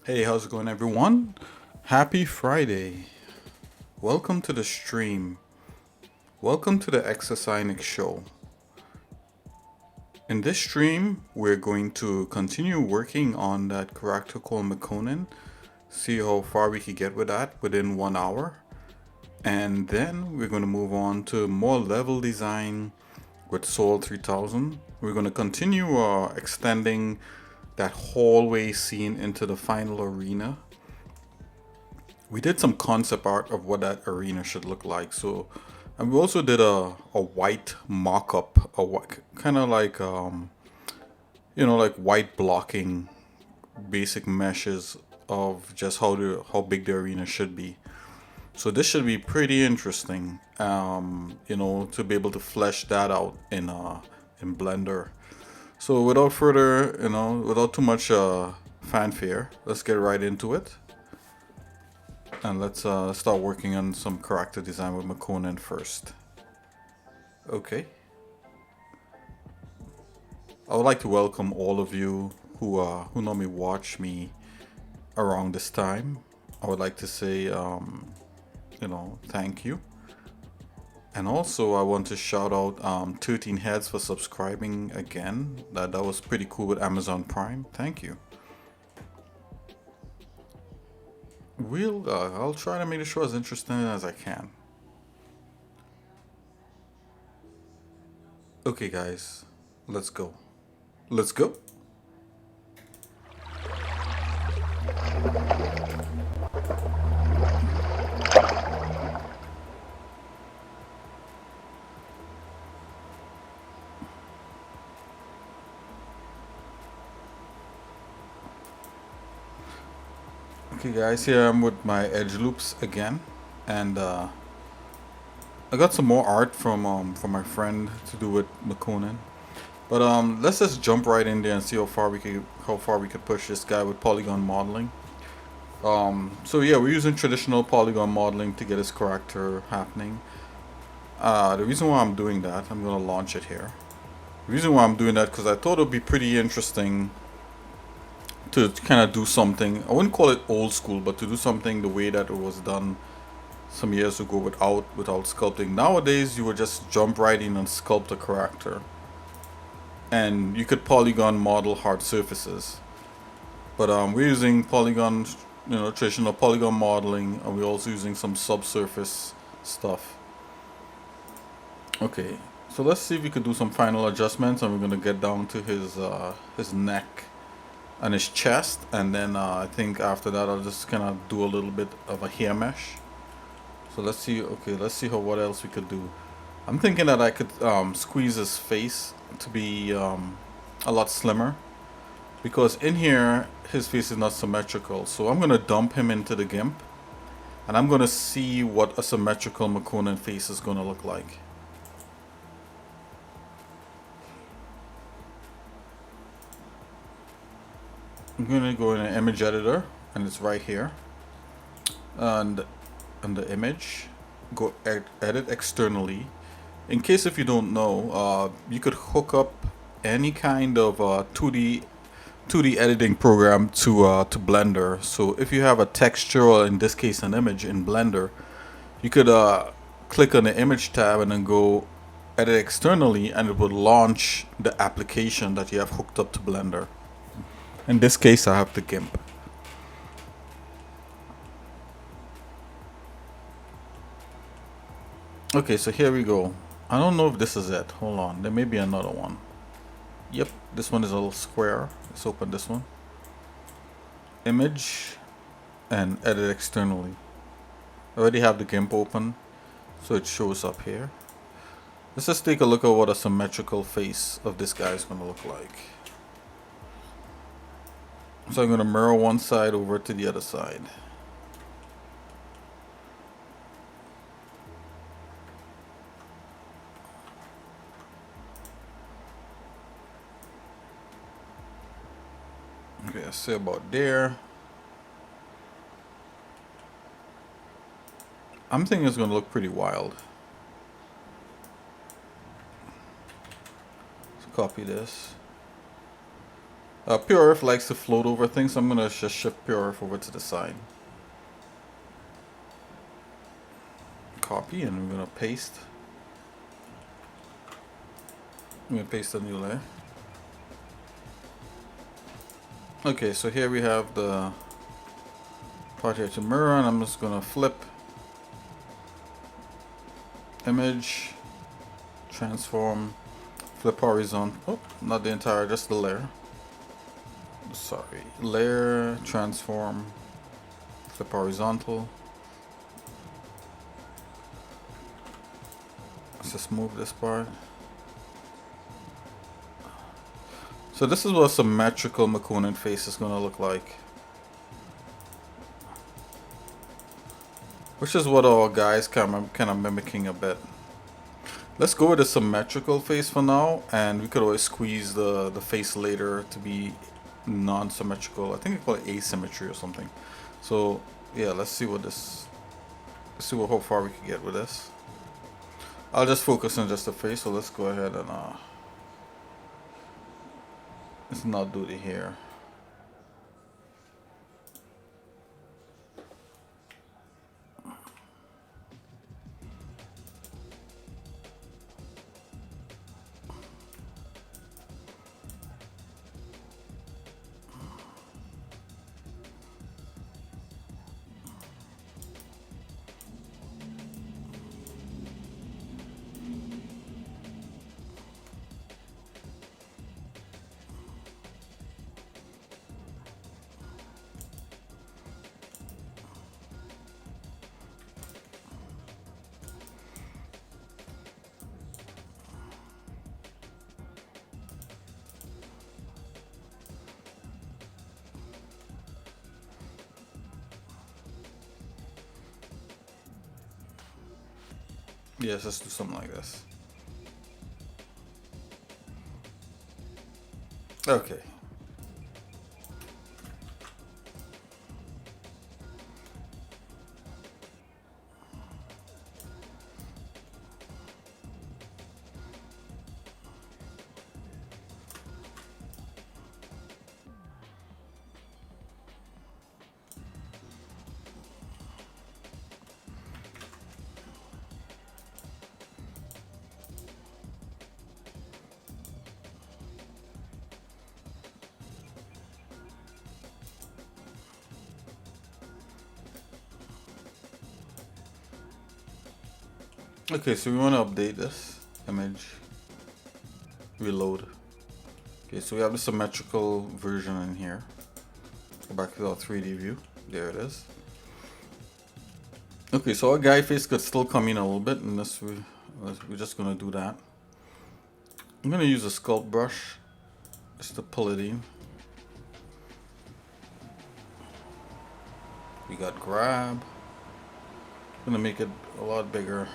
Hey, how's it going, everyone? Happy Friday. Welcome to the stream. Welcome to the Exercinic Show. In this stream, we're going to continue working on that character called Makonnen, see how far we can get with that within 1 hour. And then we're going to move on to more level design with Soul 3000. We're going to continue extending that hallway scene into the final arena. We did some concept art of what that arena should look like. So, and we also did a white mock-up, kind of like like white blocking, basic meshes of just how big the arena should be. So this should be pretty interesting, to be able to flesh that out in Blender. So without too much fanfare, let's get right into it. And let's start working on some character design with Makonnen first. Okay. I would like to welcome all of you who normally watch me around this time. I would like to say, thank you. And also, I want to shout out 13 Heads for subscribing again. That was pretty cool with Amazon Prime. Thank you. I'll try to make the show as interesting as I can. Okay, guys, let's go. Let's go. Okay, guys, here I'm with my edge loops again, and I got some more art from my friend to do with Makonnen. But let's just jump right in there and see how far we could push this guy with polygon modeling. So yeah, we're using traditional polygon modeling to get his character happening. The reason why I'm doing that, I'm gonna launch it here. The reason why I'm doing that because I thought it would be pretty interesting to kind of do something. I wouldn't call it old school, but to do something the way that it was done some years ago without sculpting. Nowadays, you would just jump right in and sculpt a character, and you could polygon model hard surfaces. But we're using polygon, traditional polygon modeling, and we're also using some subsurface stuff. Okay, so let's see if we could do some final adjustments, and we're gonna get down to his neck and his chest, and then I think after that I'll just kind of do a little bit of a hair mesh. So let's see. Okay, let's see what else we could do. I'm thinking that I could squeeze his face to be a lot slimmer, because in here his face is not symmetrical. So I'm gonna dump him into the Gimp, and I'm gonna see what a symmetrical Makonnen face is gonna look like. I'm gonna go in an image editor, and it's right here, and on the image, go edit externally. In case if you don't know, you could hook up any kind of 2D editing program to Blender. So if you have a texture, or in this case an image in Blender, you could click on the image tab and then go edit externally, and it would launch the application that you have hooked up to Blender. In this case, I have the Gimp. Okay, so here we go. I don't know if this is it. Hold on, there may be another one. Yep, this one is a little square. Let's open this one. Image and edit externally. I already have the Gimp open, so it shows up here. Let's just take a look at what a symmetrical face of this guy is going to look like. So I'm going to mirror one side over to the other side. Okay, I say about there. I'm thinking it's going to look pretty wild. So copy this. Pure Earth likes to float over things, so I'm gonna just shift Pure Earth over to the side. Copy, and we're gonna paste. I'm gonna paste a new layer. Okay, so here we have the project to mirror, and I'm just gonna flip image, transform, flip horizontal. Oh, not the entire, just the layer. Sorry, layer, transform, flip horizontal. Let's just move this part. So this is what a symmetrical Makonnen face is going to look like. Which is what our guys kind of mimicking a bit. Let's go with a symmetrical face for now, and we could always squeeze the face later to be non-symmetrical. I think we call it asymmetry or something. So yeah, let's see how far we can get with this. I'll just focus on just the face, so let's go ahead and let's not do the hair. Yes, let's do something like this. Okay. Okay, so we want to update this image. Reload. Okay, so we have the symmetrical version in here. Go back to our 3D view. There it is. Okay, so our guy face could still come in a little bit, and we're just gonna do that. I'm gonna use a sculpt brush just to pull it in. We got grab. Gonna make it a lot bigger.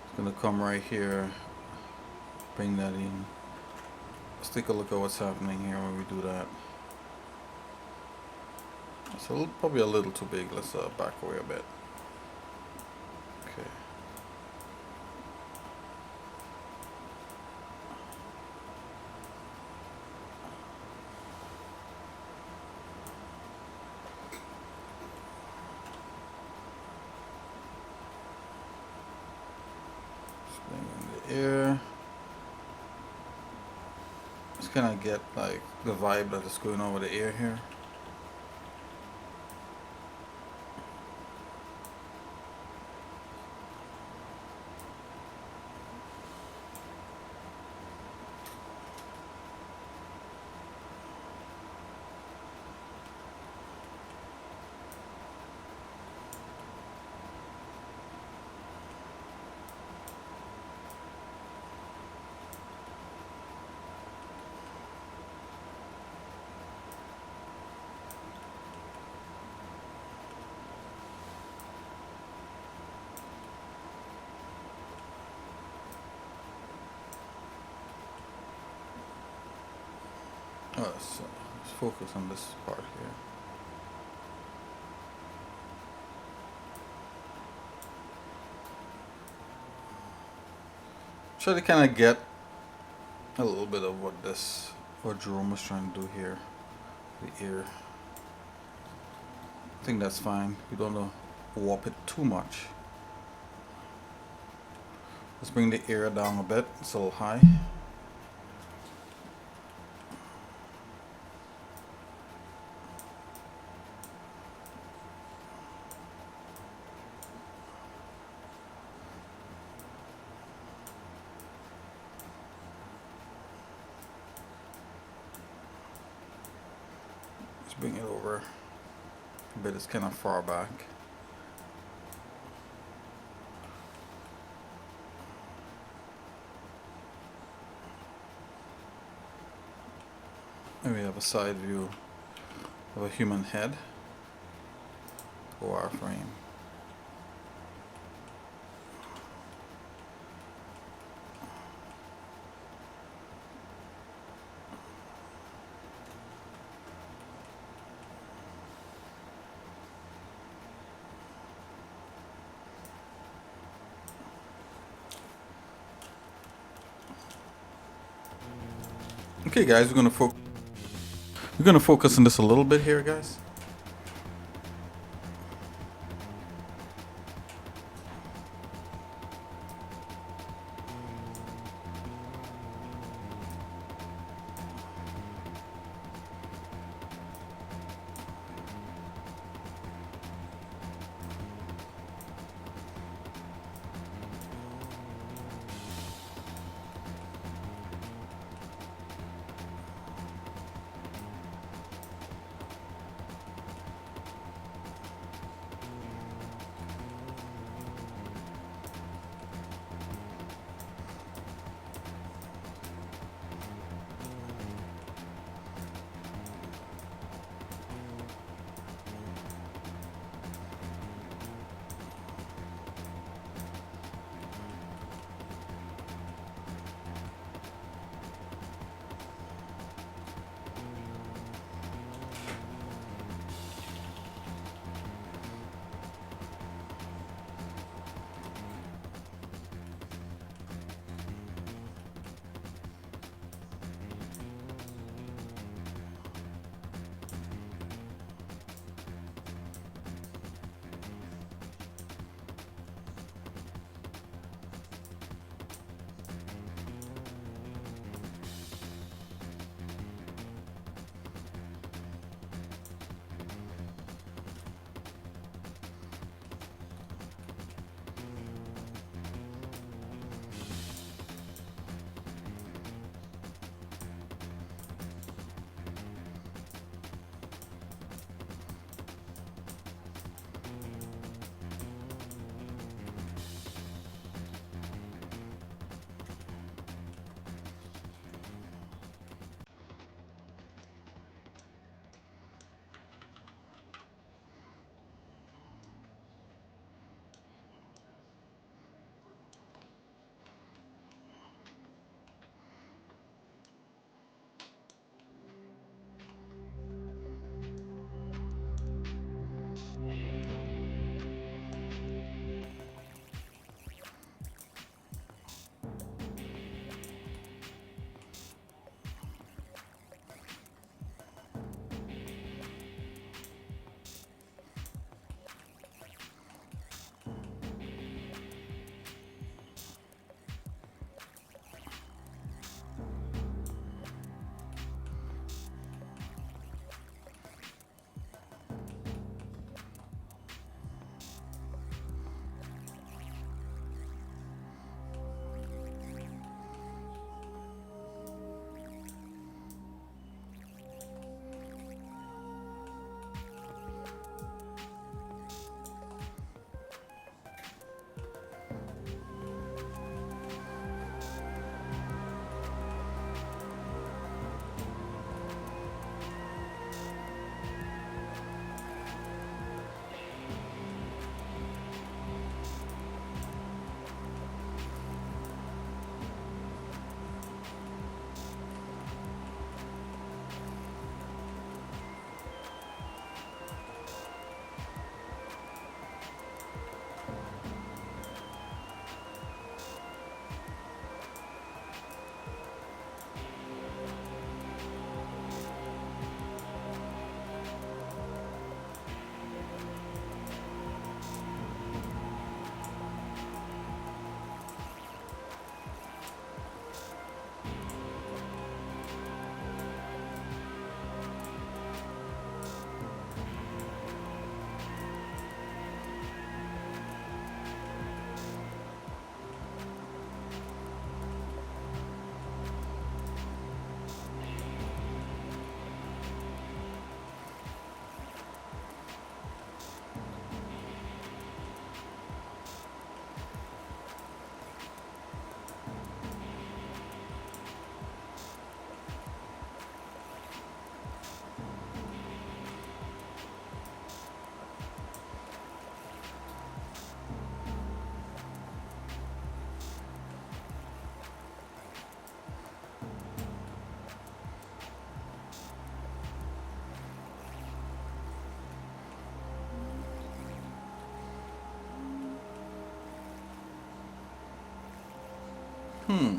It's gonna come right here. Bring that in. Let's take a look at what's happening here when we do that. It's probably a little too big. Let's back away a bit. Okay. Just bring in the air. Just kind of get like the vibe that is going on with the air here. So let's focus on this part here. Try to kind of get a little bit of what this what Jerome was trying to do here. The ear. I think that's fine. We don't want to warp it too much. Let's bring the ear down a bit. It's a little high. Let's bring it over. But it's kind of far back. And we have a side view of a human head or our frame. Okay guys, we're gonna focus on this a little bit here, guys. Hmm.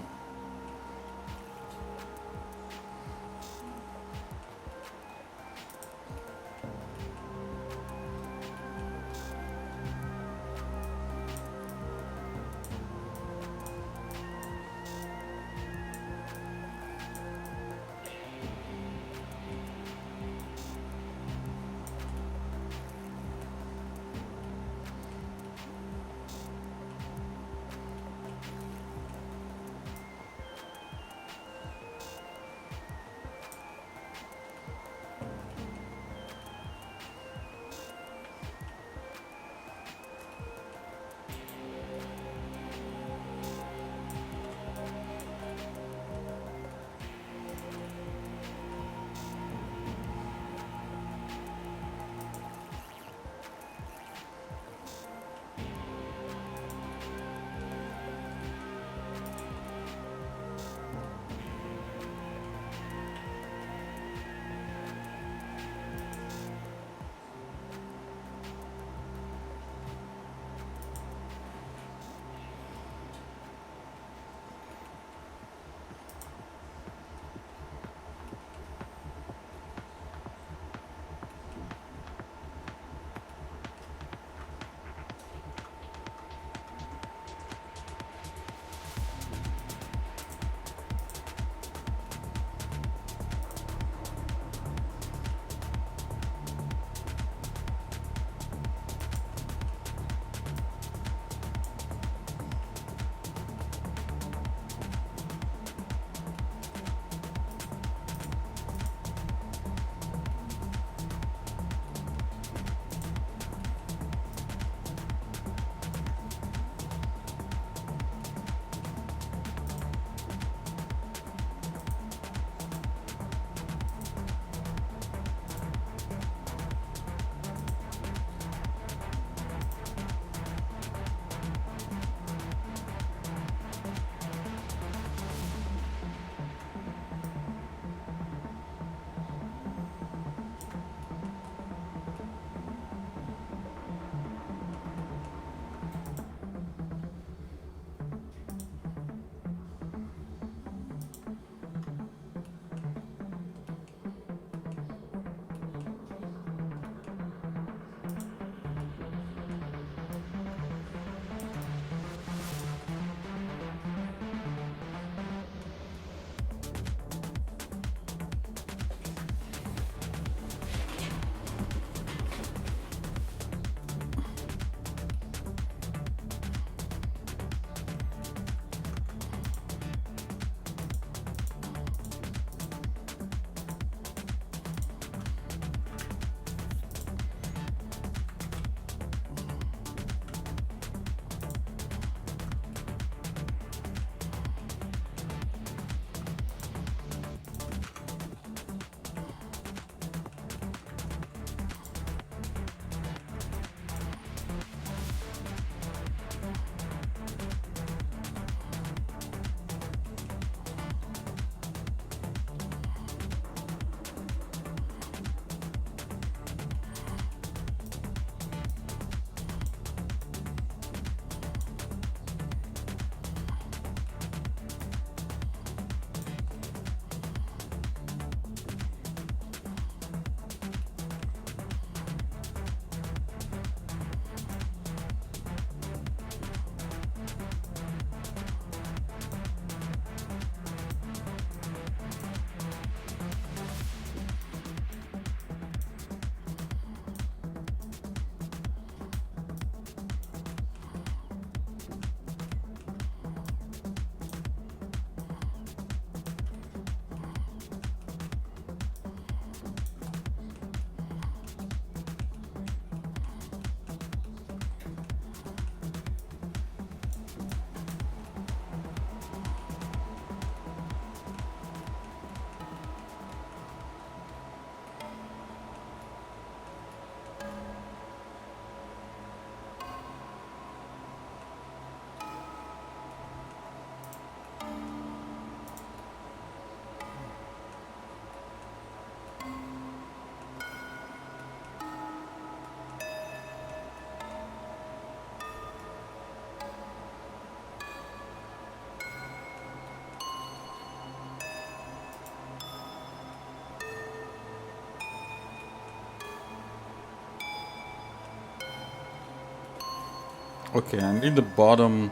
Okay, I need the bottom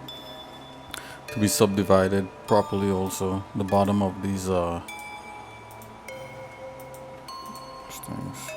to be subdivided properly also. The bottom of these things.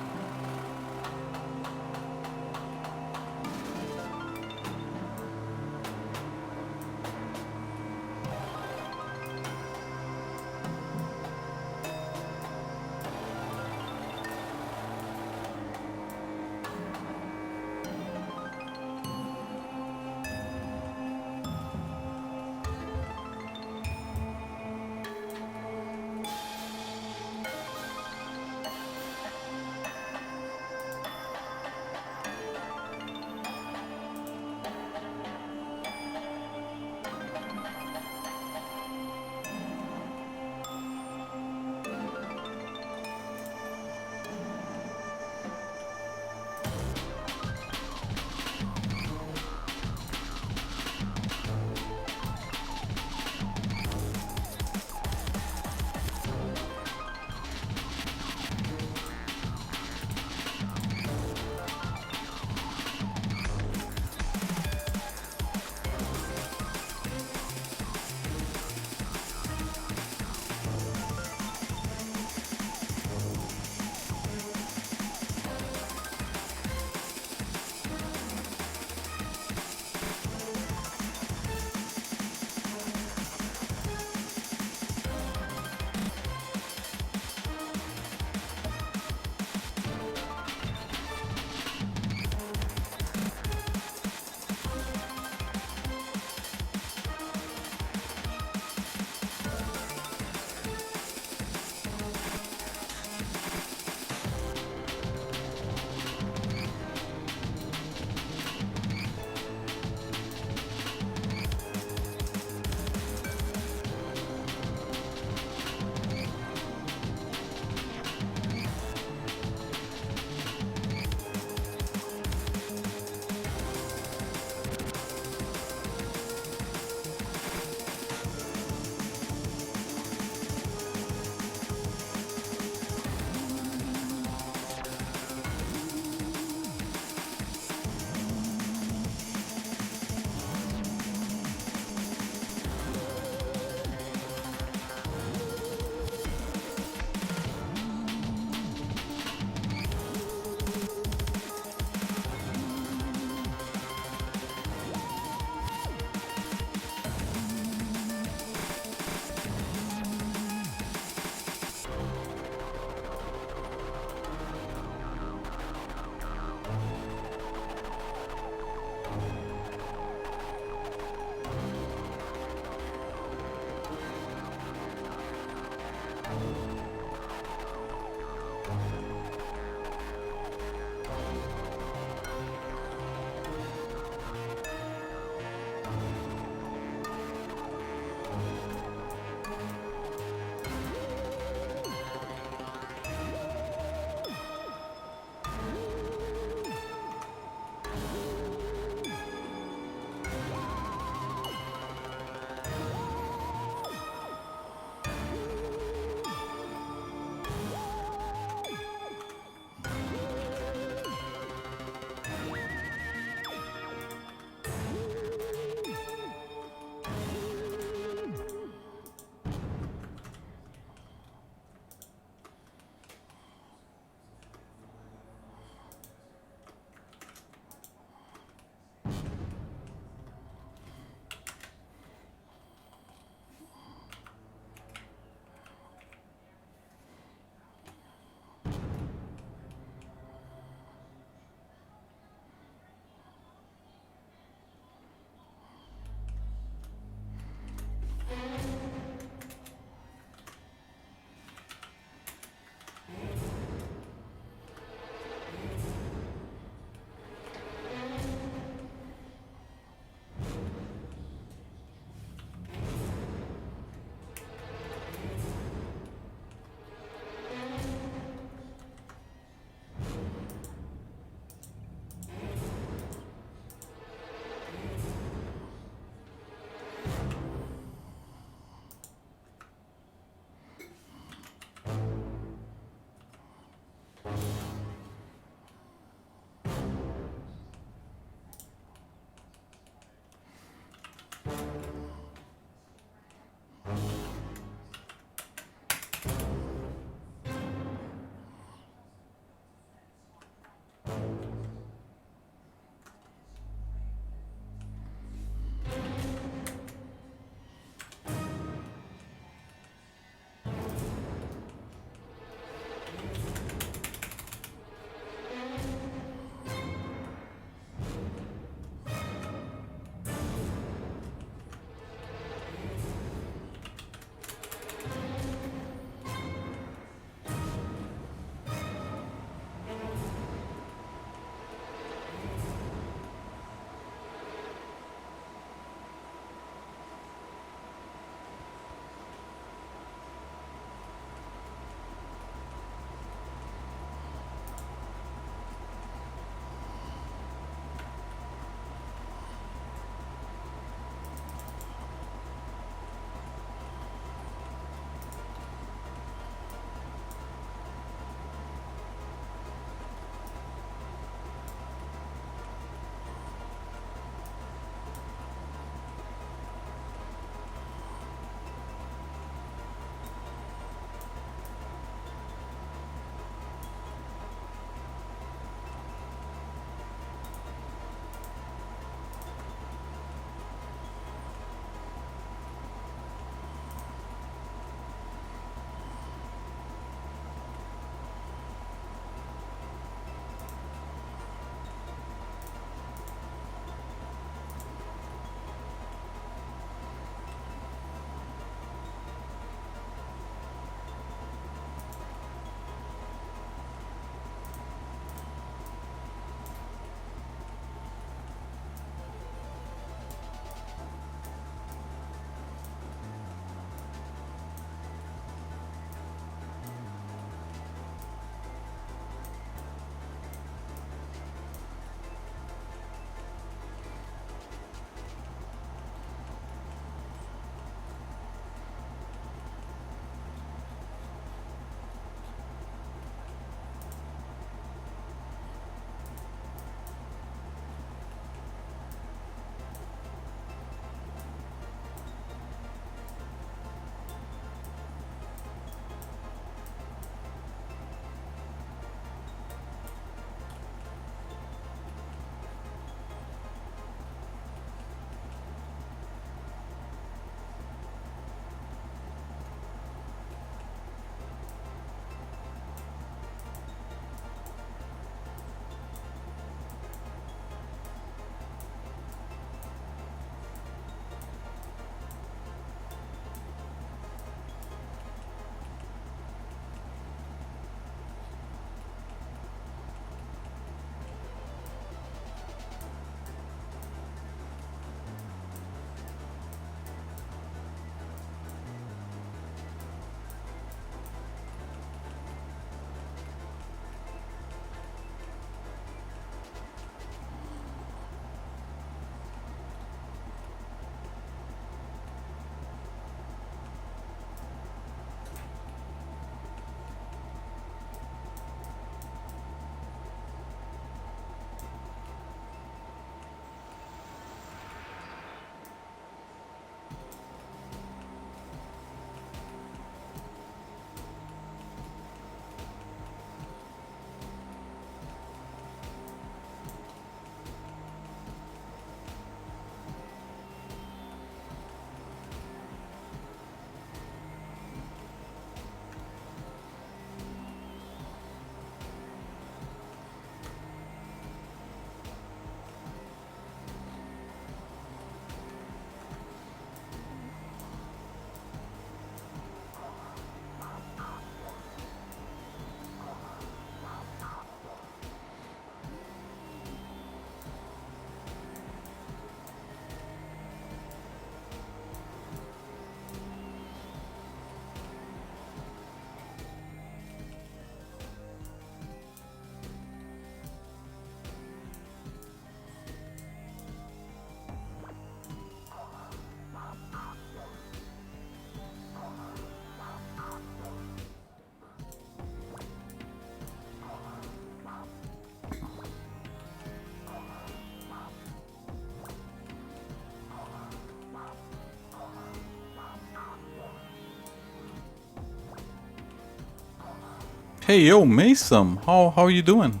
Hey, yo, Mason, how are you doing?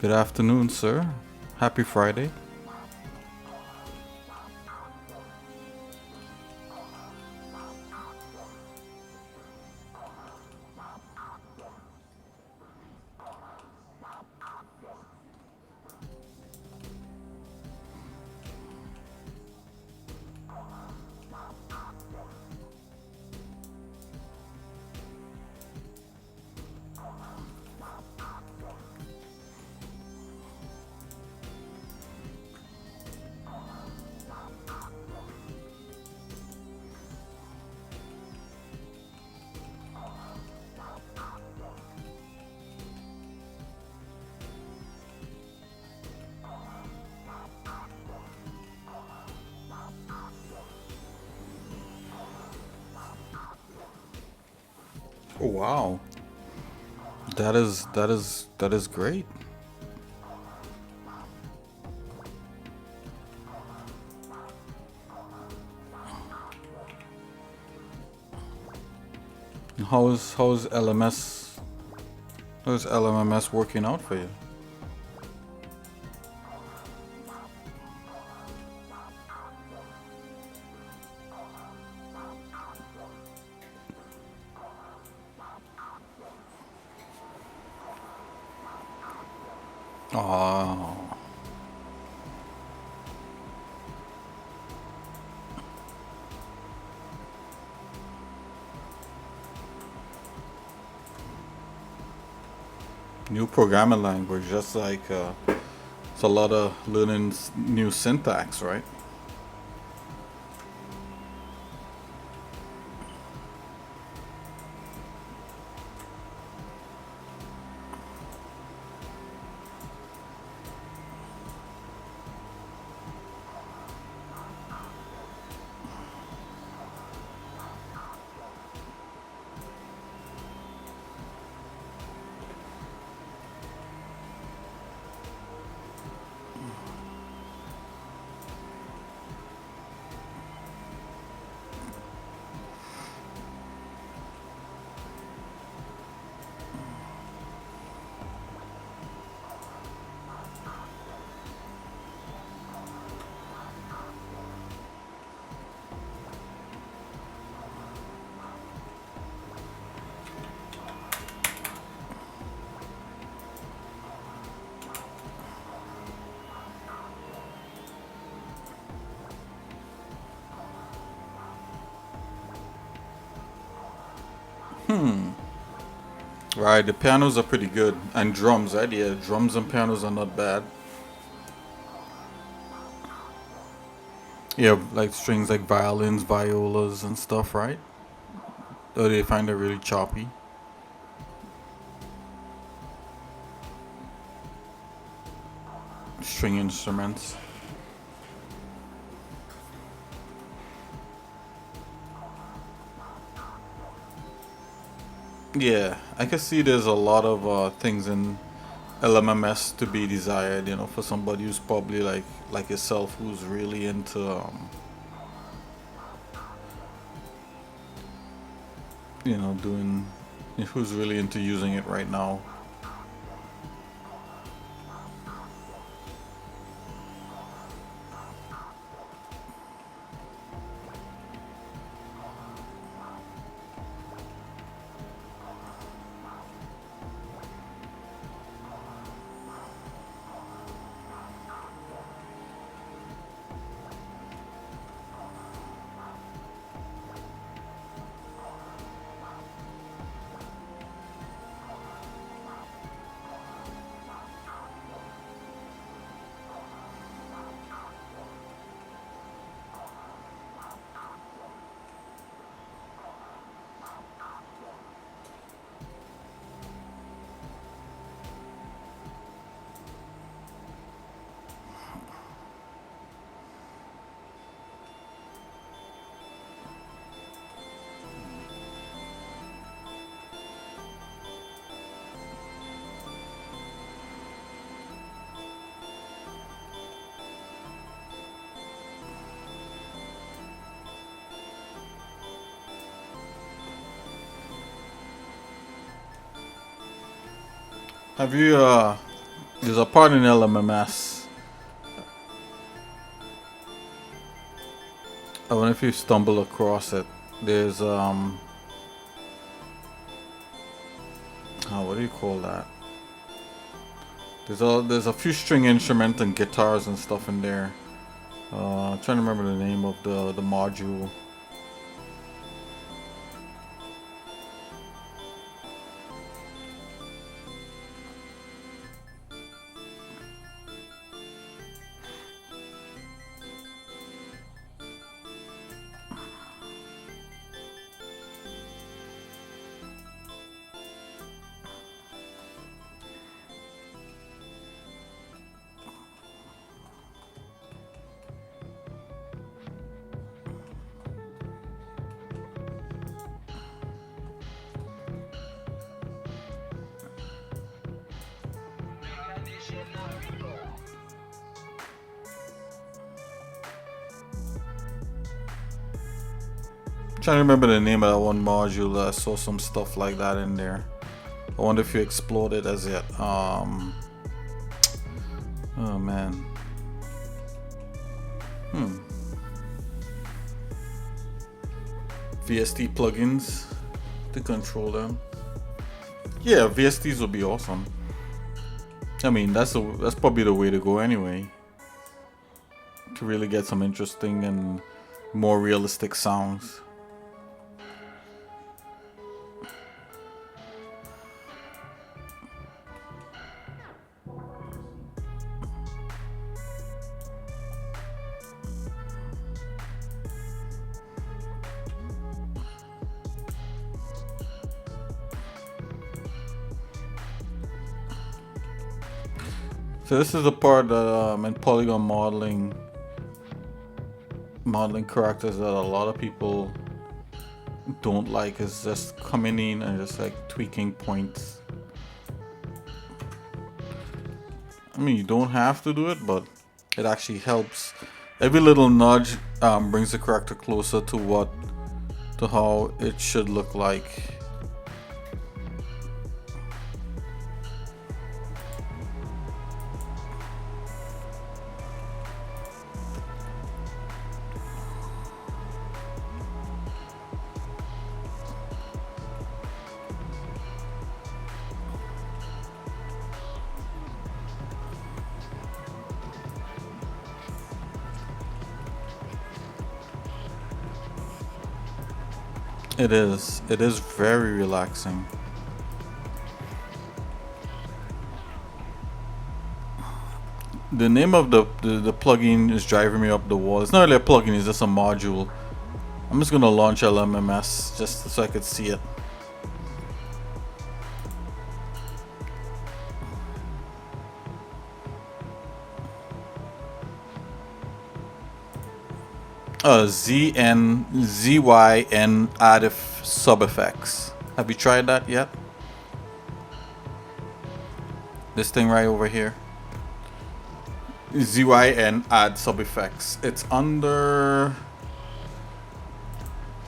Good afternoon, sir. Happy Friday. Oh, wow. That is great. How's LMS? How's LMMS working out for you? Oh, new programming language. Just like it's a lot of learning new syntax, right? Right, the pianos are pretty good. And drums, right? Yeah, drums and pianos are not bad. Yeah, like strings like violins, violas, and stuff, right? Or they find it really choppy. String instruments. Yeah, I can see there's a lot of things in LMMS to be desired, for somebody who's probably like yourself, who's really into, doing, who's really into using it right now. Have you there's a part in LMMS. I wonder if you stumble across it. There's what do you call that? There's a few string instruments and guitars and stuff in there. I'm trying to remember the name of the module. Trying to remember the name of that one module. I saw some stuff like that in there. I wonder if you explored it as yet. Oh man. VST plugins to control them. Yeah, VSTs would be awesome. I mean, that's probably the way to go anyway. To really get some interesting and more realistic sounds. So this is the part that in polygon modeling characters that a lot of people don't like, is just coming in and just like tweaking points. I mean, you don't have to do it, but it actually helps. Every little nudge brings the character closer to how it should look like. It is very relaxing. The name of the plugin is driving me up the wall. It's not really a plugin, it's just a module. I'm just gonna launch LMMS just so I could see it. ZYN adif sub effects. Have you tried that yet? This thing right over here. ZYN add sub effects. It's under.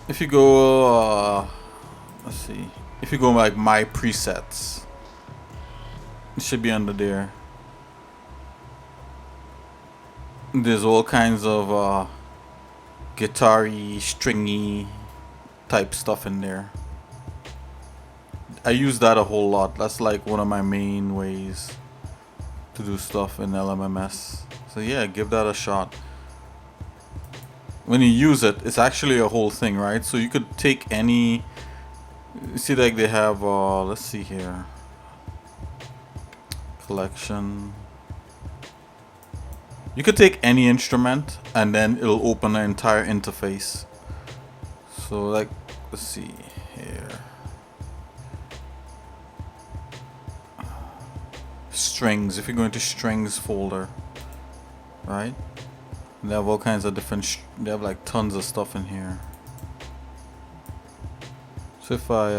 If you go, let's see. If you go like my presets, it should be under there. There's all kinds of guitar-y, stringy type stuff in there. I use that a whole lot. That's like one of my main ways to do stuff in LMMS. So yeah, give that a shot. When you use it, it's actually a whole thing, right? So you could take any, see, like they have let's see here, collection. You could take any instrument and then it'll open an entire interface. So like, let's see here. Strings, if you go into strings folder, right? And they have all kinds of different, they have like tons of stuff in here. So if I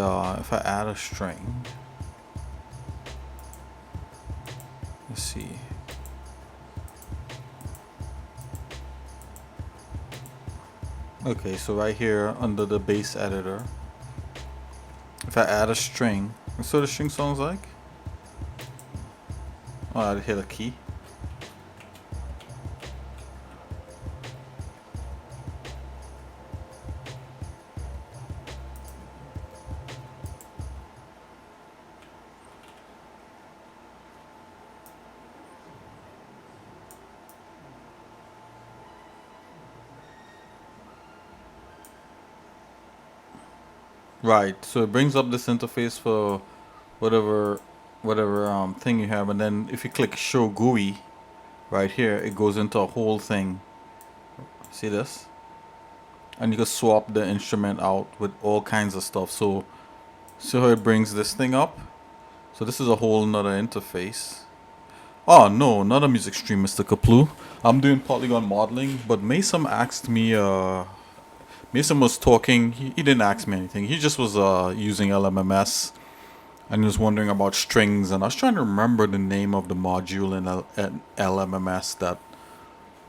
add a string, let's see. Okay, so right here under the bass editor, if I add a string, that's what the string sounds like. Oh, I hit a key. Right. So it brings up this interface for whatever thing you have, and then if you click show GUI right here, it goes into a whole thing. See this? And you can swap the instrument out with all kinds of stuff. So see how it brings this thing up? So this is a whole nother interface. Oh no, not a music stream, Mr. Kaplu. I'm doing polygon modeling, but Mason asked me, Mason was talking, he didn't ask me anything. He just was using LMMS and he was wondering about strings, and I was trying to remember the name of the module in LMMS that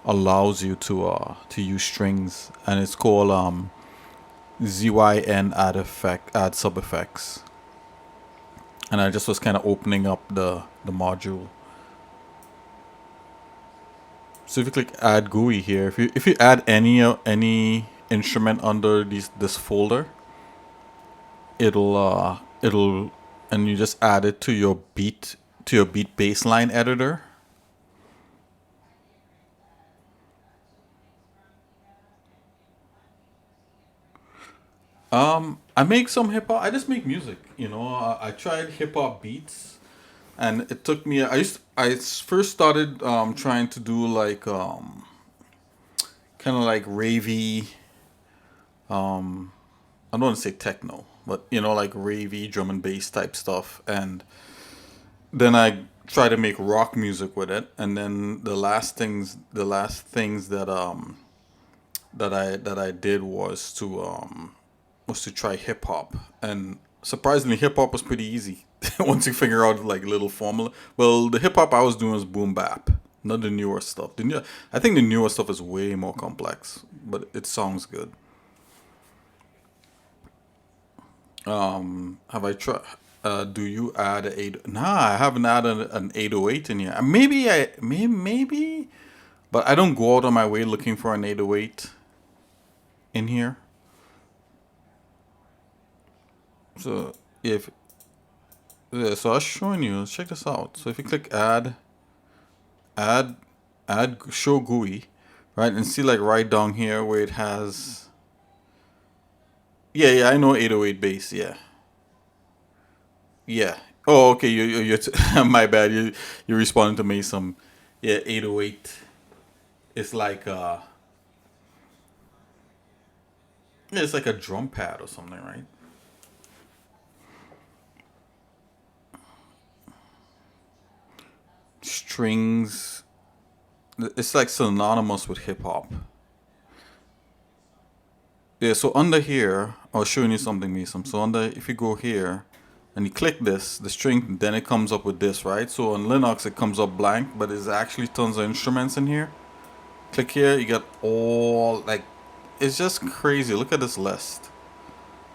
allows you to use strings, and it's called ZYN add sub effects. And I just was kind of opening up the module. So if you click add GUI here, if you add any instrument under this folder, it'll and you just add it to your beat baseline editor. I make some hip hop. I just make music. You know, I tried hip hop beats, and it took me. I first started trying to do like kind of like ravey. I don't want to say techno, but you know, like ravey drum and bass type stuff, and then I try to make rock music with it, and then the last things that I did was to try hip hop, and surprisingly, hip hop was pretty easy once you figure out like little formula. Well, the hip hop I was doing was boom bap, not the newer stuff. I think the newer stuff is way more complex, but it sounds good. Have I tried? Do you add a eight? Nah, I haven't added an 808 in here. Maybe, but I don't go out on my way looking for an 808 in here. So if yeah, so I was showing you. Check this out. So if you click add, show GUI, right, and see like right down here where it has. Yeah, I know 808 bass. Yeah. Oh, okay. My bad. You responding to me some. Yeah, 808. It's like yeah, it's like a drum pad or something, right? Strings. It's like synonymous with hip hop. Yeah. So under here, I was showing you something, Mason. So under, if you go here, and you click this, the string, then it comes up with this, right? So on Linux, it comes up blank, but there's actually tons of instruments in here. Click here, you get all, like, it's just crazy. Look at this list,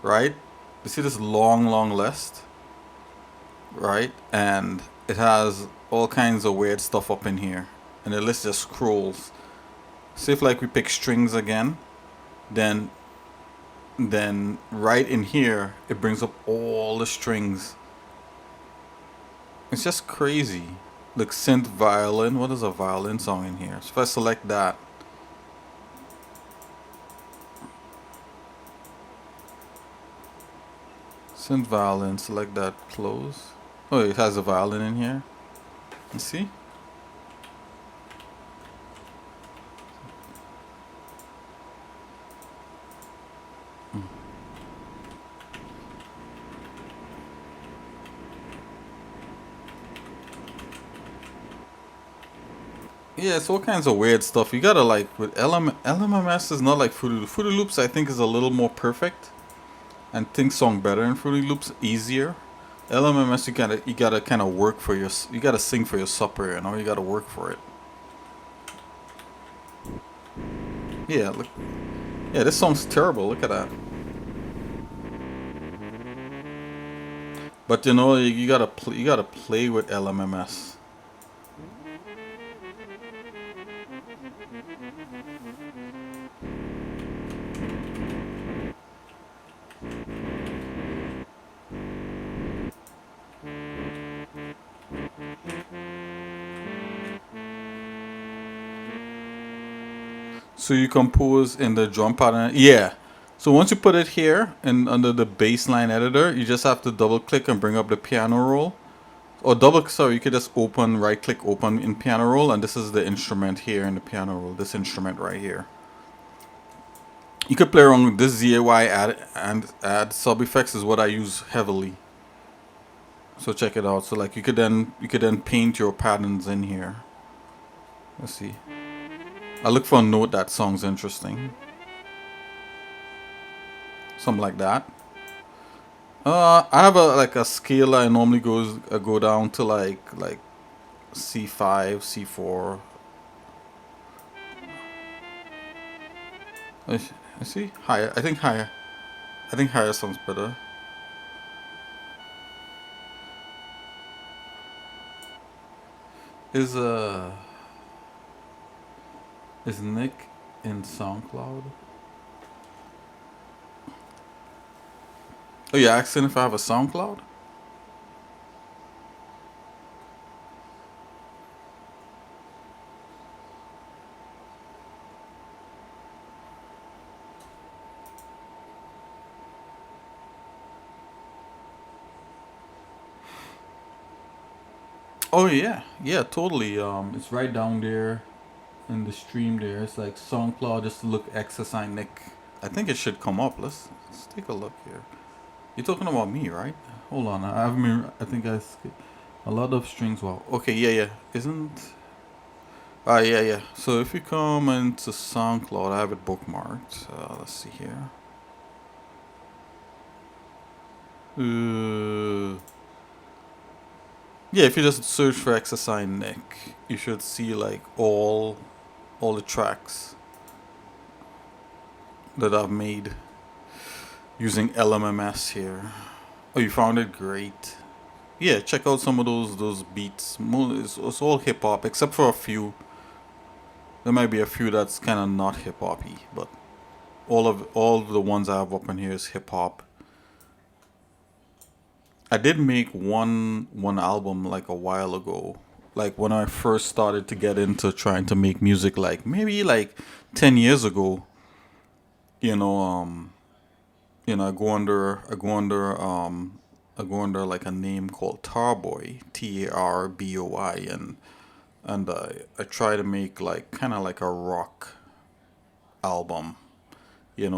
right? You see this long list, right? And it has all kinds of weird stuff up in here. And the list just scrolls. So if like we pick strings again, then right in here, it brings up all the strings. It's just crazy. Like synth violin. What is a violin song in here? So if I select that, synth violin, select that, close. Oh, it has a violin in here. You see? Yeah, it's all kinds of weird stuff. You gotta like with LMMS is not like Fruity Loops. Fruity Loops I think is a little more perfect, and things sound better in Fruity Loops, easier. LMMS you gotta kind of work for you gotta sing for your supper, you know. You gotta work for it. Yeah, look. Yeah, this song's terrible. Look at that. But you know you gotta play with LMMS. So you compose in the drum pattern. Yeah. So once you put it here and under the bassline editor, you just have to double click and bring up the piano roll. Or double, sorry, you could just open, right click, open in piano roll, and this is the instrument here in the piano roll. This instrument right here. You could play around with this ZAY add sub effects is what I use heavily. So check it out. So like you could then paint your patterns in here. Let's see. I look for a note that sounds interesting. Something like that. I have a scale that normally goes go down to like C5, C4. I see higher. I think higher. I think higher sounds better. Is is Nick in SoundCloud? Oh, you're asking if I have a SoundCloud? Oh yeah, yeah, totally. It's right down there in the stream. There, it's like SoundCloud. Just look exercise Nick. I think it should come up. Let's take a look here. You're talking about me, right? Hold on. I haven't been. I think I skipped a lot of strings. Wow. Okay. Yeah. Yeah. Isn't. Ah. Yeah. Yeah. So if you come into SoundCloud, I have it bookmarked. Let's see here. Uh. Yeah. If you just search for exercise Nick, you should see like all the tracks that I've made using LMMS here. Oh, you found it? Great. Yeah, check out some of those beats. It's all hip hop except for a few. There might be a few that's kind of not hip hoppy, but all of the ones I have up in here is hip hop. I did make one album like a while ago, like when I first started to get into trying to make music, like maybe like 10 years ago. You know, I go under like a name called Tarboy, Tarboi, and I try to make like kind of like a rock album,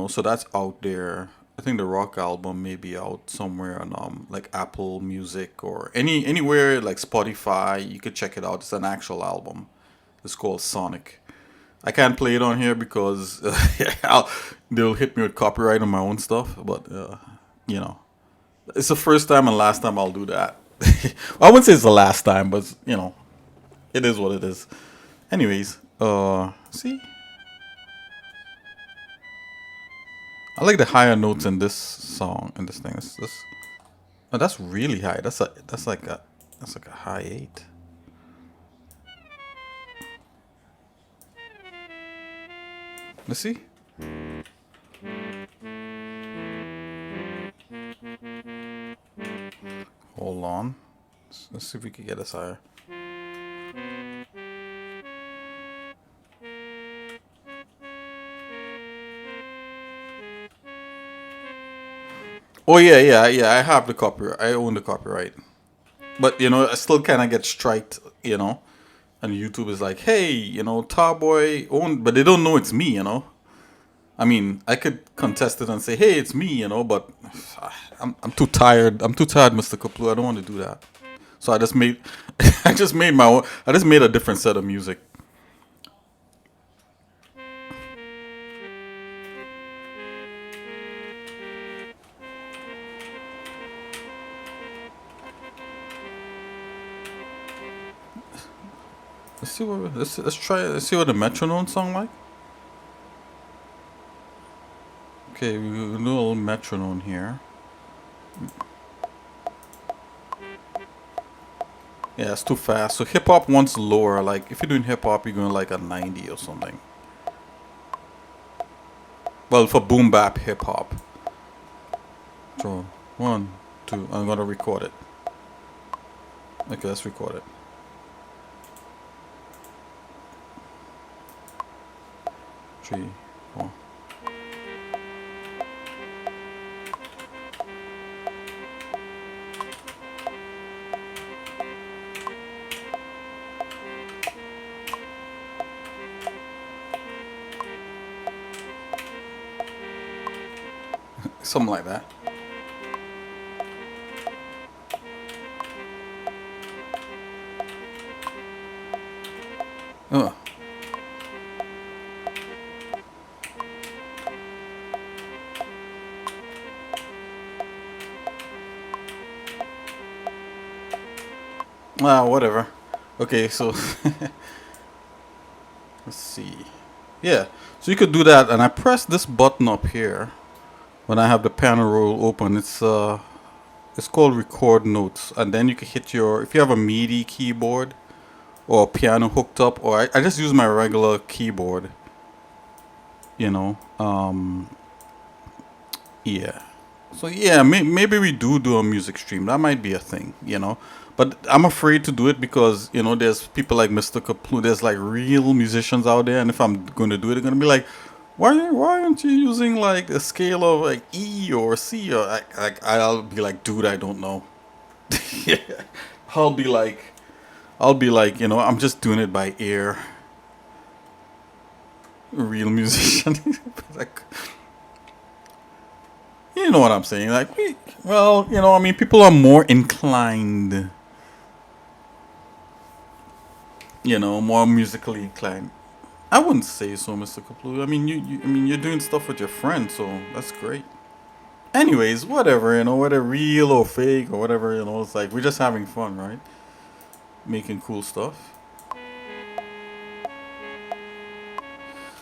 so that's out there. I think the rock album may be out somewhere on like Apple Music or anywhere like Spotify. You could check it out. It's an actual album. It's called Sonic. I can't play it on here because they'll hit me with copyright on my own stuff. But you know, it's the first time and last time I'll do that. I wouldn't say it's the last time, but it is what it is. Anyways, see, I like the higher notes in this song and this thing. Oh, that's really high. That's like a high eight. Let's see. Hold on. Let's see if we can get this higher. Oh yeah, yeah, yeah. I have the copyright. I own the copyright. But I still kind of get striked. And YouTube is like, hey, Tarboy own, but they don't know it's me. I mean, I could contest it and say, hey, it's me. But I'm too tired. I'm too tired, Mr. Kaplu. I don't want to do that. So I just made, I just made my own. I just made a different set of music. Let's see what the metronome song like. Okay, we do a little metronome here. Yeah, it's too fast. So hip hop wants lower. Like if you're doing hip hop, you're going like a 90 or something. Well, for boom bap hip hop. So 1, 2. I'm gonna record it. Okay, let's record it. Three, 4. Something like that. Ugh. Whatever. Okay, so let's see. Yeah, so you could do that, and I press this button up here when I have the piano roll open. It's called record notes, and then you can hit your, if you have a MIDI keyboard or a piano hooked up, or I just use my regular keyboard. You know, yeah. So yeah, maybe we do a music stream. That might be a thing, you know. But I'm afraid to do it because you know there's people like Mr. Kaplu. There's like real musicians out there, and if I'm going to do it, they're going to be like, why aren't you using like a scale of like E or C or like I'll be like, dude, I don't know. Yeah. I'll be like, you know, I'm just doing it by ear. Real musician, like, you know what I'm saying? Like, well, you know, I mean, people are more inclined, you know, more musically inclined. I wouldn't say so, Mr. Kaplu. I mean, I mean, you're doing stuff with your friends, so that's great. Anyways, whatever, you know, whether real or fake or whatever, you know, it's like we're just having fun, right? Making cool stuff.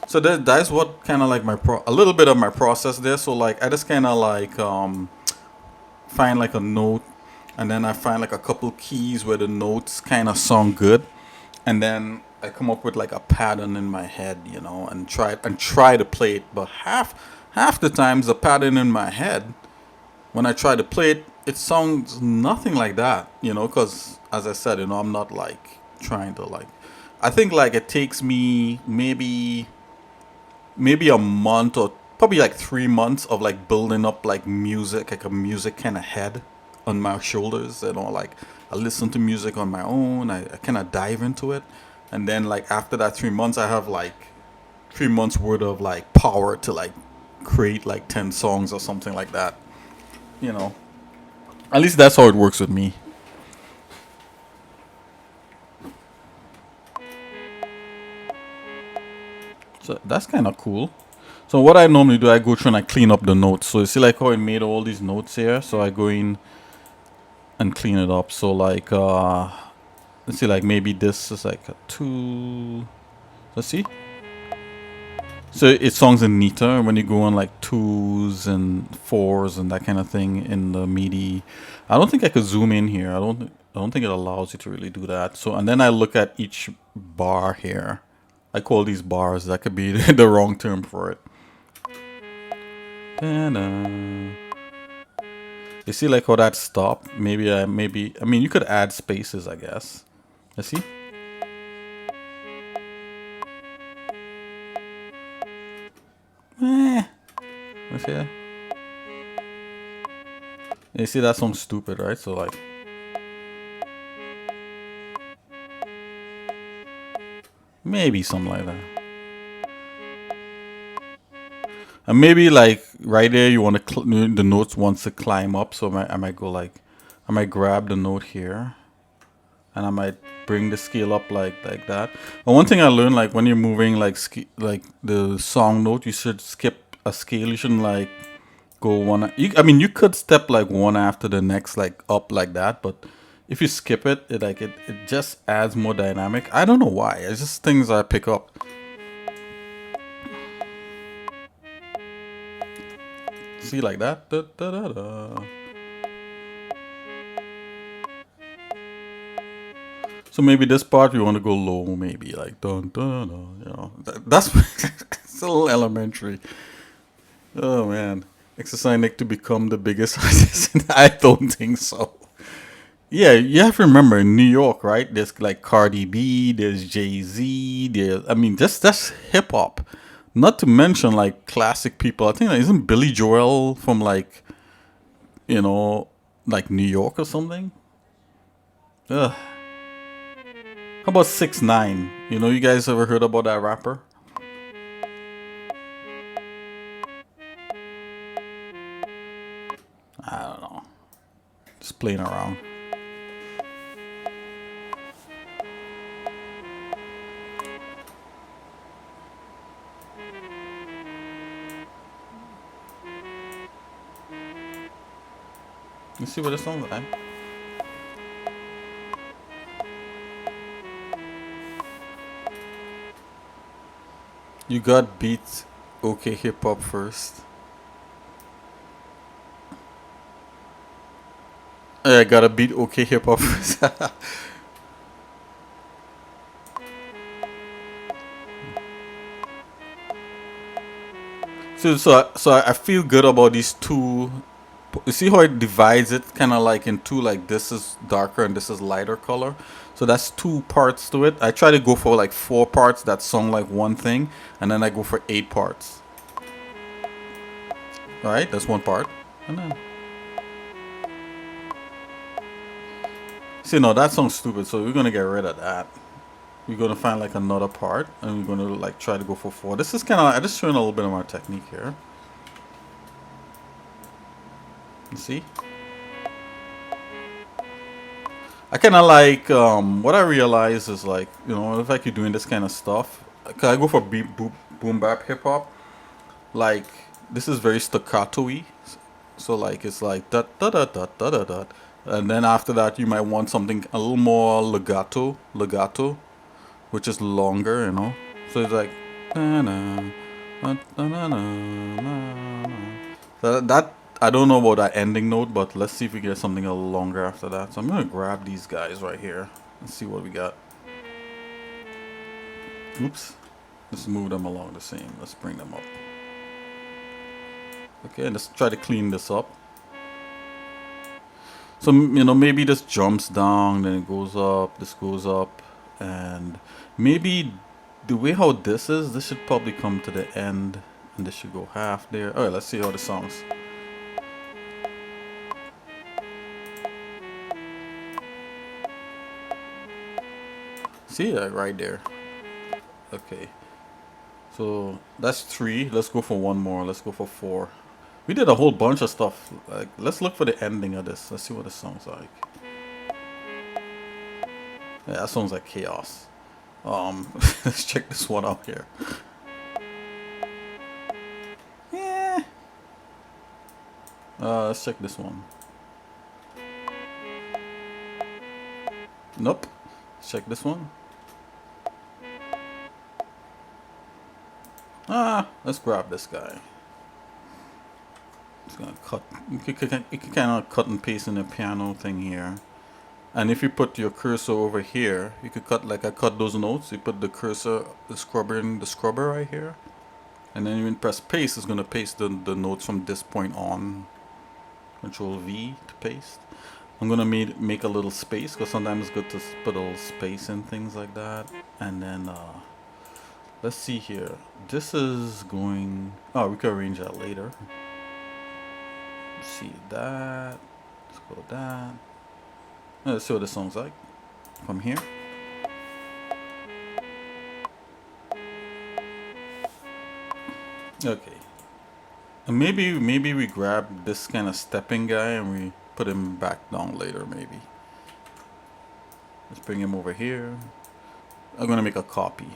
So that's what kind of like a little bit of my process there. So like I just kind of like find like a note, and then I find like a couple keys where the notes kind of sound good, and then I come up with like a pattern in my head, you know, and try to play it. But half the times the pattern in my head, when I try to play it, it sounds nothing like that, you know, because as I said, you know, I'm not like trying to like. I think like it takes me maybe a month or probably like 3 months of like building up like music, like a music kind of head on my shoulders. You know, like I listen to music on my own. I kind of dive into it, and then like after that 3 months, I have like 3 months worth of like power to like create like 10 songs or something like that. You know, at least that's how it works with me. So that's kind of cool. So what I normally do, I go through and I clean up the notes. So you see like how I made all these notes here. So I go in and clean it up. So like let's see, like maybe this is like a 2. Let's see. So it sounds neater when you go on like 2s and 4s and that kind of thing in the MIDI. I don't think I could zoom in here. I don't think it allows you to really do that. So and then I look at each bar here. I call these bars. That could be the wrong term for it. Ta-da. You see like how that stopped? Maybe I mean you could add spaces, I guess. Let's see. Eh. Let's see. You see that sounds stupid, right? So like maybe something like that. And maybe like right there you want to the notes wants to climb up, so I might go like I might grab the note here and I might bring the scale up like that. And one thing I learned, like when you're moving like like the song note, you should skip a scale. You shouldn't like go one. I mean, you could step like one after the next, like up like that. But if you skip it, it just adds more dynamic. I don't know why. It's just things I pick up. See like that. Da, da, da, da. So maybe this part we want to go low, maybe like dun dun dun. You know, that's it's a little elementary. Oh man, exercise Nick to become the biggest artist. I don't think so. Yeah, you have to remember in New York, right? There's like Cardi B, there's Jay Z, there's I mean, just that's hip hop. Not to mention like classic people. I think like, isn't Billy Joel from like you know like New York or something? Ugh. How about 6ix9ine? You know, you guys ever heard about that rapper? I don't know. Just playing around. You see what it sounds like? You got beat okay hip hop first. I gotta beat okay hip hop first. So I feel good about these two. You see how it divides it, kind of like in two. Like this is darker and this is lighter color. So that's two parts to it. I try to go for like 4 parts that sound like one thing, and then I go for 8 parts. All right, that's one part, and then see no, that sounds stupid. So we're gonna get rid of that. We're gonna find like another part, and we're gonna like try to go for 4. This is kind of I just showing a little bit of my technique here. You see? I kind of like what I realize is like if I keep doing this kind of stuff, cause I go for boom bap hip hop. Like this is very staccato-y, so like it's like da da da da da da da, and then after that you might want something a little more legato, which is longer, So it's like na na na na na na. That I don't know about that ending note, but let's see if we get something a little longer after that. So I'm gonna grab these guys right here and see what we got. Oops. Let's move them along the same. Let's bring them up. Okay, let's try to clean this up. So maybe this jumps down, then it goes up. This goes up, and maybe the way how this should probably come to the end, and this should go half there. All right, let's see how this sounds. See that right there. Okay. So that's 3. Let's go for one more. Let's go for 4. We did a whole bunch of stuff. Like, let's look for the ending of this. Let's see what it sounds like. Yeah, that sounds like chaos. Let's check this one out here. Yeah. Let's check this one. Nope. Let's check this one. Let's grab this guy. It's gonna cut. You can kind of cut and paste in the piano thing here. And if you put your cursor over here, you could cut like I cut those notes. You put the cursor, the scrubber right here, and then you press paste. It's gonna paste the notes from this point on. Control V to paste. I'm gonna make a little space because sometimes it's good to put a little space in things like that. And then let's see here. This is going. Oh, we can arrange that later. Let's see that. Let's go with that. Let's see what this sounds like from here. Okay. And maybe we grab this kind of stepping guy and we put him back down later. Maybe. Let's bring him over here. I'm gonna make a copy,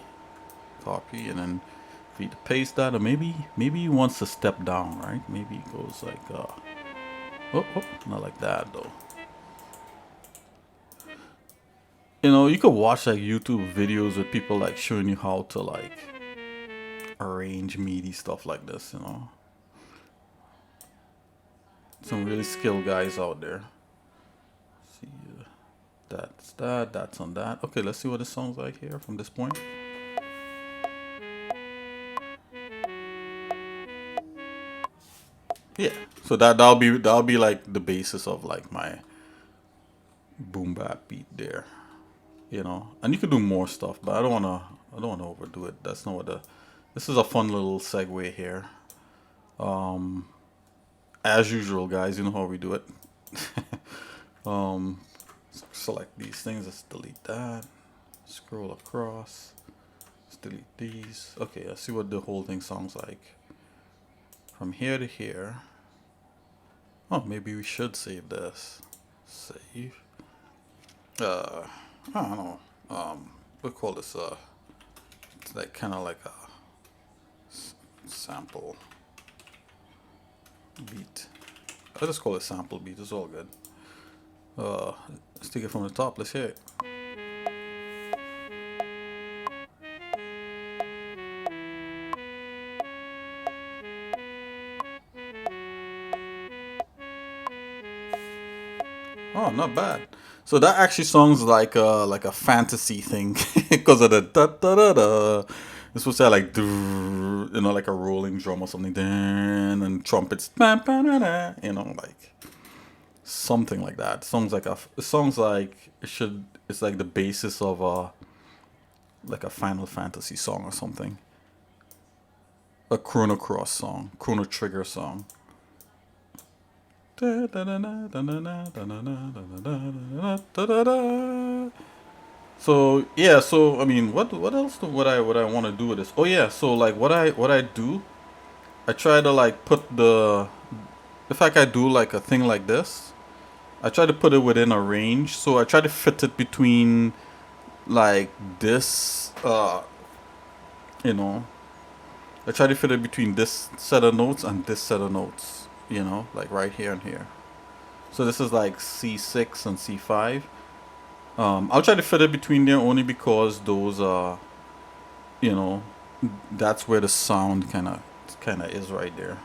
and then for you to paste that, or maybe he wants to step down, right? Maybe it goes like oh, not like that though. You could watch like YouTube videos with people like showing you how to like arrange MIDI stuff like this, Some really skilled guys out there. Let's see. That's that. That's on that. Okay, let's see what it sounds like here from this point. Yeah. So that'll be like the basis of like my boom bap beat there. You know, and you could do more stuff, but I don't wanna overdo it. That's not what the. This is a fun little segue here. As usual, guys, you know how we do it. um, Select these things. Let's delete that. Scroll across. Let's delete these. Okay, let's see what the whole thing sounds like. From here to here. Oh, maybe we should save this. Save. I don't know. We'll call this it's like kind of like a sample beat. I'll just call it sample beat. It's all good. Let's take it from the top. Let's hear it. Oh, not bad. So that actually sounds like a fantasy thing because of the da da da da. It's supposed to have like you know, like a rolling drum or something, and trumpets, you know, like something like that. It sounds like it should. It's like the basis of a like a Final Fantasy song or something. A Chrono Cross song, Chrono Trigger song. So yeah, so I mean, what else would I want to do with this? Oh yeah, so like what I do, I try to like put the, in fact I do like a thing like this. I try to put it within a range, so I try to fit it between like this, you know, I try to fit it between this set of notes and this set of notes, you know, like right here and here. So this is like C6 and C5. I'll try to fit it between there only because those are, you know, that's where the sound kind of is right there.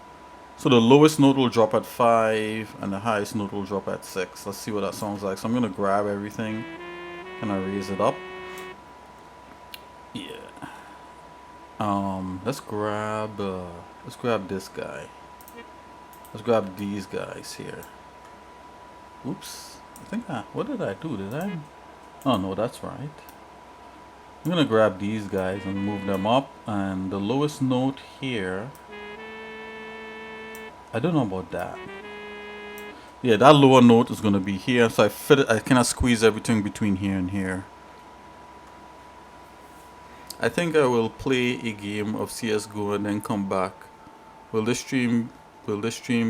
So the lowest note will drop at 5 and the highest note will drop at 6. Let's see what that sounds like. So I'm gonna grab everything, kind of raise it up. Yeah. Let's grab this guy. Let's grab these guys here. Oops. I think what did I do? Did I? Oh no, that's right. I'm gonna grab these guys and move them up, and the lowest note here, I don't know about that. Yeah, that lower note is gonna be here, so I kind of squeeze everything between here and here. I think I will play a game of CS:GO and then come back. Will this stream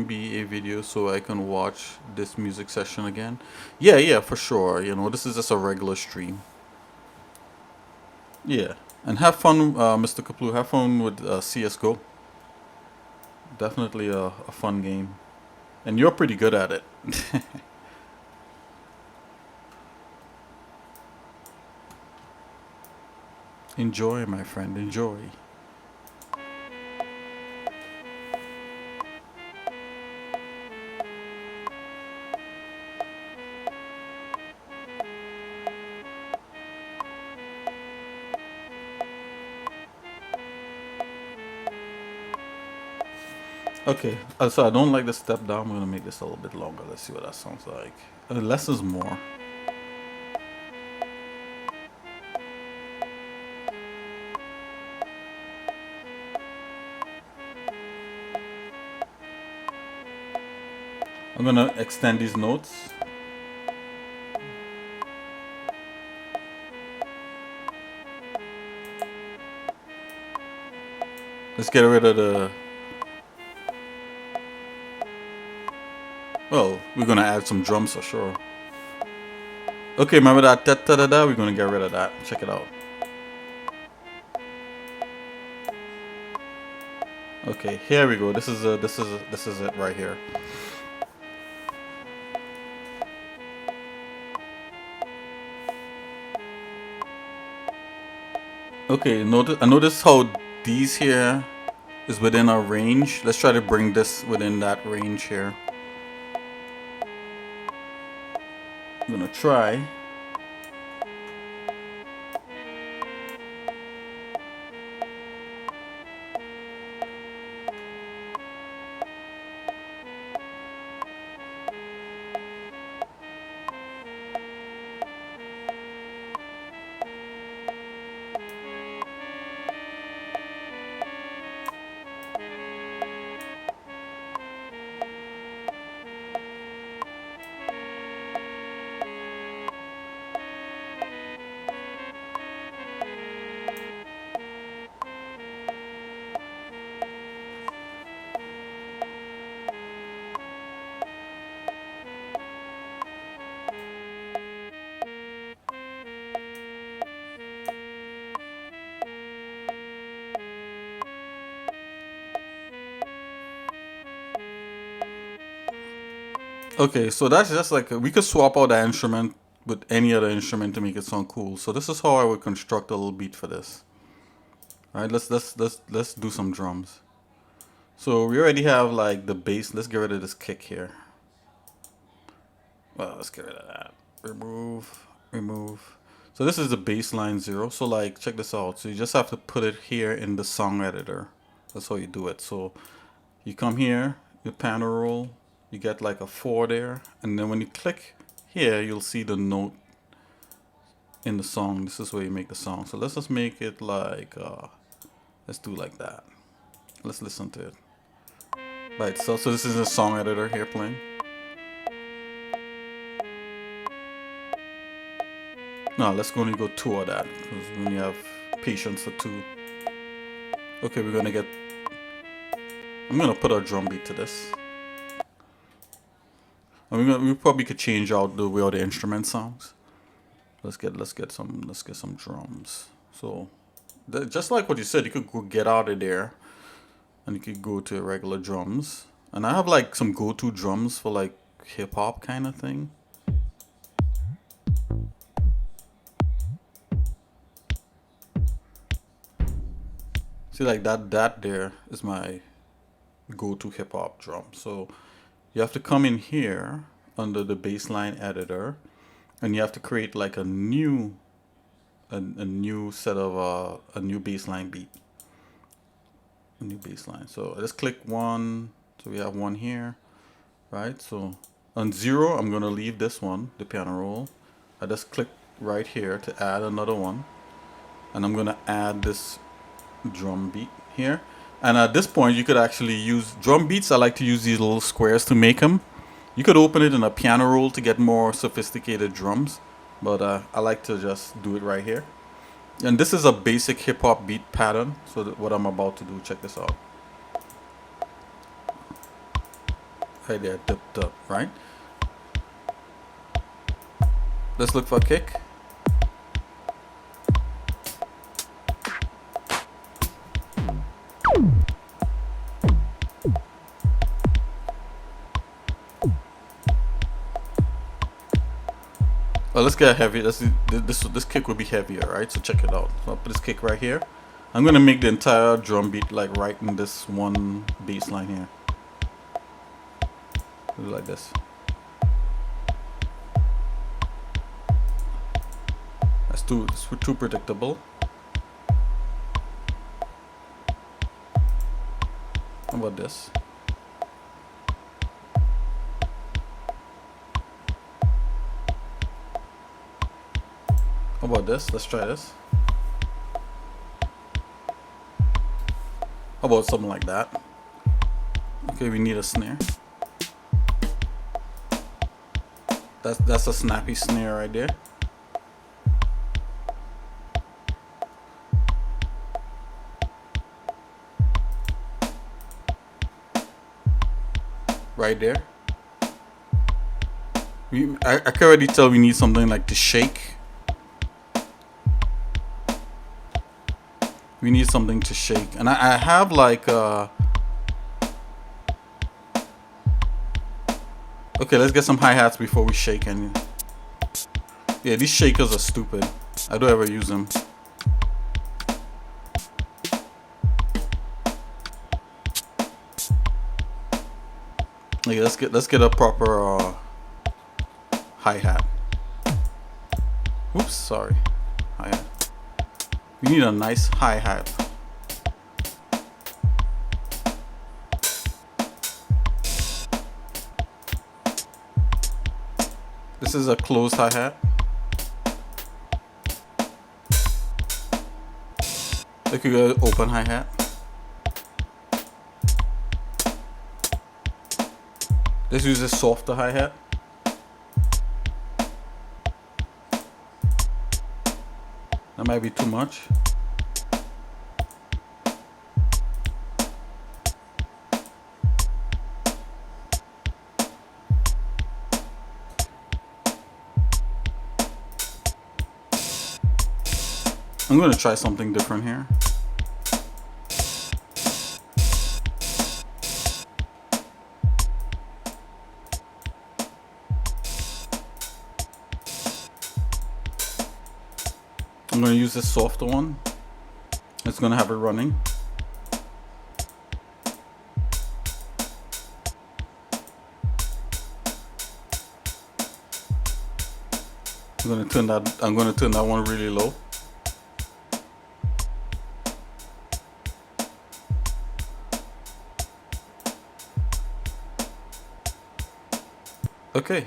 be a video so I can watch this music session again? Yeah, for sure. You know, this is just a regular stream. Yeah, and have fun, Mr. Kaplu. Have fun with CS:GO. Definitely a fun game, and you're pretty good at it. Enjoy, my friend. Enjoy. Okay, so I don't like the step down. I'm gonna make this a little bit longer. Let's see what that sounds like. Less is more. I'm gonna extend these notes. Let's get rid of the. Well, we're gonna add some drums for sure. Okay, remember that da da da da? We're gonna get rid of that. Check it out. Okay, here we go. This is it right here. Okay, notice how these here is within our range. Let's try to bring this within that range here. I'm gonna try. Okay, so that's just like we could swap out the instrument with any other instrument to make it sound cool. So this is how I would construct a little beat for this. All right, let's do some drums. So we already have like the bass. Let's get rid of this kick here. Well, let's get rid of that. Remove, remove. So this is the baseline 0. So like, check this out. So you just have to put it here in the song editor. That's how you do it. So you come here, you panel roll, you get like a 4 there, and then when you click here, you'll see the note in the song. This is where you make the song. So let's just make it like, let's do like that. Let's listen to it by itself. So this is a song editor here playing. No, let's only go 2 of that, because when you have patience for 2. Okay, we're gonna get, I'm gonna put our drum beat to this. And we probably could change out the way all the instrument sounds. Let's get some drums. So just like what you said, you could go get out of there and you could go to regular drums. And I have like some go-to drums for like hip hop kind of thing. See, like that there is my go-to hip hop drum. So you have to come in here under the baseline editor, and you have to create like a new set of a new baseline beat. A new baseline. So let's click 1. So we have 1 here, right? So on 0, I'm gonna leave this one, the piano roll. I just click right here to add another one, and I'm gonna add this drum beat here. And at this point, you could actually use drum beats. I like to use these little squares to make them. You could open it in a piano roll to get more sophisticated drums, but I like to just do it right here. And this is a basic hip hop beat pattern. So what I'm about to do, check this out. Right there, dipped up, right? Let's look for a kick. Well, let's get heavy. This kick will be heavier, right? So check it out. So I'll put this kick right here. I'm gonna make the entire drum beat like right in this one bass line here. Do it like this. That's too predictable. How about this? How about this? Let's try this. How about something like that? Okay, we need a snare. That's a snappy snare right there. Right there. I can already tell we need something like to shake. We need something to shake. And I have like okay, let's get some hi-hats before we shake. And yeah, these shakers are stupid. I don't ever use them. Okay, let's get a proper hi-hat. Oops, sorry. Hi-hat. We need a nice hi-hat. This is a closed hi-hat. Look, you got an open hi-hat. Let's use a softer hi-hat. That might be too much. I'm going to try something different here. use this softer one. It's gonna have it running. I'm gonna turn that one really low. Okay,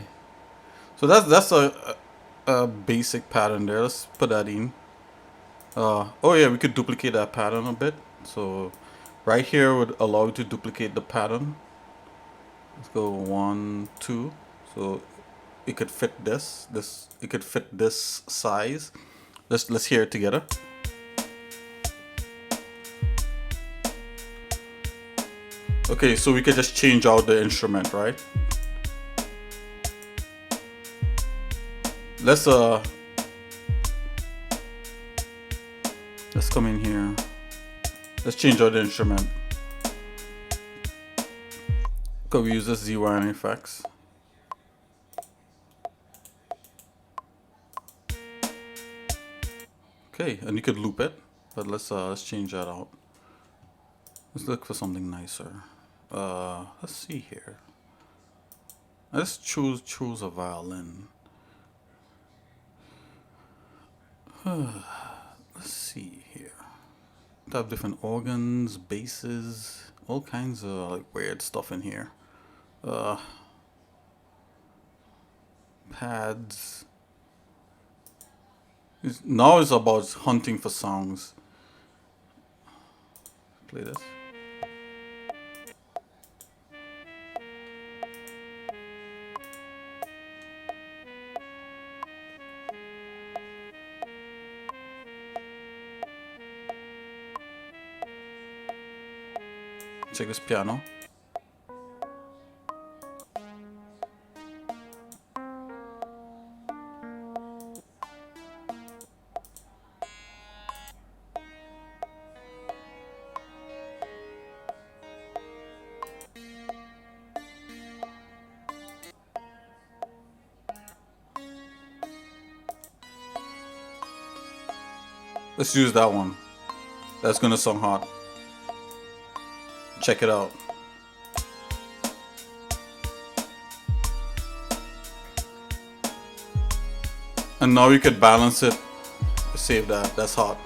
so that's a basic pattern there. Let's put that in. Oh yeah, we could duplicate that pattern a bit. So right here would allow you to duplicate the pattern. Let's go 1, 2. So it could fit this. It could fit this size. Let's hear it together. Okay, so we could just change out the instrument, right? Let's come in here. Let's change out the instrument. Okay, we use this ZYN effects. Okay, and you could loop it, but let's change that out. Let's look for something nicer. Let's see here. Let's choose a violin. Let's see here. They have different organs, basses, all kinds of like weird stuff in here. Pads. Now it's about hunting for songs. Play this. Check this piano. Let's use that one. That's gonna sound hot. Check it out. And now you could balance it. Save that. That's hot.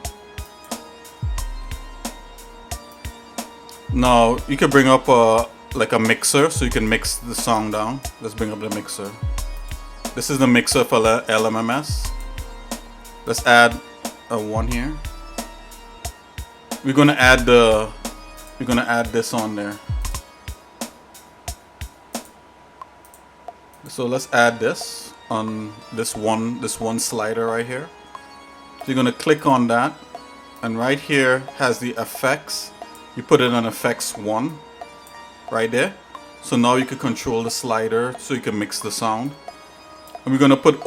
Now you can bring up like a mixer so you can mix the song down. Let's bring up the mixer. This is the mixer for LMMS. Let's add a 1 here. We're gonna add this on there. So let's add this on this one slider right here. So you're gonna click on that, and right here has the effects. You put it on effects 1 right there. So now you can control the slider so you can mix the sound. And we're gonna put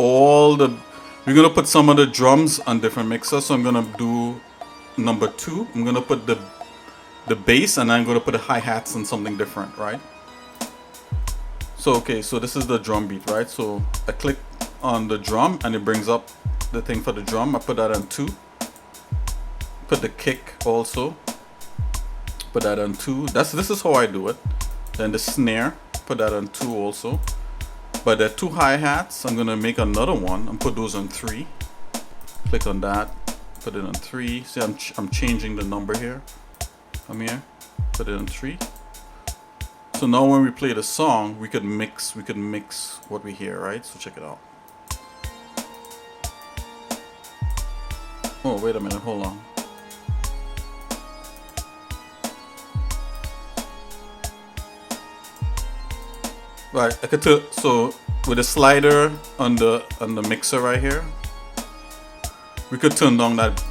some of the drums on different mixers. So I'm gonna do number 2. I'm gonna put the bass, and I'm gonna put the hi-hats on something different, right? So okay, so this is the drum beat, right? So I click on the drum and it brings up the thing for the drum. I put that on 2. Put the kick also. Put that on 2. This is how I do it. Then the snare, put that on 2 also. But the 2 hi-hats, I'm gonna make another one and put those on 3. Click on that, put it on 3. See, I'm changing the number here. Come here, put it on 3. So now when we play the song, we could mix what we hear, right? So check it out. Oh, wait a minute, hold on. Right, I could so with the slider on the mixer right here, we could turn down that.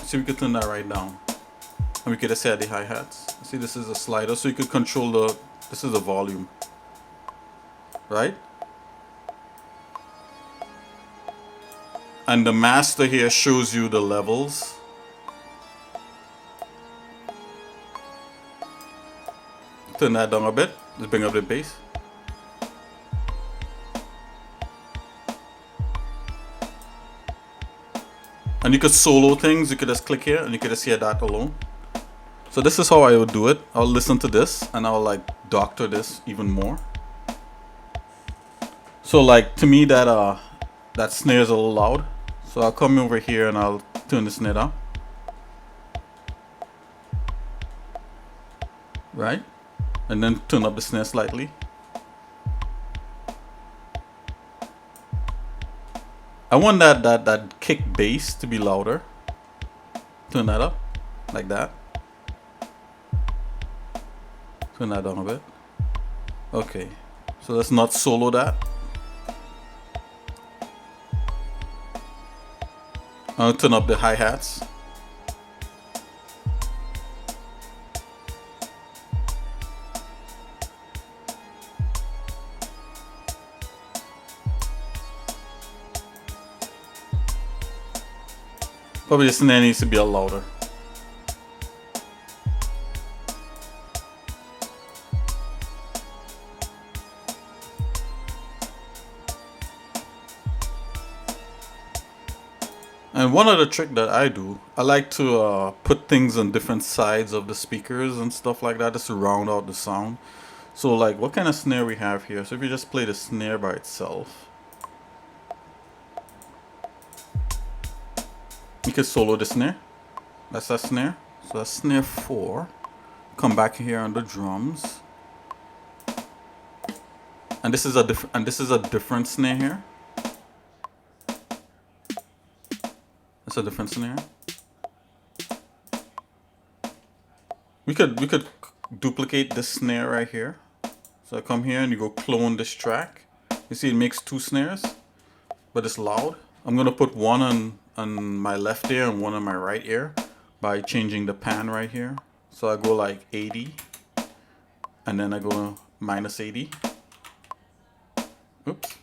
See, we could turn that right down, and we could just add the hi-hats. See, this is a slider, so you could control this is the volume, right? And the master here shows you the levels. Turn that down a bit. Let's bring up the bass. And you could solo things. You could just click here and you could just hear that alone. So this is how I would do it. I'll listen to this and I'll like doctor this even more. So like to me that snare is a little loud. So I'll come over here and I'll turn the snare down. Right? And then turn up the snare slightly. I want that kick bass to be louder. Turn that up like that. Turn that down a bit. Okay, so let's not solo that. I'll turn up the hi-hats. Probably the snare needs to be a louder. And one other trick that I do, I like to put things on different sides of the speakers and stuff like that, just to round out the sound. So like what kind of snare we have here? So if you just play the snare by itself, you can solo the snare. That's that snare. So that's snare 4. Come back here on the drums. And this is a different snare here. That's a different snare. We could duplicate this snare right here. So I come here and you go clone this track. You see it makes 2 snares, but it's loud. I'm gonna put one on my left ear and one on my right ear by changing the pan right here. So I go like 80 and then I go minus 80. Oops.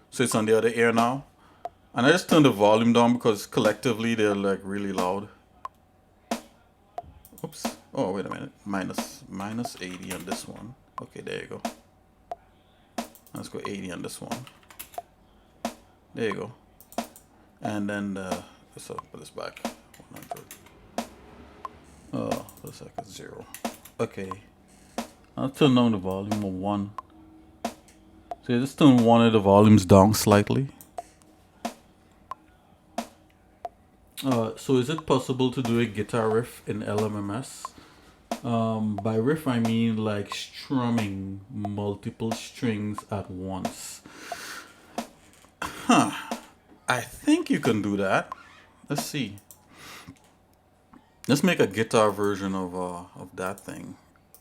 So it's on the other ear now. And I just turn the volume down because collectively they're like really loud. Oops. Oh, wait a minute. Minus 80 on this one. Okay, there you go. Let's go 80 on this one. There you go. And then let's put this back. 100. Oh, for a second, 0. Okay. I'll turn down the volume of 1. So you just turn one of the volumes down slightly. So is it possible to do a guitar riff in LMMS? By riff I mean like strumming multiple strings at once. I think you can do that. Let's see. Let's make a guitar version of that thing.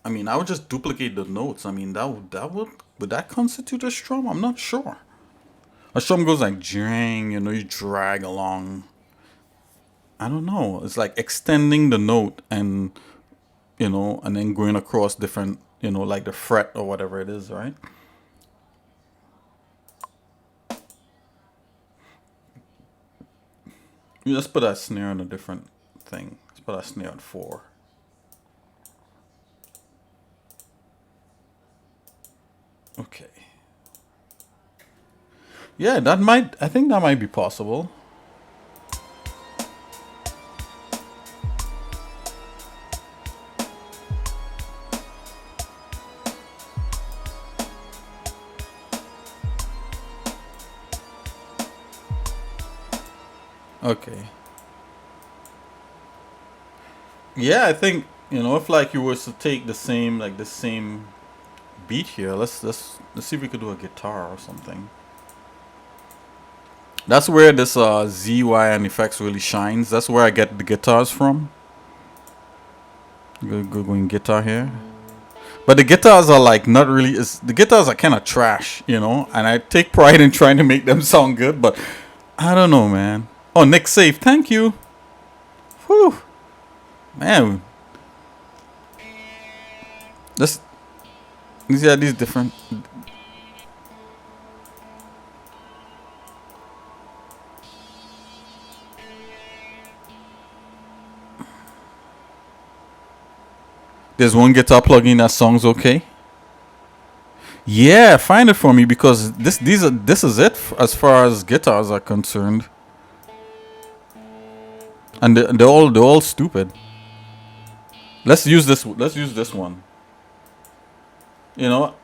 I mean, I would just duplicate the notes. I mean, would that constitute a strum? I'm not sure. A strum goes like jang, you know, you drag along. I don't know. It's like extending the note and, you know, and then going across different, you know, like the fret or whatever it is, right? Let's put that snare on a different thing. Let's put that snare on 4. Okay. Yeah, I think that might be possible. Okay. Yeah, I think, you know, if like you were to take the same beat here, let's see if we could do a guitar or something. That's where this ZY and effects really shines. That's where I get the guitars from. Going guitar here. But the guitars are like not really, the guitars are kind of trash, you know, and I take pride in trying to make them sound good, but I don't know, man. Oh, Nick Safe, thank you. Whew. Man. These are these different. There's one guitar plugin that sounds okay. Yeah, find it for me because this is it as far as guitars are concerned. And they're all stupid. Let's use this. Let's use this one. You know,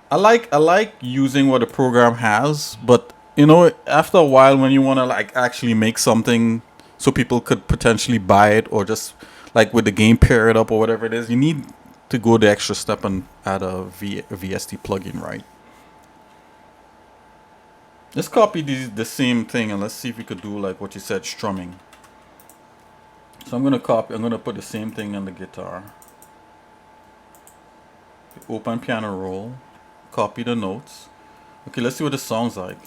I like using what a program has, but after a while, when you want to like actually make something so people could potentially buy it, or just like with the game pair it up or whatever it is, you need to go the extra step and add a VST plugin, right? Let's copy the same thing and let's see if we could do like what you said, strumming. So I'm gonna put the same thing on the guitar. Open piano roll, copy the notes. Okay, let's see what this sounds like.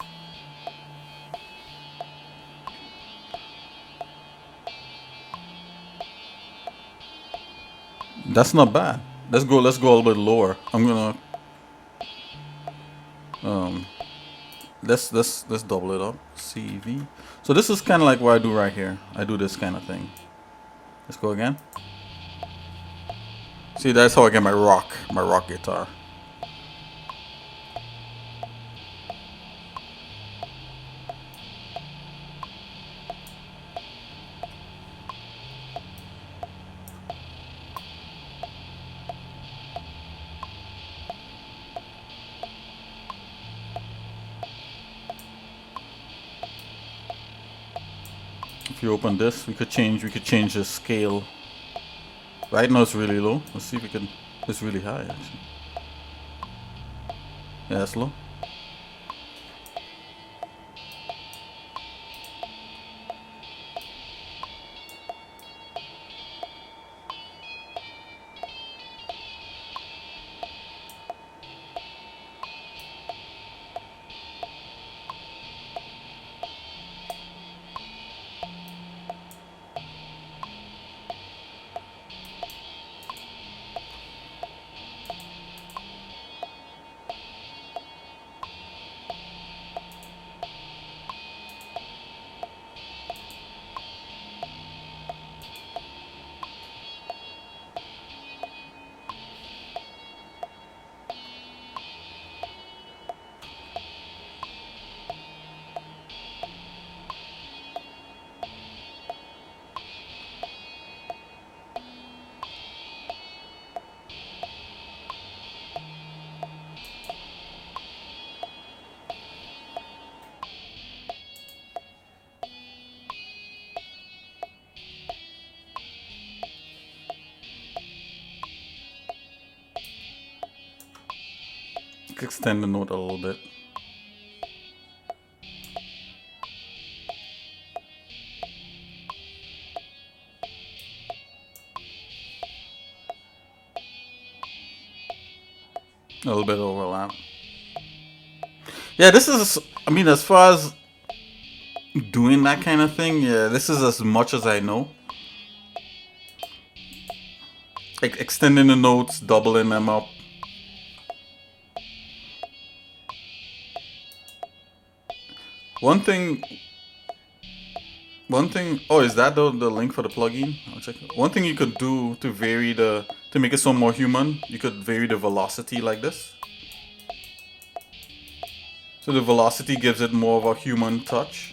That's not bad. Let's go a little bit lower. I'm gonna um let's double it up. CV. So this is kinda like what I do right here. I do this kind of thing. Let's go again. See, that's how I get my rock guitar. If you open this, we could change the scale. Right now it's really low. Let's see if we can. It's really high actually. Yeah, that's low. Extend the note a little bit. A little bit overlap. Yeah, this is. I mean, as far as doing that kind of thing, yeah, this is as much as I know. Like extending the notes, doubling them up. One thing. One thing. Oh, is that the link for the plugin? I'll check. One thing you could do to make it sound more human, you could vary the velocity like this. So the velocity gives it more of a human touch.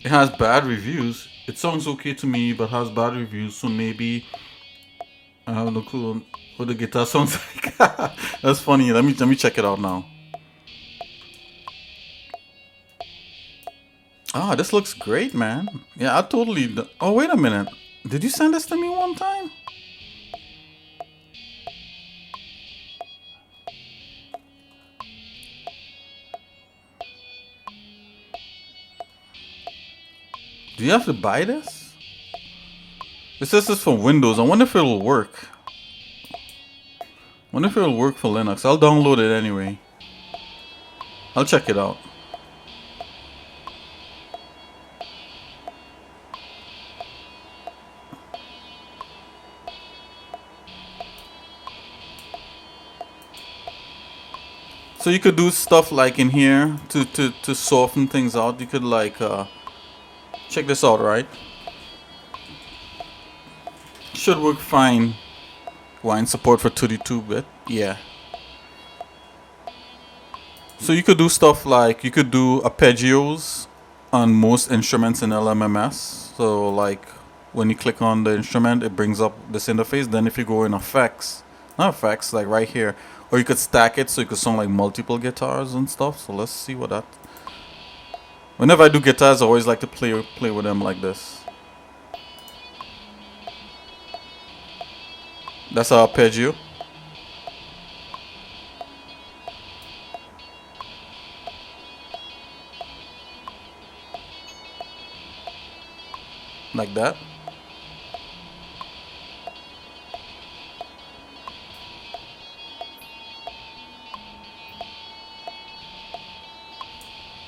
It has bad reviews. It sounds okay to me, but has bad reviews. So maybe I have no clue what the guitar sounds like. That's funny. Let me check it out now. Ah, this looks great, man. Yeah, I totally. Oh, wait a minute. Did you send this to me one time? Do you have to buy this? It says this for Windows. I wonder if it'll work. Wonder if it'll work for Linux. I'll download it anyway. I'll check it out. So you could do stuff like in here to soften things out. You could like check this out, right? Should work fine. Wine support for 32-bit. Yeah. So you could do stuff like you could do arpeggios on most instruments in LMMS. So like when you click on the instrument, it brings up this interface. Then if you go in effects, not effects, like right here, or you could stack it so you could sound like multiple guitars and stuff. So let's see what that. Whenever I do guitars, I always like to play with them like this. That's our arpeggio. Like that.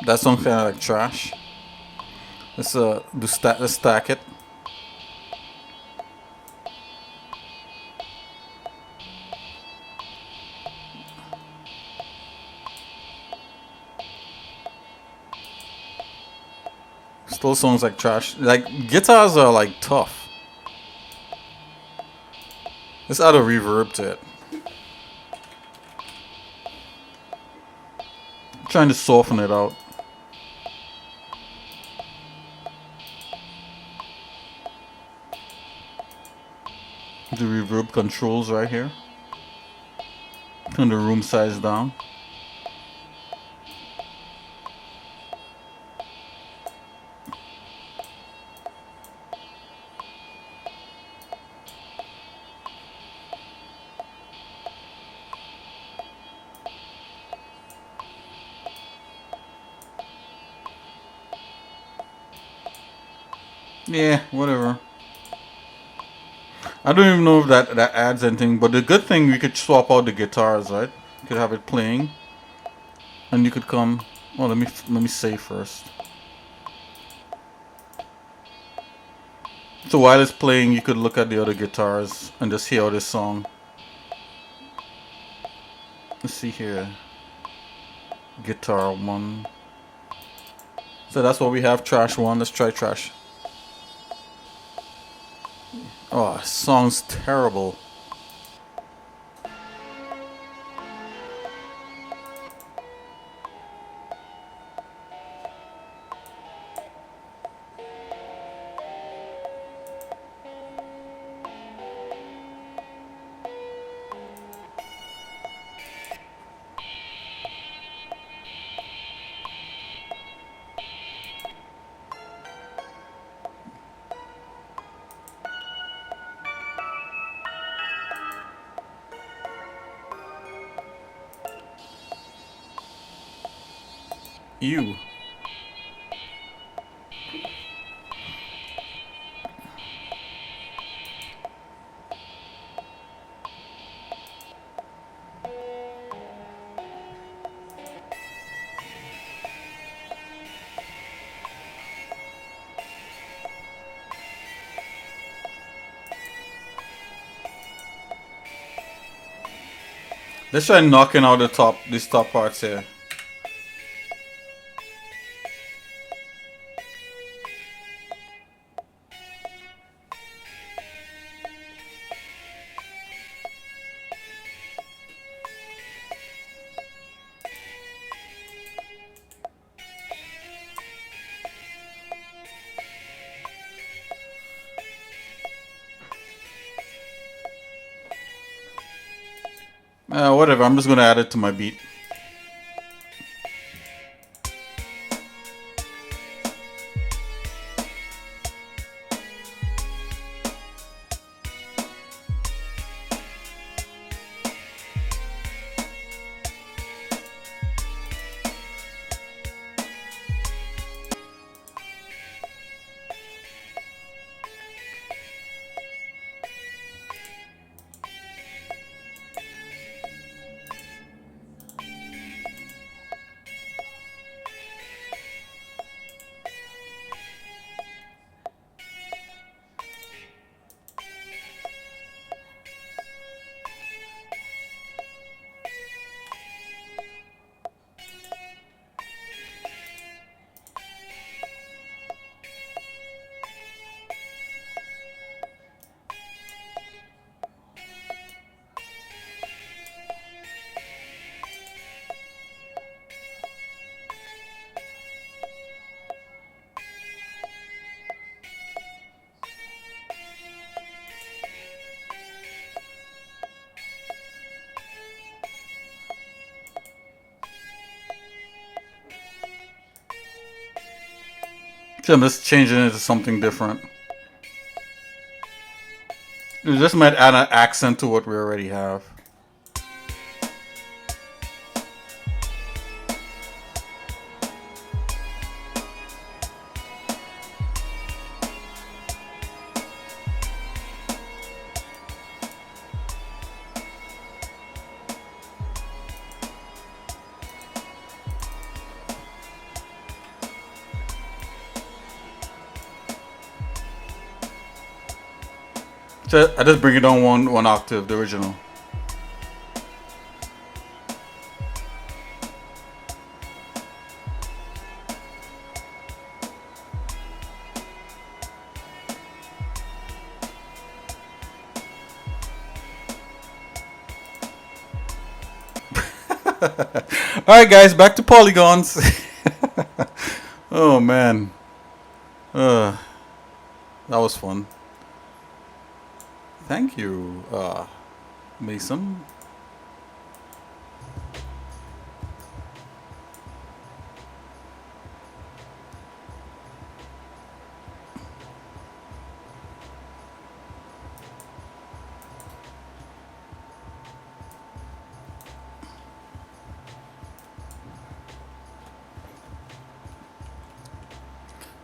That sounds kind of like trash. Let's stack it. Still sounds like trash. Like guitars are like tough. Let's add a reverb to it. I'm trying to soften it out. The reverb controls right here. Turn the room size down. Yeah, whatever. I don't even know if that adds anything, but the good thing, we could swap out the guitars, right? You could have it playing, and you could come. Oh, let me save first. So while it's playing, you could look at the other guitars and just hear this song. Let's see here. Guitar 1. So that's what we have, trash 1. Let's try trash. Oh, song's terrible. Ew. Let's try knocking out these top parts here. Whatever, I'm just gonna add it to my beat. See, I'm just changing it to something different. This might add an accent to what we already have. So I just bring it down one octave, the original. Alright guys, back to polygons. Oh man. That was fun. Thank you, Mason.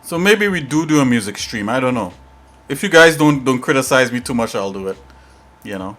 So maybe we do a music stream. I don't know. If you guys don't criticize me too much, I'll do it. You know.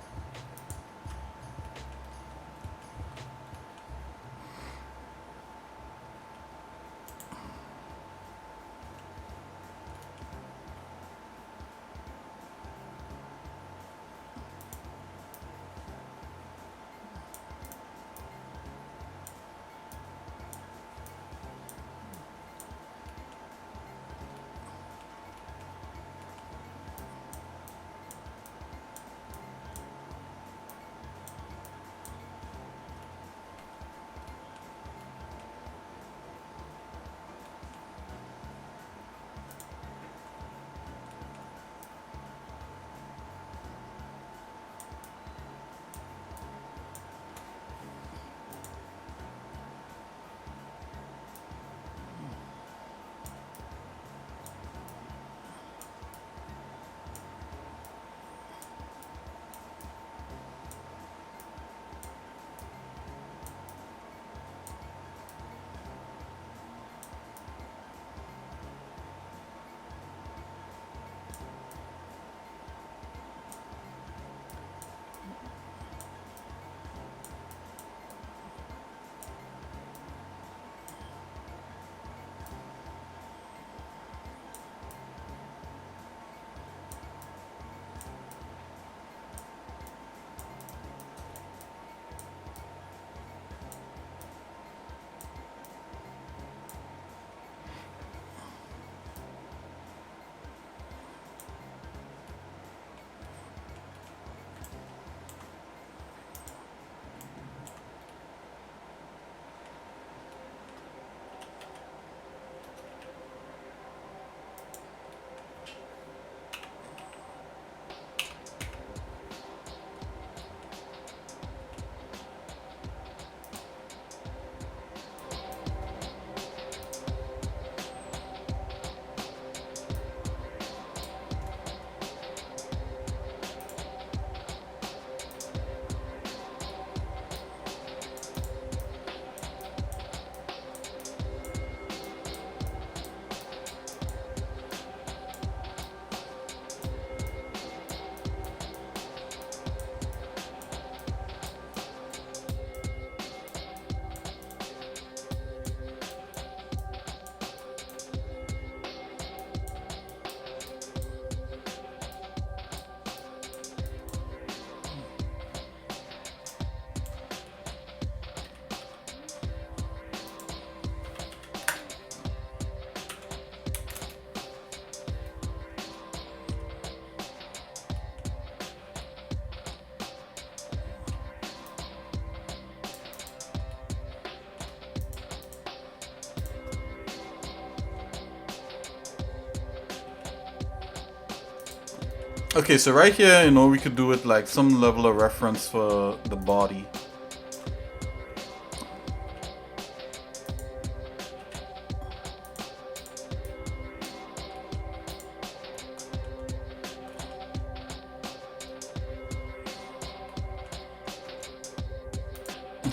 Okay, so right here, we could do it like some level of reference for the body.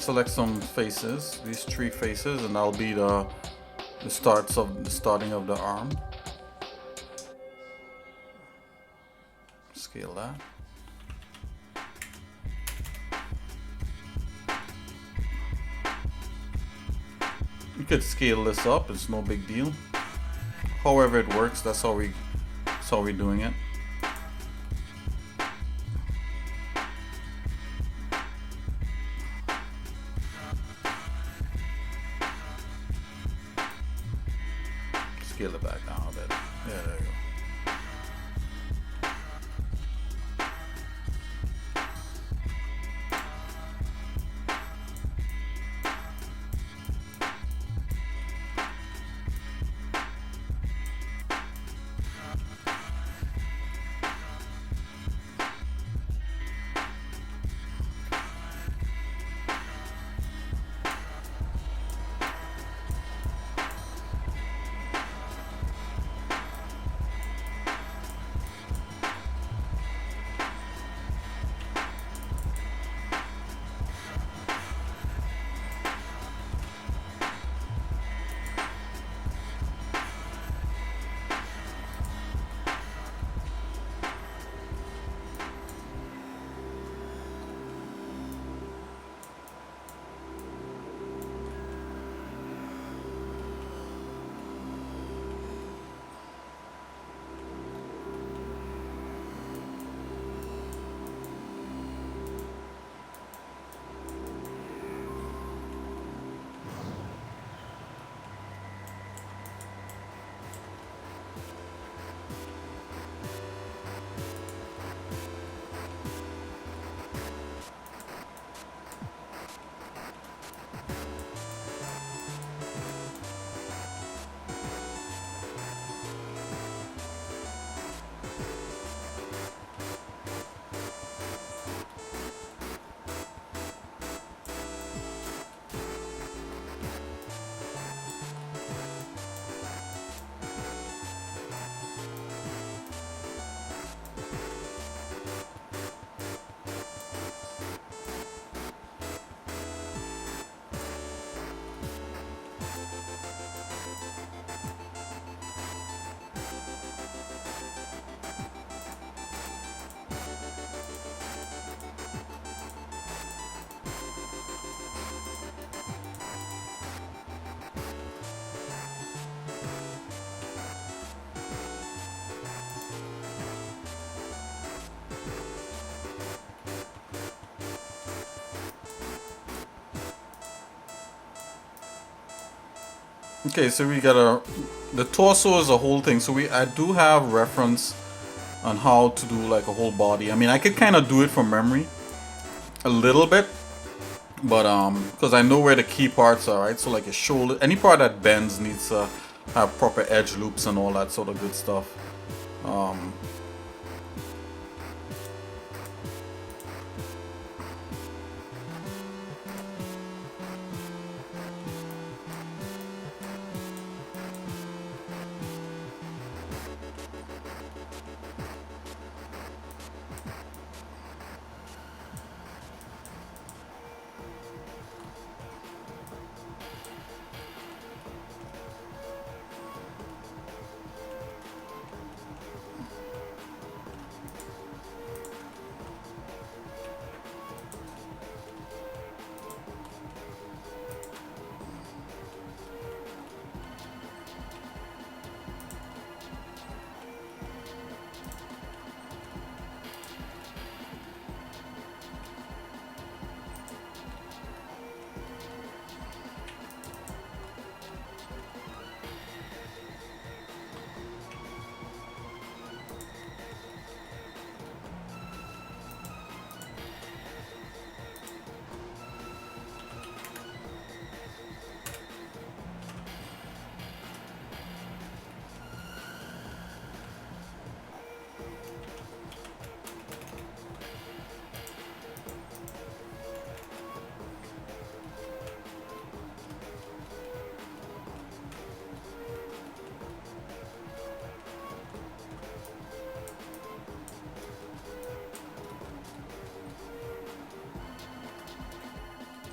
select some faces, these 3 faces, and that'll be the starting of the arm. Scale that. You could scale this up, it's no big deal. However it works, that's how we're doing it. Scale it back down a bit. Yeah, there you go. Okay, so we got the torso is a whole thing. So I do have reference on how to do like a whole body. I mean, I could kind of do it from memory a little bit, but because I know where the key parts are, right? So like a shoulder, any part that bends needs to have proper edge loops and all that sort of good stuff.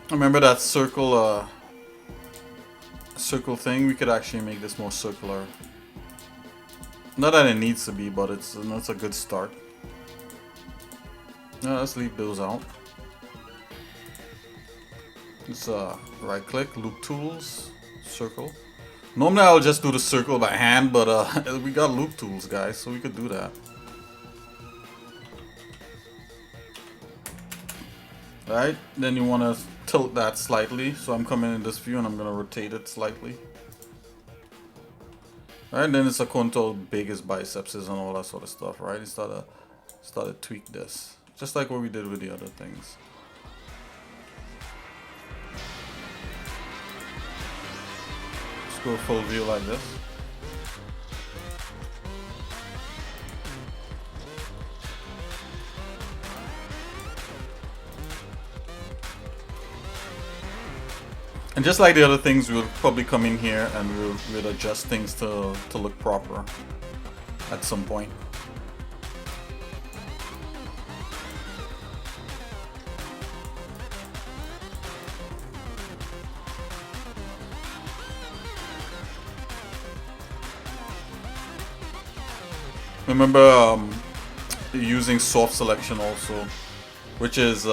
Remember that circle thing? We could actually make this more circular. Not that it needs to be, but it's a good start. Yeah, let's leave those out. Let's right click, loop tools, circle. Normally I'll just do the circle by hand, but we got loop tools, guys, so we could do that. Right, then you want to tilt that slightly, so I'm coming in this view and I'm going to rotate it slightly. Alright, then it's according to how big his biceps is and all that sort of stuff, right? You start to tweak this, just like what we did with the other things. Let's go full view like this. And just like the other things, we'll probably come in here and we'll adjust things to look proper at some point. Remember using soft selection also, which is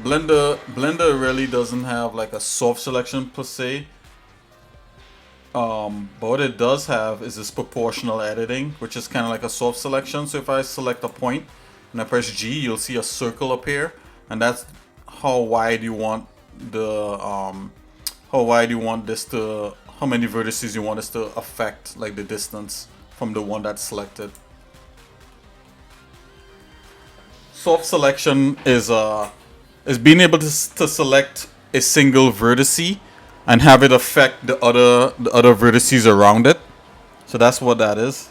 Blender really doesn't have like a soft selection per se. But what it does have is this proportional editing, which is kind of like a soft selection. So if I select a point and I press G, you'll see a circle appear, and that's how wide you want the how many vertices you want this to affect, like the distance from the one that's selected. Soft selection is being able to select a single vertice and have it affect the other vertices around it. So that's what that is.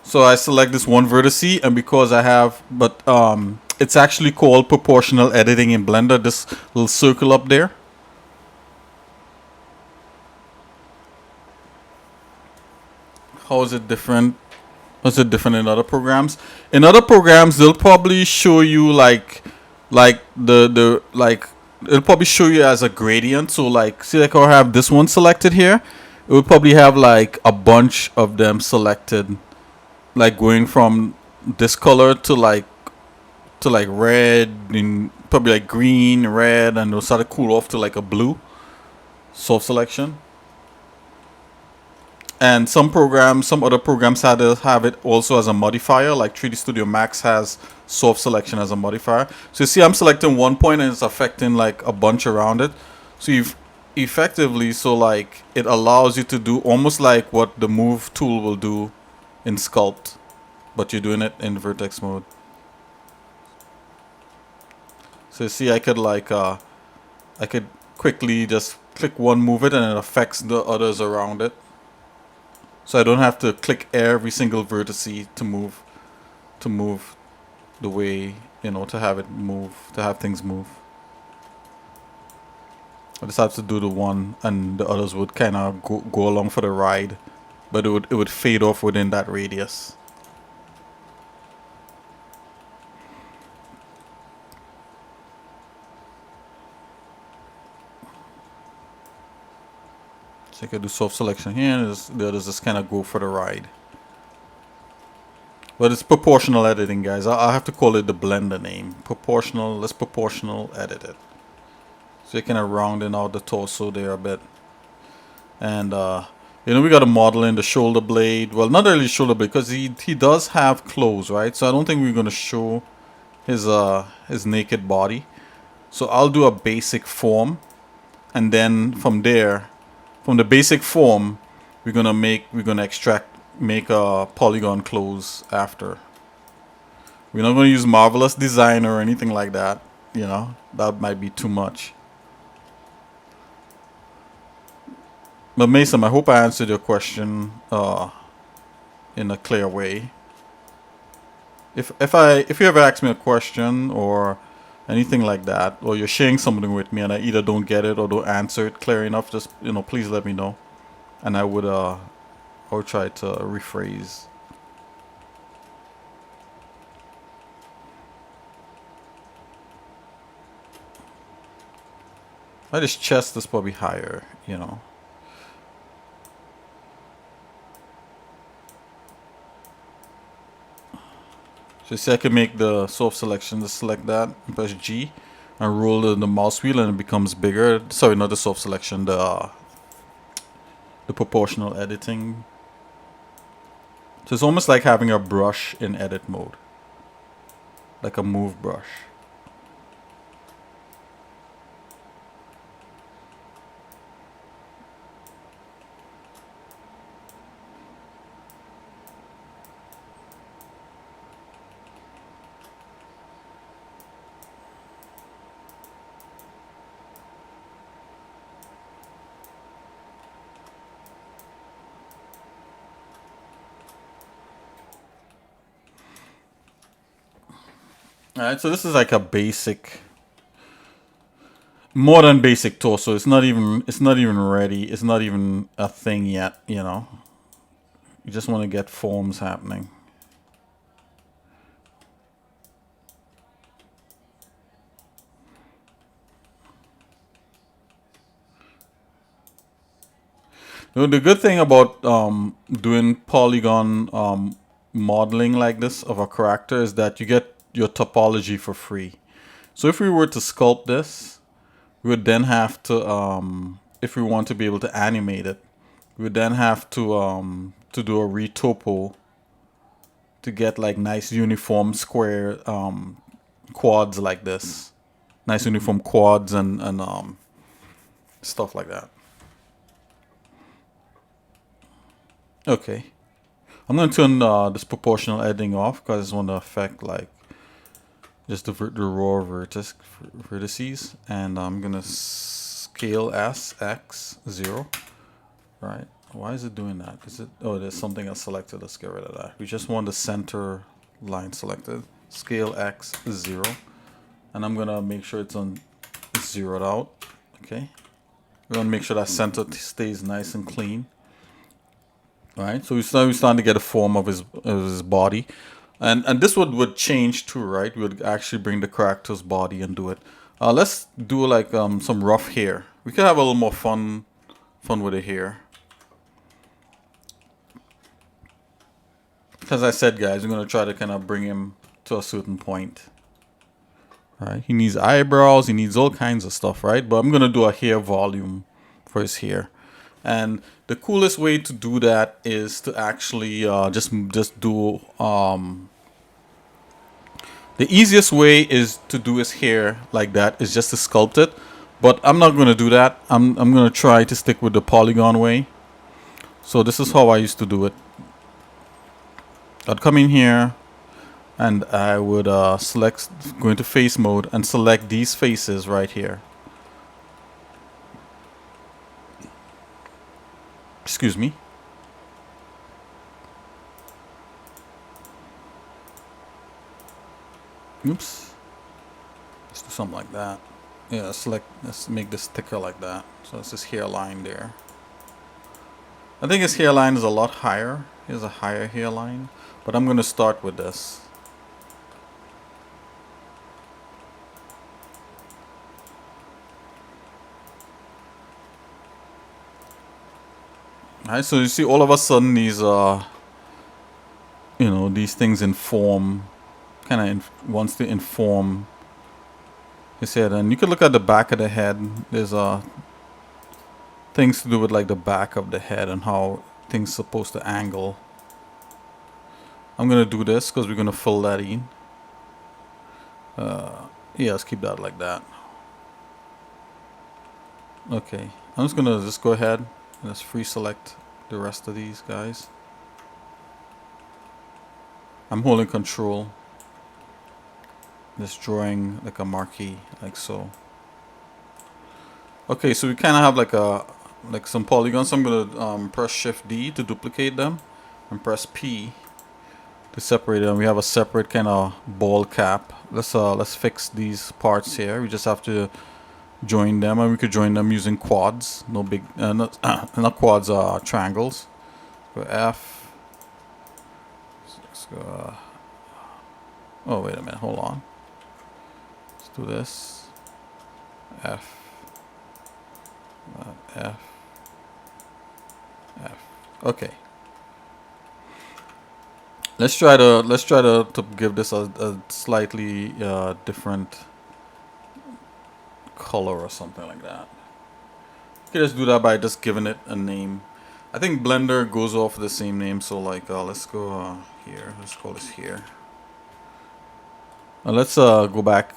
So I select this one vertice, and because I have, it's actually called proportional editing in Blender, this little circle up there. How is it different? Is it different in other programs? In other programs, they'll probably show you it'll probably show you as a gradient. So like, see, like I have this one selected here. It will probably have like a bunch of them selected, like going from this color to like red, and probably like green, red, and it'll start to cool off to like a blue. Soft selection. And some other programs have it also as a modifier, like 3D Studio Max has soft selection as a modifier. So you see I'm selecting one point and it's affecting like a bunch around it. So you've effectively, so like it allows you to do almost like what the move tool will do in Sculpt, but you're doing it in vertex mode. So you see I could quickly just click one, move it, and it affects the others around it. So I don't have to click every single vertice to move the way, to have it move, to have things move. I just have to do the one, and the others would kind of go along for the ride, but it would fade off within that radius. So I can do soft selection here, and the others just kind of go for the ride. But it's proportional editing, guys. I'll have to call it the Blender name. Proportional, let's proportional edit it. So you're kind of rounding out the torso there a bit. And, we got a model in the shoulder blade. Well, not really shoulder blade, because he does have clothes, right? So I don't think we're going to show his naked body. So I'll do a basic form. And then from there, from the basic form, we're gonna make a polygon close after. We're not gonna use Marvelous Design or anything like that. That might be too much. But Mason, I hope I answered your question in a clear way. If you ever ask me a question or anything like that, or you're sharing something with me and I either don't get it or don't answer it clear enough, just please let me know, and I would try to rephrase. Right, his chest is probably higher, you know. So see, I can make the soft selection. Just select that, press G, and roll the mouse wheel, and it becomes bigger. Sorry, not the soft selection. The proportional editing. So it's almost like having a brush in edit mode, like a move brush. All right, so this is like a basic, more than basic torso. It's not even ready. It's not even a thing yet, you know. You just want to get forms happening. You know, the good thing about doing polygon modeling like this of a character is that you get your topology for free. So if we were to sculpt this, we would then have to, if we want to be able to animate it, we would then have to do a retopo to get like nice uniform square quads like this, nice uniform quads and stuff like that. Okay, I'm gonna turn this proportional editing off because I just want to affect like just the raw vertices, and I'm gonna scale S X 0. Right? Why is it doing that? Is it? Oh, there's something else selected. Let's get rid of that. We just want the center line selected. Scale X 0, and I'm gonna make sure it's on zeroed out. Okay. We want to make sure that center stays nice and clean. All right. So we're starting to get a form of his body. And this would change too, right? We would actually bring the character's body and do it. Let's do like some rough hair. We could have a little more fun with the hair. As I said, guys, we're gonna try to kind of bring him to a certain point. Right? He needs eyebrows. He needs all kinds of stuff, right? But I'm gonna do a hair volume for his hair. And the coolest way to do that is to actually just do the easiest way is to do his hair like that, is just to sculpt it. But I'm not going to do that. I'm going to try to stick with the polygon way. So this is how I used to do it. I'd come in here and I would go into face mode and select these faces right here. Excuse me. Oops. Let's do something like that. Yeah, let's make this thicker like that. So it's his hairline there. I think his hairline is a lot higher. He has a higher hairline. But I'm going to start with this. Alright, so you see all of a sudden these these things inform, wants to inform his head. And you can look at the back of the head. There's things to do with like the back of the head and how things supposed to angle. I'm gonna do this because we're gonna fill that in. Yeah, let's keep that like that. Okay, I'm just gonna go ahead and just free select the rest of these guys. I'm holding control, just drawing like a marquee like so. Okay, so we kind of have like some polygons. So I'm gonna press Shift D to duplicate them and press P to separate them. We have a separate kind of ball cap. Let's fix these parts here. We just have to join them, and we could join them using quads. No big, not quads, triangles. Go F. Let's go. Oh, wait a minute. Hold on. Let's do this. F. F, F. Okay. Let's try to give this a slightly different color or something like that. You can just do that by just giving it a name. I think Blender goes off the same name, so like let's go here. Let's call this here. Let's go back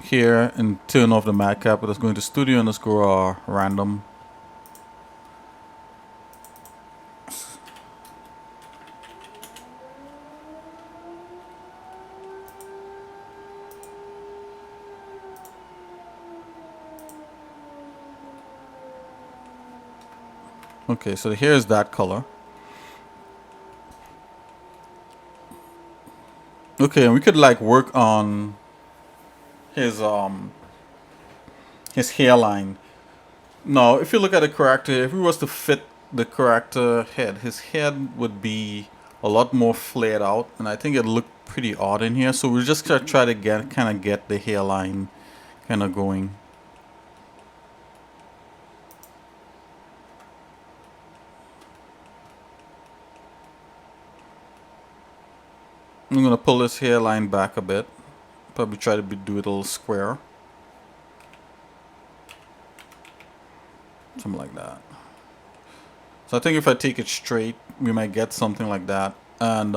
here and turn off the matcap. Let's go into Studio and let's go random. Okay, so here's that color. Okay, and we could like work on his hairline. Now, if you look at the character, if we was to fit the character head, his head would be a lot more flared out, and I think it looked pretty odd in here. So we just try to get the hairline kind of going. I'm gonna pull this hairline back a bit. Probably try to do it a little square. Something like that. So I think if I take it straight, we might get something like that. And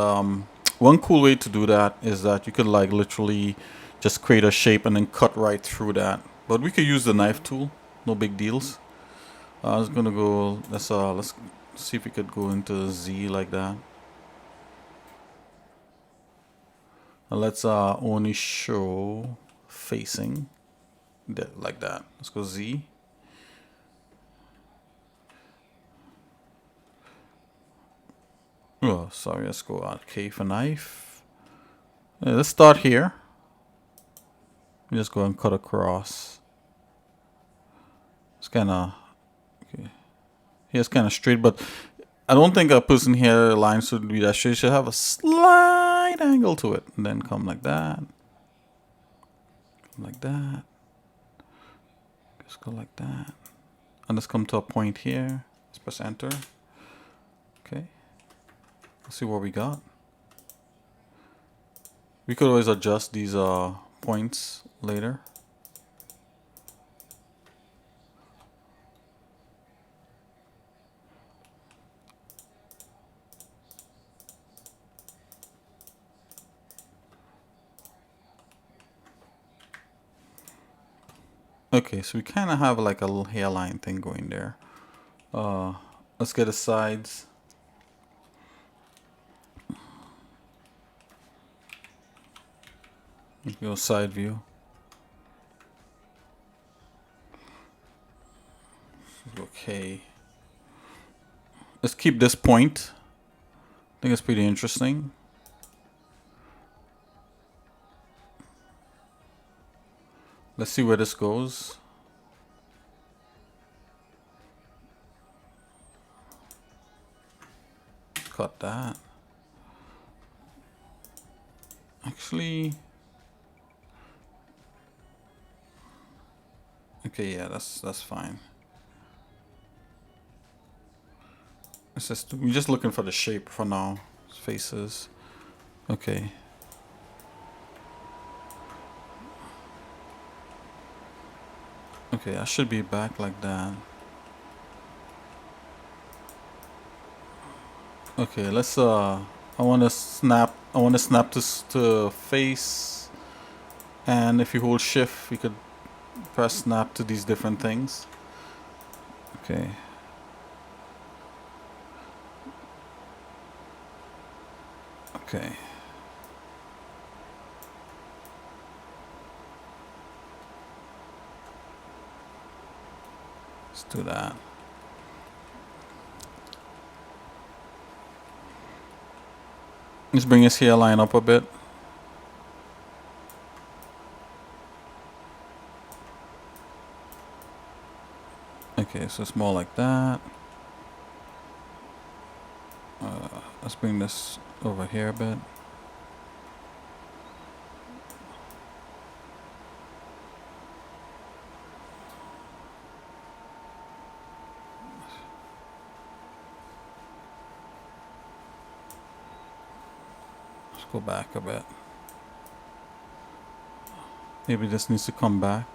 one cool way to do that is that you could like literally just create a shape and then cut right through that. But we could use the knife tool, no big deals. I was gonna go. Let's see if we could go into Z like that. And let's only show facing like that. Let's go Z. Oh, sorry. Let's go K for knife. Yeah, let's start here. Just go and cut across. It's kind of okay. Here's kind of straight, but I don't think a person here line should be that straight. It should have a slight angle to it, and then come like that, come like that. Just go like that, and let's come to a point here. Let's press enter. Okay. Let's see what we got. We could always adjust these points later. Okay, so we kind of have like a little hairline thing going there. Let's get the sides. Go side view. Okay. Let's keep this point. I think it's pretty interesting. Let's see where this goes. Cut that. Actually, okay, yeah, that's fine. It's just we're just looking for the shape for now. Faces. Okay. Okay, I should be back like that. Okay, let's I want to snap this to face, and if you hold shift, you could press snap to these different things. Okay. Okay. Let's do that. Let's bring his hairline up a bit. Okay, so it's more like that. Let's bring this over here a bit. go back a bit. Maybe this needs to come back.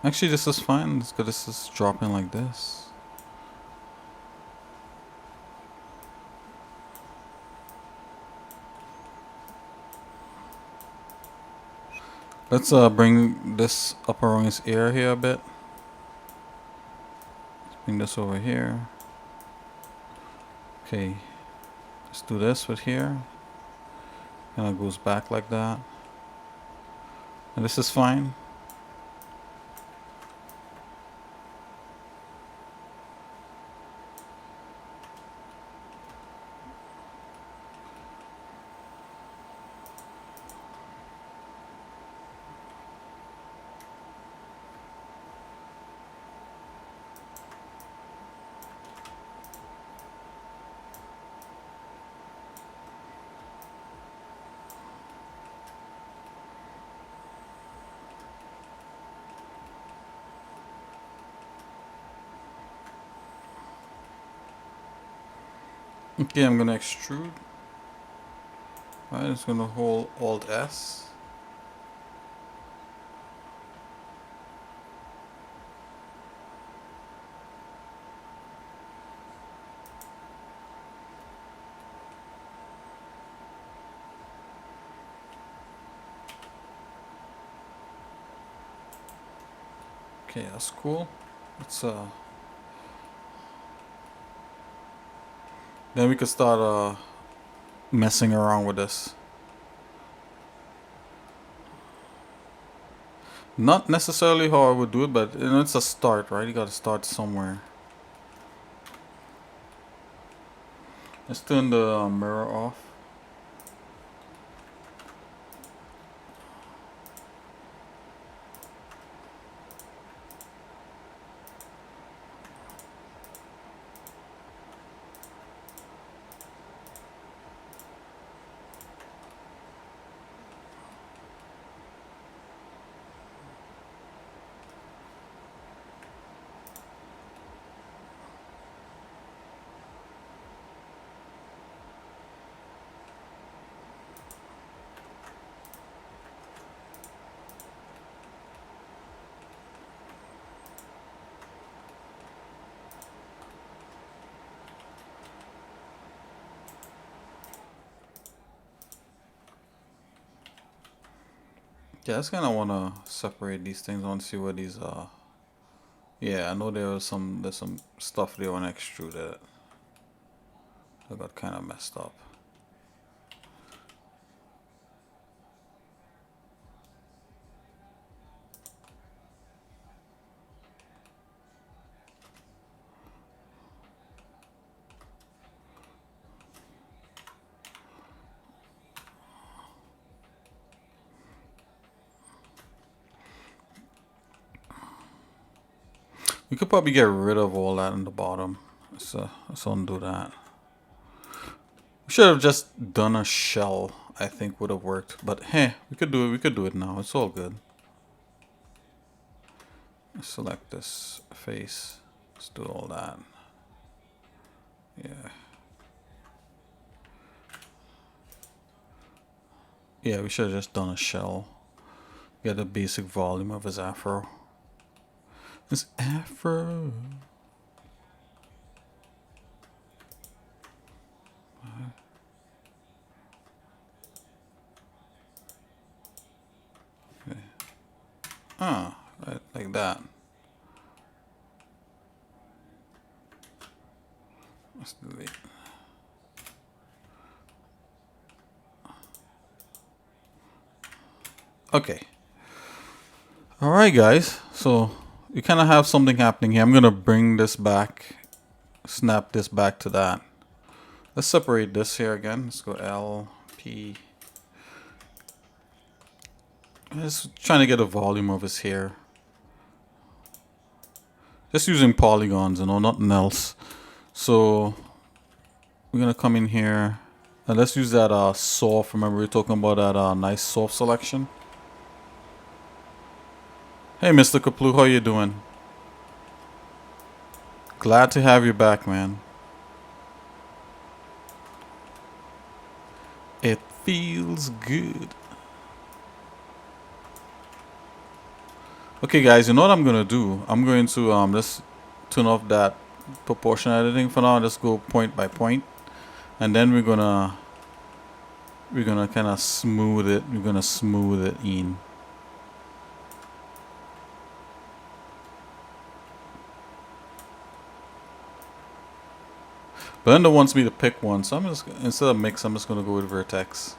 Actually, this is fine. It's good. This is dropping like this. Let's bring this up around his ear here a bit. Let's bring this over here. Okay, let's do this with here. And it goes back like that. And this is fine. Okay, I'm gonna extrude. Alright, it's gonna hold Alt S. Okay, that's cool. Let's then we could start messing around with this. Not necessarily how I would do it, but you know, it's a start, right? You gotta start somewhere. Let's turn the mirror off. Yeah, I just kind of want to separate these things. I want to see what these are. Yeah, I know there's some stuff they want to extrude it. That got kind of messed up. We could probably get rid of all that in the bottom. Let's undo that. We should have just done a shell. I think would have worked, but hey, we could do it. We could do it now. It's all good. Let's select this face. Let's do all that. Yeah. Yeah, we should have just done a shell. Get the basic volume of his afro. His afro. Okay. Ah, right, like that. Let's delete. Okay. All right, guys. So you kind of have something happening here. I'm gonna bring this back, snap this back to that. Let's separate this here again. Let's go L, P. Just trying to get a volume of his hair. Just using polygons, you know, nothing else. So we're gonna come in here and let's use that soft. Remember we were talking about that nice soft selection. Hey, Mr. Kaplu, how you doing? Glad to have you back, man. It feels good. Okay, guys, you know what I'm gonna do? I'm going to just turn off that proportion editing for now. Just go point by point, and then we're gonna kind of smooth it. We're gonna smooth it in. Blender wants me to pick one, so I'm just, instead of mix, I'm just gonna go with vertex.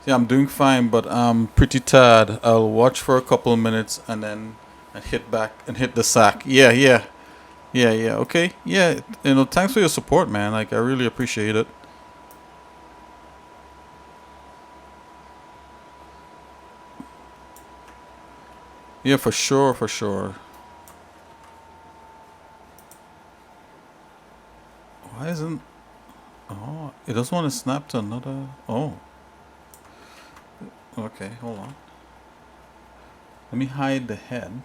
Yeah, I'm doing fine, but I'm pretty tired. I'll watch for a couple of minutes and then hit back and hit the sack. Yeah. Okay. Yeah, thanks for your support, man. Like, I really appreciate it. Yeah, for sure, for sure. Why isn't? Oh, it doesn't want to snap to another. Oh, okay. Hold on. Let me hide the head.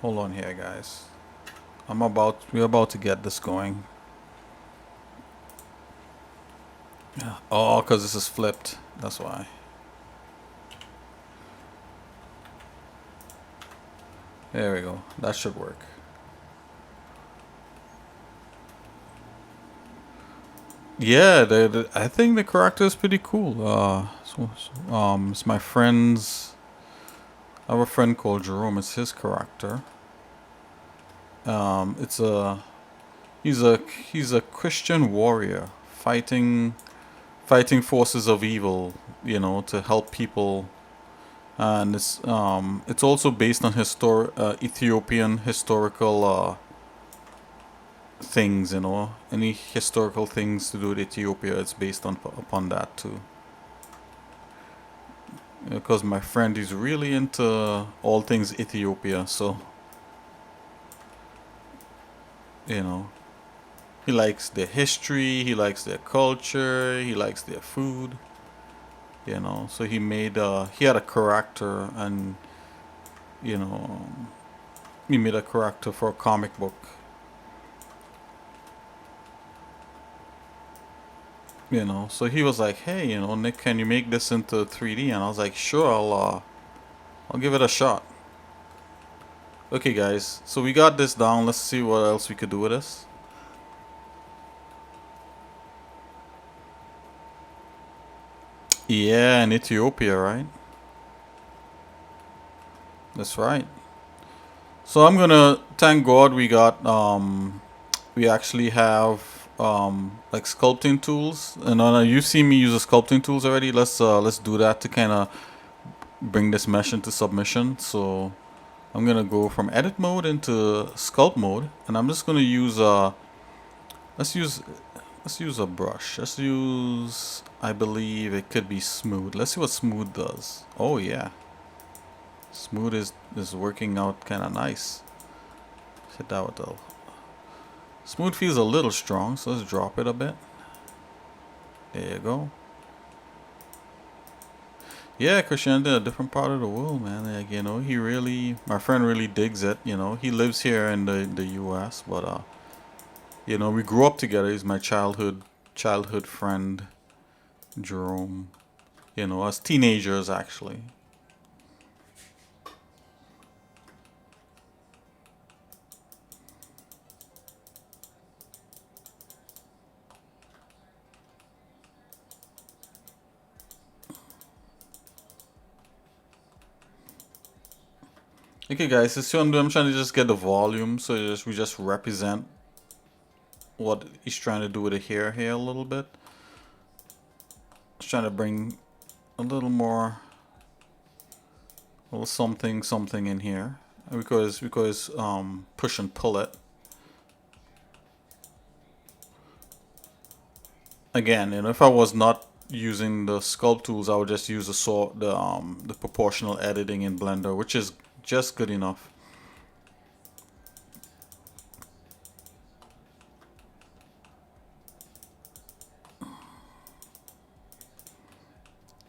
Hold on here, guys. We're about to get this going. Oh, because this is flipped. That's why. There we go. That should work. Yeah, I think the character is pretty cool. It's my friend's. I have a friend called Jerome. It's his character. It's a he's a he's a Christian warrior fighting forces of evil. To help people, and it's also based on Ethiopian historical things. Any historical things to do with Ethiopia, it's based upon that too. Because my friend is really into all things Ethiopia, so you know he likes their history, he likes their culture, he likes their food. So he had a character, and you know he made a character for a comic book. So he was like, "Hey, Nick, can you make this into 3D?" And I was like, "Sure, I'll give it a shot." Okay, guys, so we got this down. Let's see what else we could do with this. Yeah, in Ethiopia, right? That's right. So I'm gonna thank God we actually have like sculpting tools, and you see me use the sculpting tools already. Let's do that to kind of bring this mesh into submission. So I'm gonna go from edit mode into sculpt mode, and I'm just gonna use let's use let's use a brush. Let's use, I believe it could be smooth. Let's see what smooth does. Oh yeah, smooth is working out kind of nice. Hit that with the smooth feels a little strong, so let's drop it a bit. There you go. Yeah, Christianity in a different part of the world, man. Like, my friend really digs it. He lives here in the U.S., but we grew up together. He's my childhood friend, Jerome. As teenagers, actually. Okay, guys, I'm trying to just get the volume, so we just represent what he's trying to do with the hair here a little bit. Just trying to bring a little more, a little something in here, because push and pull it. Again, if I was not using the sculpt tools, I would just use the proportional editing in Blender, which is just good enough.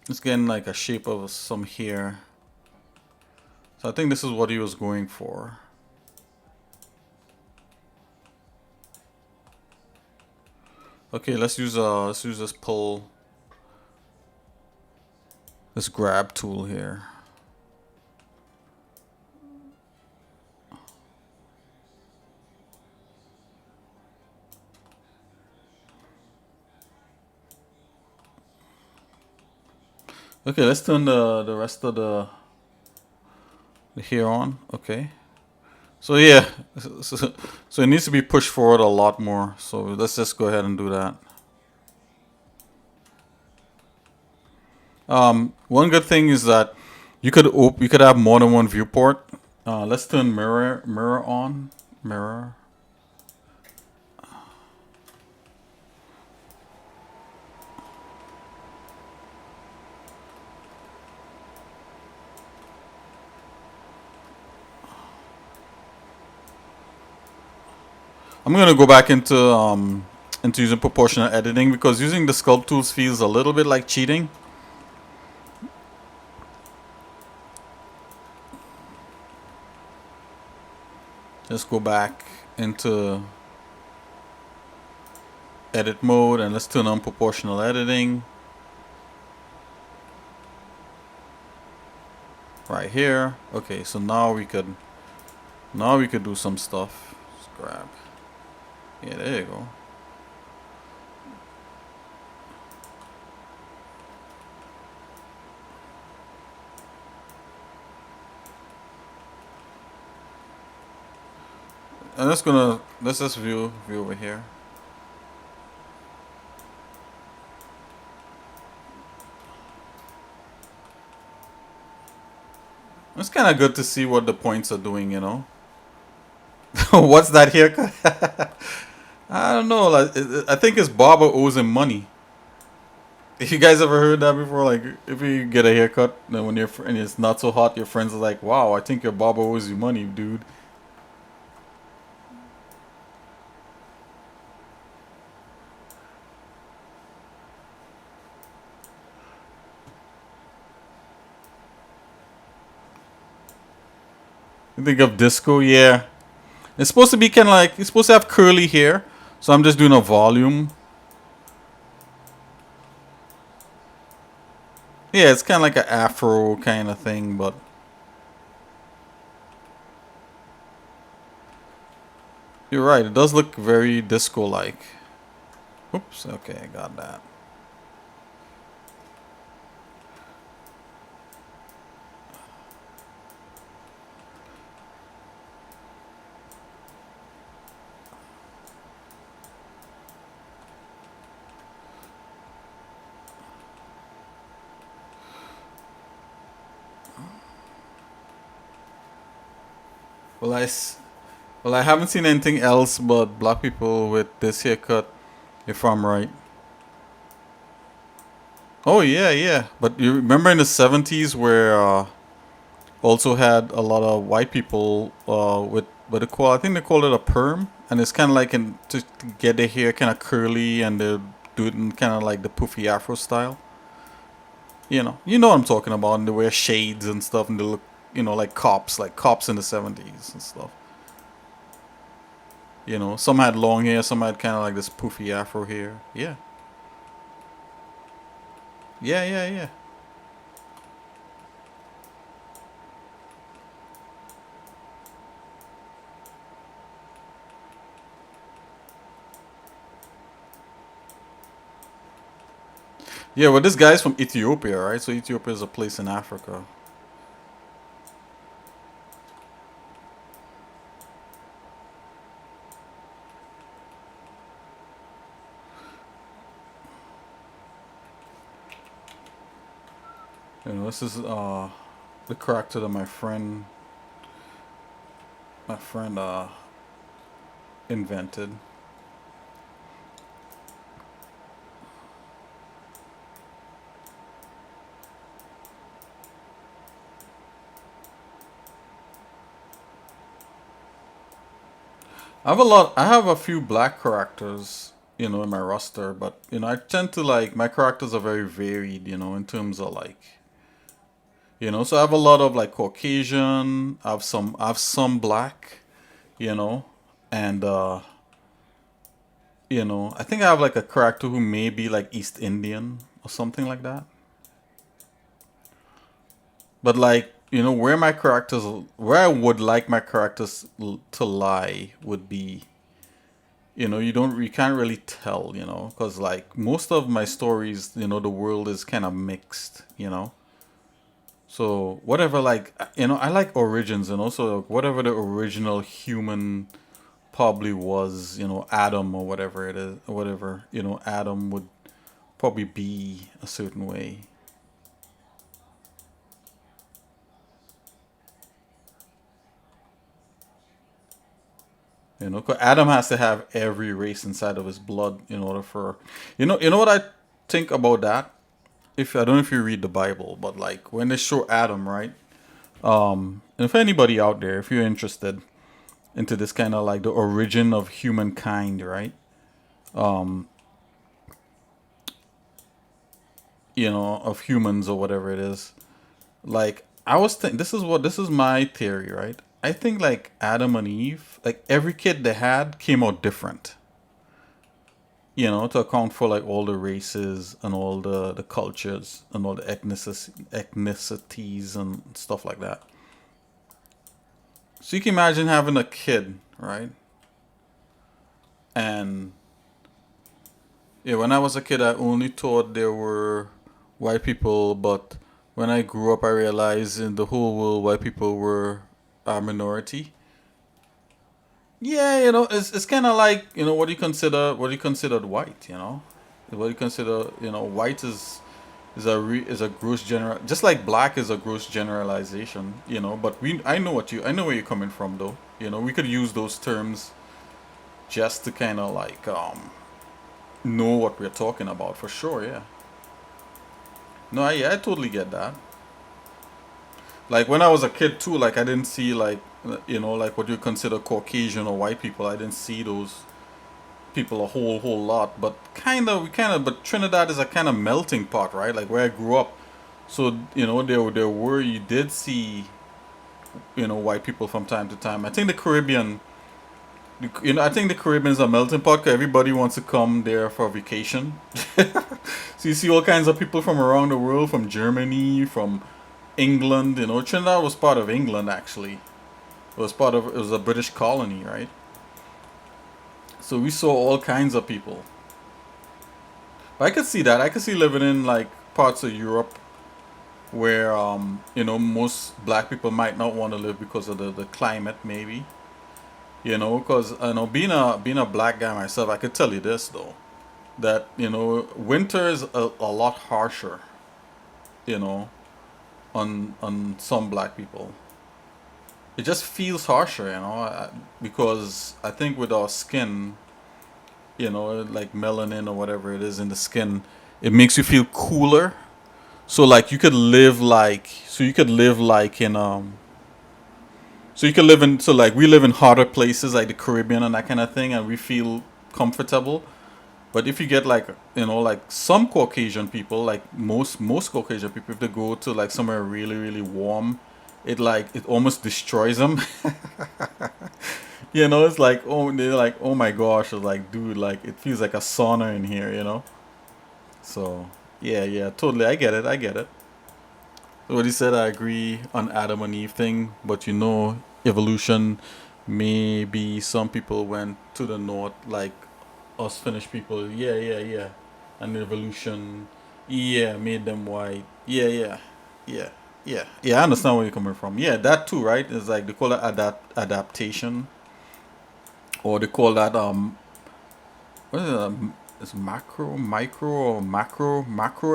It's getting like a shape of some hair. So I think this is what he was going for. Okay, let's use this pull, this grab tool here. Okay, let's turn the rest of the hair on. Okay. So yeah, so it needs to be pushed forward a lot more. So let's just go ahead and do that. One good thing is that you could have more than one viewport. Let's turn mirror on. Mirror. I'm gonna go back into using proportional editing because using the sculpt tools feels a little bit like cheating. Let's go back into edit mode and let's turn on proportional editing. Right here. Okay, so now we could do some stuff. Let's grab. Yeah, there you go. And let's just view over here. It's kind of good to see what the points are doing, you know. What's that haircut? I don't know. Like, I think his barber owes him money. You guys ever heard that before? Like, if you get a haircut, then when and it's not so hot, your friends are like, "Wow, I think your barber owes you money, dude." You think of disco? Yeah. It's supposed to be kind of like, it's supposed to have curly hair. So I'm just doing a volume. Yeah, it's kind of like an afro kind of thing, but you're right. It does look very disco-like. Oops. Okay, I got that. Well, well, I haven't seen anything else but black people with this haircut, if I'm right. Oh yeah, yeah. But you remember in the 70s where also had a lot of white people with what they call, I think they call it a perm, and it's kind of like to get their hair kind of curly and they do it in kind of like the poofy afro style. You know what I'm talking about. And they wear shades and stuff, and they look, like cops in the 70s and stuff. Some had long hair, some had kind of like this poofy afro hair. Yeah, yeah, yeah, yeah. Yeah, well, this guy's from Ethiopia, right? So Ethiopia is a place in Africa. This is the character that my friend invented. I have a few black characters, in my roster, but I tend to like my characters are very varied, in terms of like, so I have a lot of like Caucasian, I have some black, you know, and I think I have like a character who may be like East Indian or something like that. But like, where I would like my characters to lie would be, you can't really tell, because like most of my stories, the world is kind of mixed. So whatever, like, I like origins, and also whatever the original human probably was, Adam or whatever it is, whatever, Adam would probably be a certain way. 'Cause Adam has to have every race inside of his blood in order for, you know what I think about that. If I don't know if you read the Bible, but like when they show Adam, right? And if anybody out there, if you're interested into this kind of like the origin of humankind, right? Of humans or whatever it is. Like I was think this is my theory, right? I think like Adam and Eve, like every kid they had came out different. To account for like all the races and all the cultures and all the ethnicities and stuff like that. So you can imagine having a kid, right? And yeah, when I was a kid, I only thought there were white people, but when I grew up, I realized in the whole world, white people were a minority. Yeah, it's kind of like what you considered white. What you consider white is a gross general, just like black is a gross generalization. But I know where you're coming from though. We could use those terms just to kind of like know what we're talking about for sure. Yeah. No, I totally get that. Like when I was a kid too, like I didn't see like like what you consider Caucasian or white people. I didn't see those people a whole lot, but but Trinidad is a kind of melting pot, right? Like where I grew up, so there were you did see white people from time to time. I think the Caribbean, I think the Caribbean is a melting pot 'cause everybody wants to come there for vacation. So you see all kinds of people from around the world, from Germany, from England. Trinidad was part of England actually. It was a British colony, right? So we saw all kinds of people. I could see that. I could see living in like parts of Europe where most black people might not want to live because of the climate maybe. Because I know being a black guy myself, I could tell you this though, that winter is a lot harsher, you know, on some black people. It just feels harsher, because I think with our skin, like melanin or whatever it is in the skin, it makes you feel cooler. So like you could live like in so you could live in so like we live in hotter places like the Caribbean and that kind of thing, and we feel comfortable. But if you get like like some Caucasian people, like most Caucasian people, if they go to like somewhere really really warm, it almost destroys them. It's like, oh, they're like, oh my gosh, it's like, dude, like it feels like a sauna in here. So yeah, totally, I get it. What he said, I agree on Adam and Eve thing, but evolution. Maybe some people went to the north, like us Finnish people. Yeah, and evolution, yeah, made them white. Yeah, yeah. I understand where you're coming from. Yeah, that too, right? It's like they call it adaptation, or they call that what is it? It's macro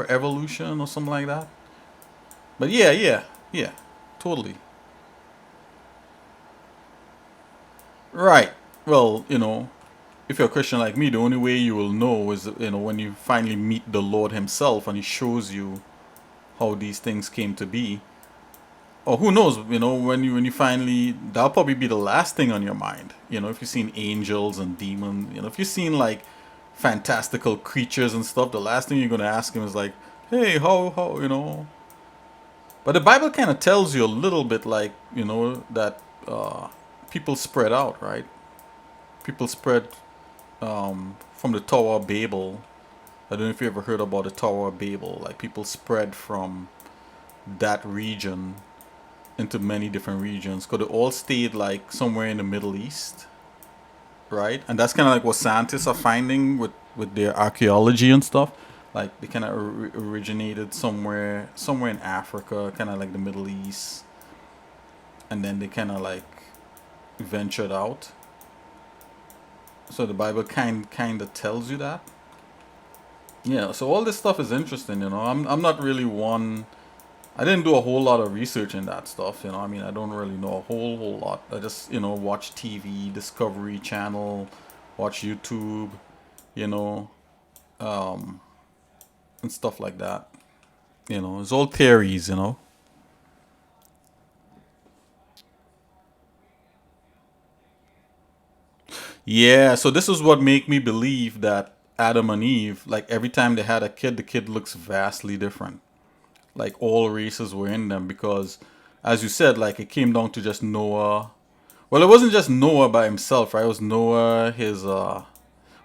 evolution or something like that. But yeah, totally. Right. Well, if you're a Christian like me, the only way you will know is when you finally meet the Lord Himself and He shows you how these things came to be. Or who knows, when you finally, that'll probably be the last thing on your mind. If you've seen angels and demons, if you've seen like fantastical creatures and stuff, the last thing you're gonna ask Him is like, hey, how. But the Bible kind of tells you a little bit like, that people spread out, right? People spread from the Tower of Babel. I don't know if you ever heard about the Tower of Babel. Like people spread from that region into many different regions because they all stayed like somewhere in the Middle East, right? And that's kind of like what scientists are finding with their archaeology and stuff. Like they kind of originated somewhere in Africa, kind of like the Middle East, and then they kind of like ventured out. So the Bible kind of tells you that. Yeah. So all this stuff is interesting. I'm not really one. I didn't do a whole lot of research in that stuff. I mean, I don't really know a whole lot. I just watch TV, Discovery Channel, watch YouTube, you know, um, and stuff like that. It's all theories. Yeah, so this is what make me believe that Adam and Eve, like every time they had a kid, the kid looks vastly different. Like all races were in them because, as you said, like it came down to just Noah. Well, it wasn't just Noah by himself, right? It was Noah, it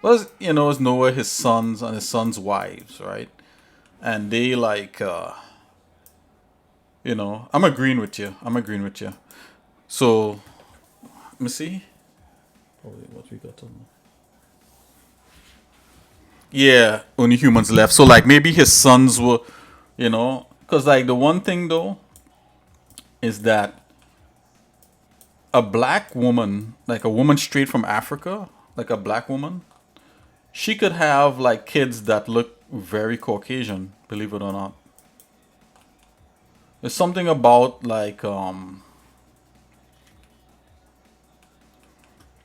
was Noah, his sons, and his sons' wives, right? And they I'm agreeing with you. I'm agreeing with you. So, let me see. Oh, wait, what we got on? Yeah, only humans left. So, like, maybe his sons were, because, like, the one thing, though, is that a black woman, like a woman straight from Africa, like a black woman, she could have, like, kids that look very Caucasian, believe it or not. There's something about, like,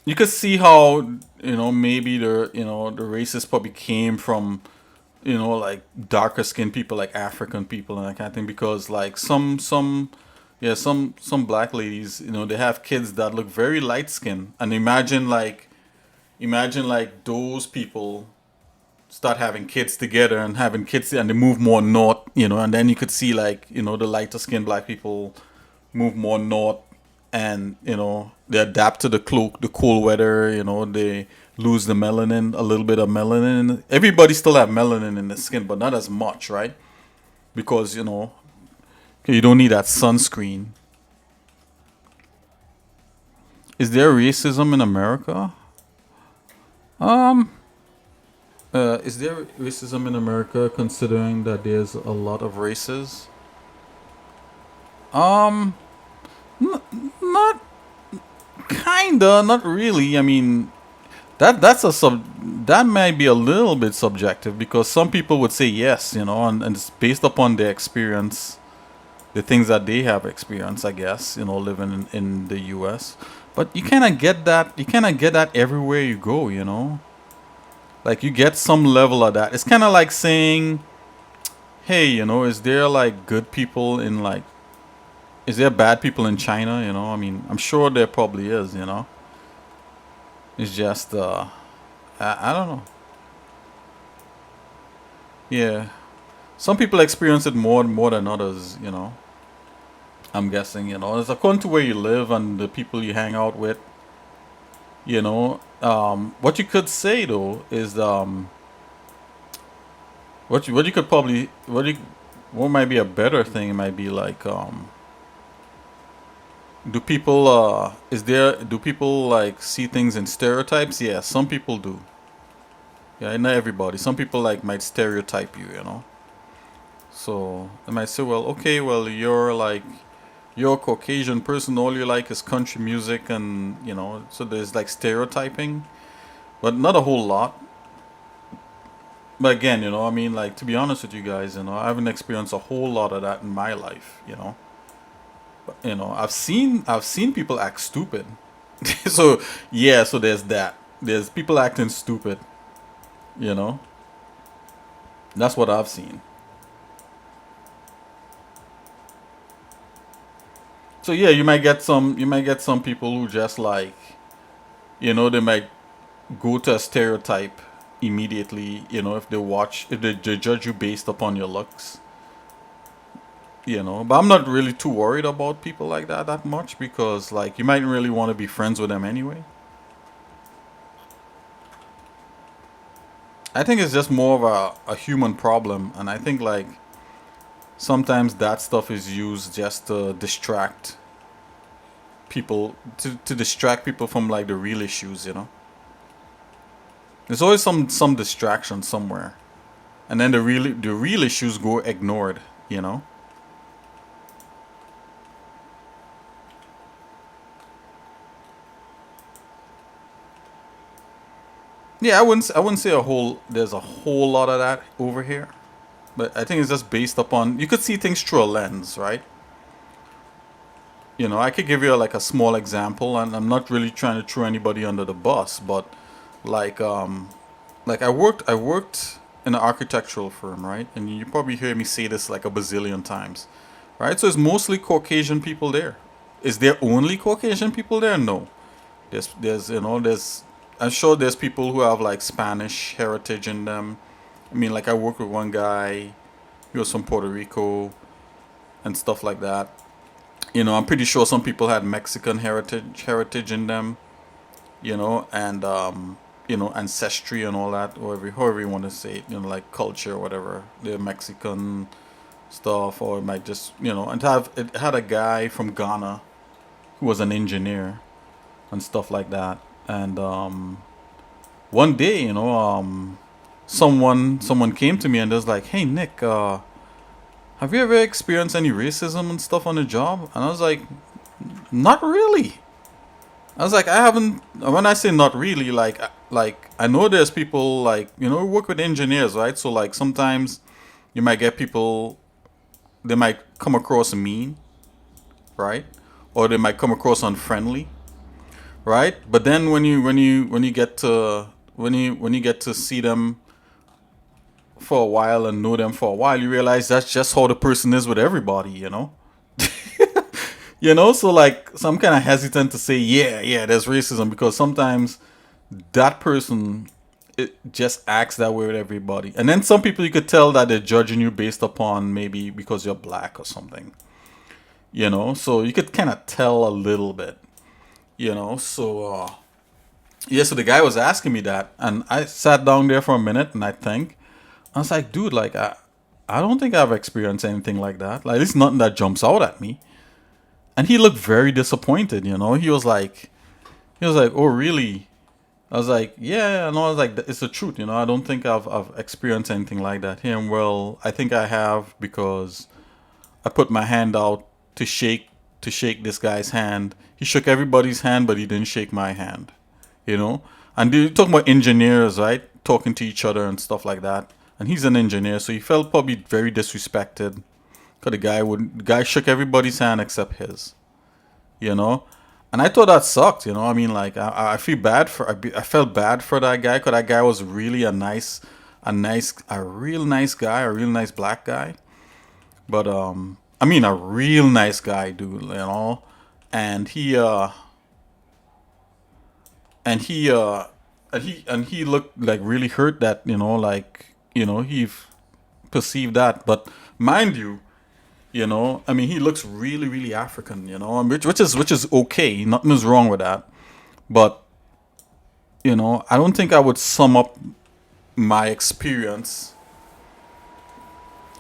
you could see how, maybe the races probably came from like darker skinned people, like African people and that kind of thing. Because like yeah, some black ladies, they have kids that look very light skinned, and imagine like those people start having kids together and having kids, and they move more north, and then you could see like the lighter skinned black people move more north, and they adapt to the cool weather. They lose the melanin, a little bit of melanin. Everybody still have melanin in the skin, but not as much, right? Because you don't need that sunscreen. Is there racism in America? Um, is there racism in America considering that there's a lot of races? Um, not kinda, not really. I mean, that might be a little bit subjective because some people would say yes, and it's based upon their experience, the things that they have experienced, I guess, living in the U.S. But you kind of get that. You kind of get that everywhere you go. Like you get some level of that. It's kind of like saying, hey, is there like good people in like, is there bad people in China? I mean, I'm sure there probably is. It's just, I don't know. Yeah. Some people experience it more than others. I'm guessing, it's according to where you live and the people you hang out with. What you could say though is what you could probably what might be a better thing might be like do people like see things in stereotypes? Yeah, some people do. Yeah, not everybody. Some people like might stereotype you. So they might say, well, okay, well you're a Caucasian person, all you like is country music, and so there's like stereotyping, but not a whole lot. But again, I mean, like to be honest with you guys, I haven't experienced a whole lot of that in my life. But, I've seen people act stupid. So yeah, so there's that. There's people acting stupid. You know, that's what I've seen. So yeah, you might get some people who just like, they might go to a stereotype immediately, if they judge you based upon your looks. But I'm not really too worried about people like that much because like you might really want to be friends with them anyway. I think it's just more of a human problem, and I think like sometimes that stuff is used just to distract people, to distract people from like the real issues. There's always some distraction somewhere, and then the real issues go ignored. You know. Yeah, I wouldn't say a whole there's a whole lot of that over here, but I think it's just based upon you could see things through a lens, right? I could give you like a small example, and I'm not really trying to throw anybody under the bus, but like I worked in an architectural firm, right? And you probably hear me say this like a bazillion times, right? So it's mostly Caucasian people there. Is there only Caucasian people there? No. There's I'm sure there's people who have like Spanish heritage in them. I mean, like I work with one guy, he was from Puerto Rico and stuff like that. I'm pretty sure some people had Mexican heritage in them, and ancestry and all that, however you want to say it, like culture or whatever, the Mexican stuff, or it might just, and it had a guy from Ghana who was an engineer and stuff like that. And one day, someone came to me and was like, "Hey Nick, have you ever experienced any racism and stuff on the job?" And I was like, "Not really." I was like, I haven't. When I say not really, like I know there's people like we work with engineers, right? So like sometimes you might get people, they might come across mean, right? Or they might come across unfriendly, right? But then when you get to when you get to see them for a while and know them for a while, you realize that's just how the person is with everybody. So like I'm kind of hesitant to say yeah there's racism, because sometimes that person, it just acts that way with everybody, and then some people you could tell that they're judging you based upon maybe because you're black or something. So you could kind of tell a little bit. So the guy was asking me that, and I sat down there for a minute and I was like, dude, like I don't think I've experienced anything like that. Like, there's nothing that jumps out at me. And he looked very disappointed. He was like, oh really? I was like, yeah, no. I was like, it's the truth. I don't think I've experienced anything like that here. And well, I think I have, because I put my hand out to shake this guy's hand. He shook everybody's hand, but he didn't shake my hand. You know, and you're talking about engineers, right? Talking to each other and stuff like that. And he's an engineer, so he felt probably very disrespected. Cause the guy shook everybody's hand except his. You know, and I thought that sucked. I mean, like I feel bad I felt bad for that guy, cause that guy was really a real nice guy, a real nice black guy. But I mean, a real nice guy, dude. And he looked like really hurt that he perceived that. But mind you, I mean, he looks really really African, and which is okay. Nothing is wrong with that. But I don't think I would sum up my experience.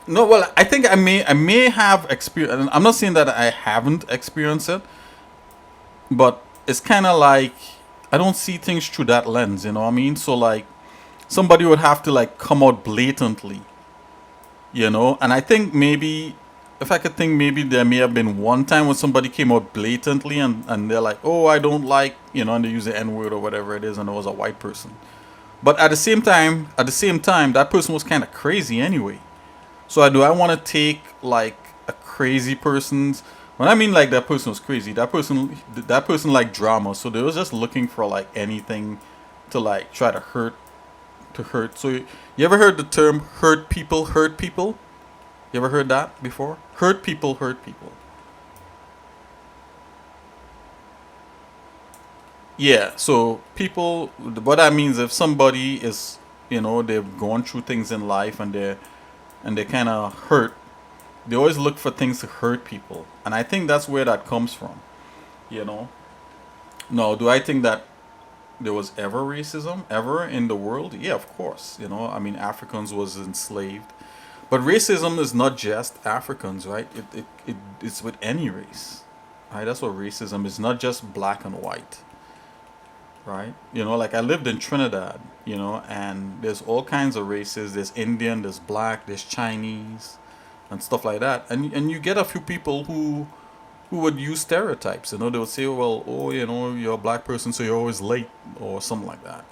No, well, I think I may have experience. I'm not saying that I haven't experienced it, but it's kind of like I don't see things through that lens. You know what I mean? So like somebody would have to like come out blatantly, and I think maybe, if I could think, maybe there may have been one time when somebody came out blatantly, and they're like, oh, I don't like, and they use the N word or whatever it is, and it was a white person. But at the same time, that person was kind of crazy anyway. So do I want to take like a crazy person's? When I mean like that person was crazy, that person liked drama, so they was just looking for like anything to like try to hurt. So you ever heard the term hurt people hurt people? You ever heard that before? Hurt people hurt people. Yeah. So people, what that means, if somebody is, they've gone through things in life, and they kind of hurt, they always look for things to hurt people, and I think that's where that comes from. You know. No, do I think that? there was ever racism ever in the world? Yeah, of course. I mean, Africans was enslaved, but racism is not just Africans, right? It's with any race, right? That's what racism is. Not just black and white, right? Like I lived in Trinidad, and there's all kinds of races. There's Indian, there's black, there's Chinese, and stuff like that. And you get a few people who would use stereotypes. They would say, well, oh, you're a black person, so you're always late, or something like that.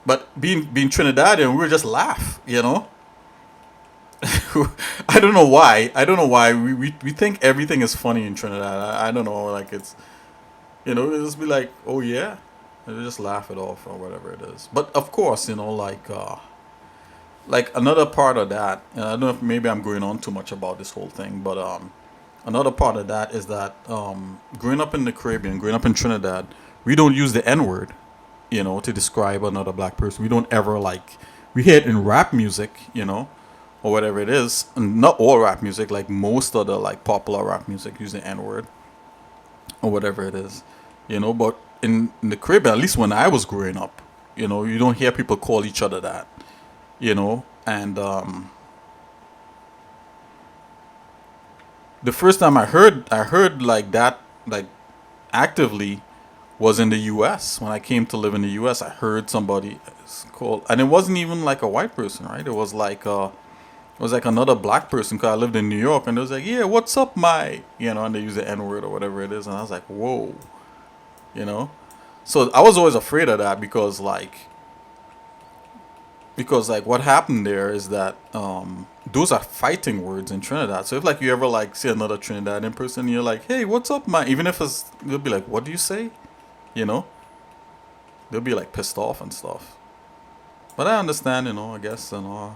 But being Trinidadian, we would just laugh. I don't know why. I don't know why we think everything is funny in Trinidad. I don't know. Like it'll just be like, oh yeah, and we just laugh it off or whatever it is. But of course, like another part of that, and I don't know if maybe I'm going on too much about this whole thing, but another part of that is that growing up in the Caribbean, growing up in Trinidad, we don't use the N word, to describe another black person. We don't ever we hear it in rap music, or whatever it is. And not all rap music, like most of the like popular rap music use the N word or whatever it is, But in the Caribbean, at least when I was growing up, you don't hear people call each other that, and the first time I heard like that, like actively, was in the U.S. When I came to live in the U.S. I heard somebody called, and it wasn't even like a white person, right? It was like another black person, because I lived in New York, and it was like, yeah, what's up, my, and they use the N word or whatever it is, and I was like, whoa, you know. So I was always afraid of that, because what happened there is that those are fighting words in Trinidad. So if like you ever like see another Trinidadian person, you're like, hey, what's up, man? Even if they'll be like, what do you say? You know, they'll be like pissed off and stuff. But I understand, I guess, you know.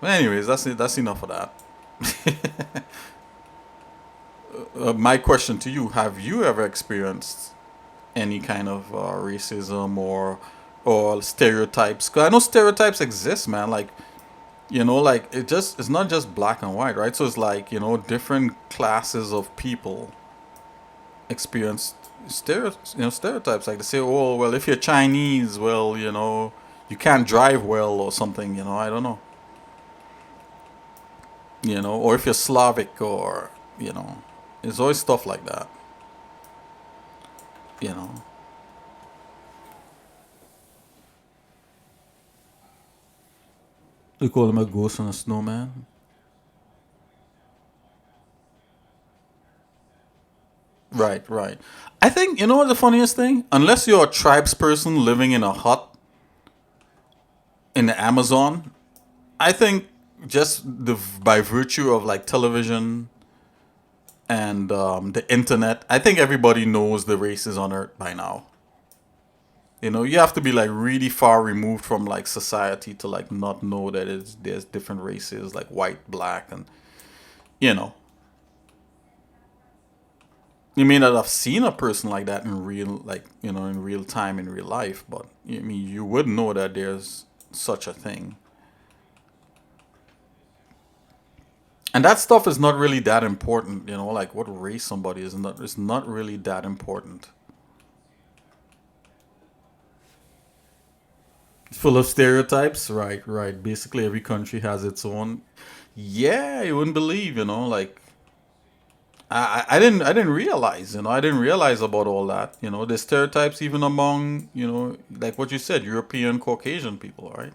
But anyways, that's it. That's enough of that. My question to you: have you ever experienced any kind of racism or stereotypes? Because I know stereotypes exist, man. Like it's not just black and white, right? So it's like different classes of people experience stereotypes. Like they say, oh well, if you're Chinese, well, you can't drive well or something. I don't know. Or if you're Slavic, or it's always stuff like that. You know. They call him a ghost and a snowman. Right, right. I think you know what the funniest thing? Unless you're a tribes person living in a hut in the Amazon, I think just by virtue of like television and the internet, I think everybody knows the races on Earth by now. You have to be like really far removed from like society to like not know that there's different races like white, black, and you know. You may not have seen a person like that in real, like in real time in real life, but you would know that there's such a thing. And that stuff is not really that important, like what race somebody is not. It's not really that important. Full of stereotypes, right? Right. Basically, every country has its own. Yeah, you wouldn't believe, I didn't realize, I didn't realize about all that. The stereotypes even among, like what you said, European Caucasian people, right?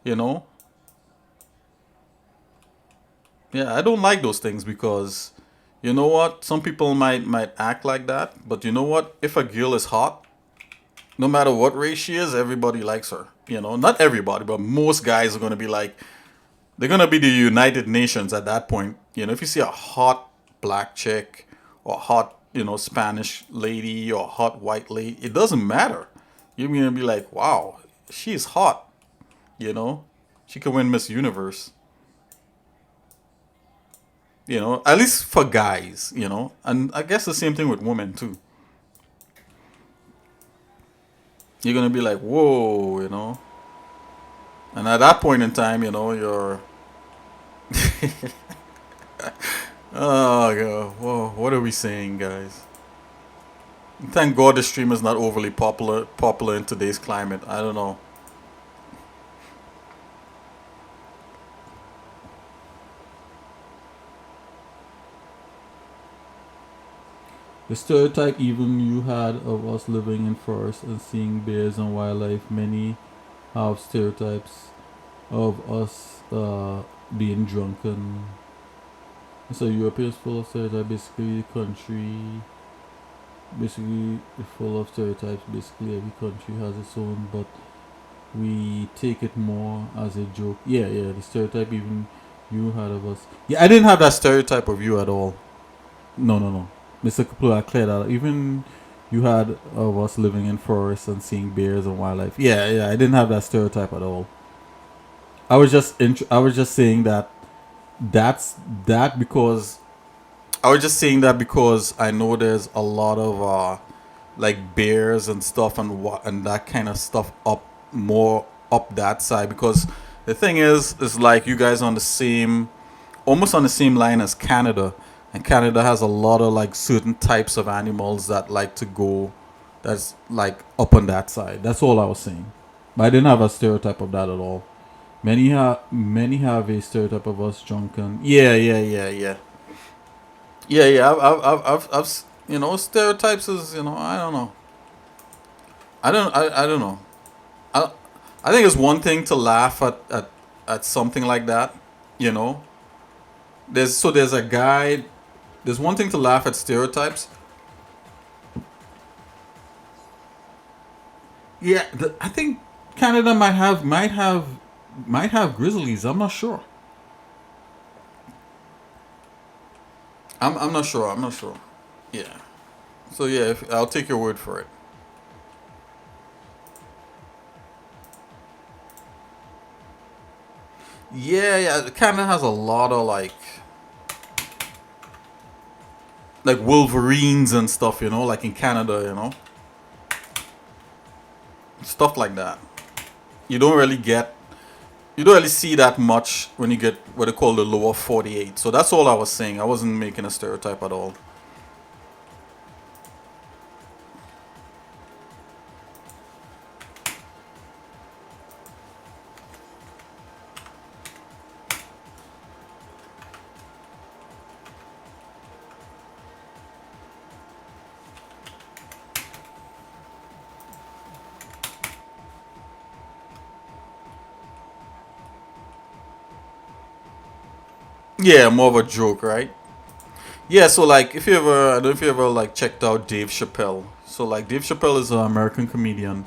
You know, yeah, I don't like those things because, you know what? Some people might act like that, but you know what? If a girl is hot, no matter what race she is, everybody likes her. Not everybody, but most guys are gonna be like, they're gonna be the United Nations at that point. If you see a hot black chick or hot, Spanish lady or hot white lady, it doesn't matter. You're gonna be like, wow, she's hot. You know, she could win Miss Universe. At least for guys. And I guess the same thing with women too. You're gonna be like, whoa. And at that point in time, you're oh god, whoa, what are we saying, guys? Thank God the stream is not overly popular in today's climate. I don't know. The stereotype even you had of us living in forests and seeing bears and wildlife, many have stereotypes of us being drunken. So Europe is full of stereotypes. Basically, the country, basically full of stereotypes. Basically, every country has its own, but we take it more as a joke. Yeah, yeah. The stereotype even you had of us. Yeah, I didn't have that stereotype of you at all. No, no, no. Mr. Kapua cleared that. Even you had of us living in forests and seeing bears and wildlife. Yeah, yeah. I didn't have that stereotype at all. I was just saying that that's that because I was just saying that because I know there's a lot of like bears and stuff and that kind of stuff up more up that side because the thing is like you guys on the same almost on the same line as Canada, and Canada has a lot of like certain types of animals that like to go that's like up on that side. that's all I was saying. But I didn't have a stereotype of that at all. Many have a stereotype of us drunken. Yeah, yeah, yeah, yeah. Yeah, yeah. You know, stereotypes is I don't know. I don't know. I I think it's one thing to laugh at something like that. You know, there's a guy. There's one thing to laugh at stereotypes. Yeah, I think Canada might have grizzlies. I'm not sure. I'm not sure. I'm not sure. Yeah. So yeah, I'll take your word for it. Yeah, yeah. Canada has a lot of like Wolverines and stuff. Like in Canada. Stuff like that. You don't really get. You don't really see that much when you get what they call the lower 48. So that's all I was saying. I wasn't making a stereotype at all. Yeah, more of a joke, right? Yeah, so like if you ever, I don't know if you ever like checked out Dave Chappelle. So like Dave Chappelle is an American comedian,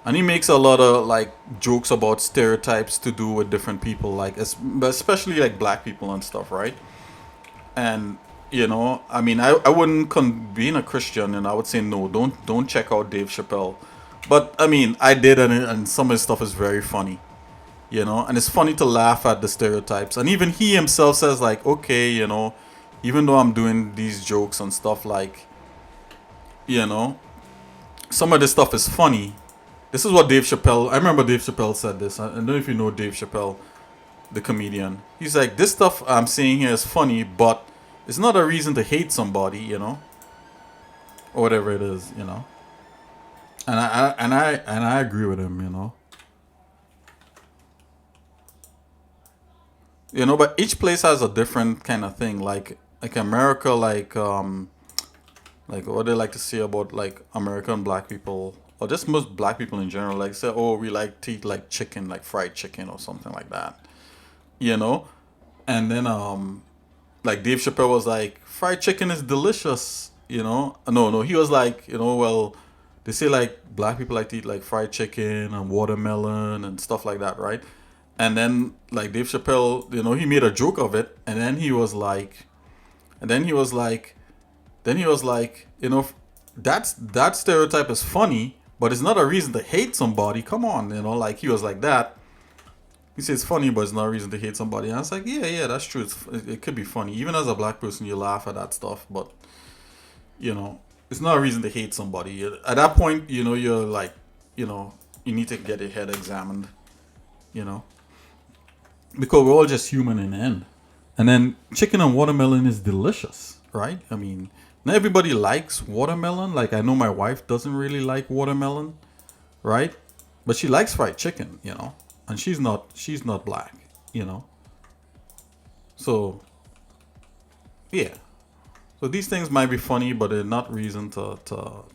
and he makes a lot of like jokes about stereotypes to do with different people, like but especially like black people and stuff, right? And I mean, I wouldn't being a Christian, and I would say no, don't check out Dave Chappelle. But I mean, I did, and some of his stuff is very funny. And it's funny to laugh at the stereotypes. And even he himself says like, okay, even though I'm doing these jokes and stuff like, you know, some of this stuff is funny. This is what Dave Chappelle. I remember Dave Chappelle said this. I don't know if you know Dave Chappelle, the comedian. He's like, this stuff I'm saying here is funny, but it's not a reason to hate somebody, or whatever it is. And I agree with him. But each place has a different kind of thing. Like America, like what they like to say about like American black people, or just most black people in general. Like say, oh, we like to eat like chicken, like fried chicken or something like that. You know, and then like Dave Chappelle was like, fried chicken is delicious. No, no, he was like, well, they say like black people like to eat like fried chicken and watermelon and stuff like that, right? And then like Dave Chappelle, he made a joke of it, and then he was like, and then he was like, then he was like, that stereotype is funny, but it's not a reason to hate somebody. Come on, like he was like that. He says it's funny, but it's not a reason to hate somebody. And I was like, yeah, yeah, that's true. It could be funny. Even as a black person, you laugh at that stuff, but it's not a reason to hate somebody. At that point, you're like, you know, you need to get your head examined. You know, because we're all just human in the end. And then chicken and watermelon is delicious, right? I mean, Not everybody likes watermelon. Like I know my wife doesn't really like watermelon, right? But she likes fried chicken, and she's not black, you know. So yeah. So these things might be funny, but they're not reason to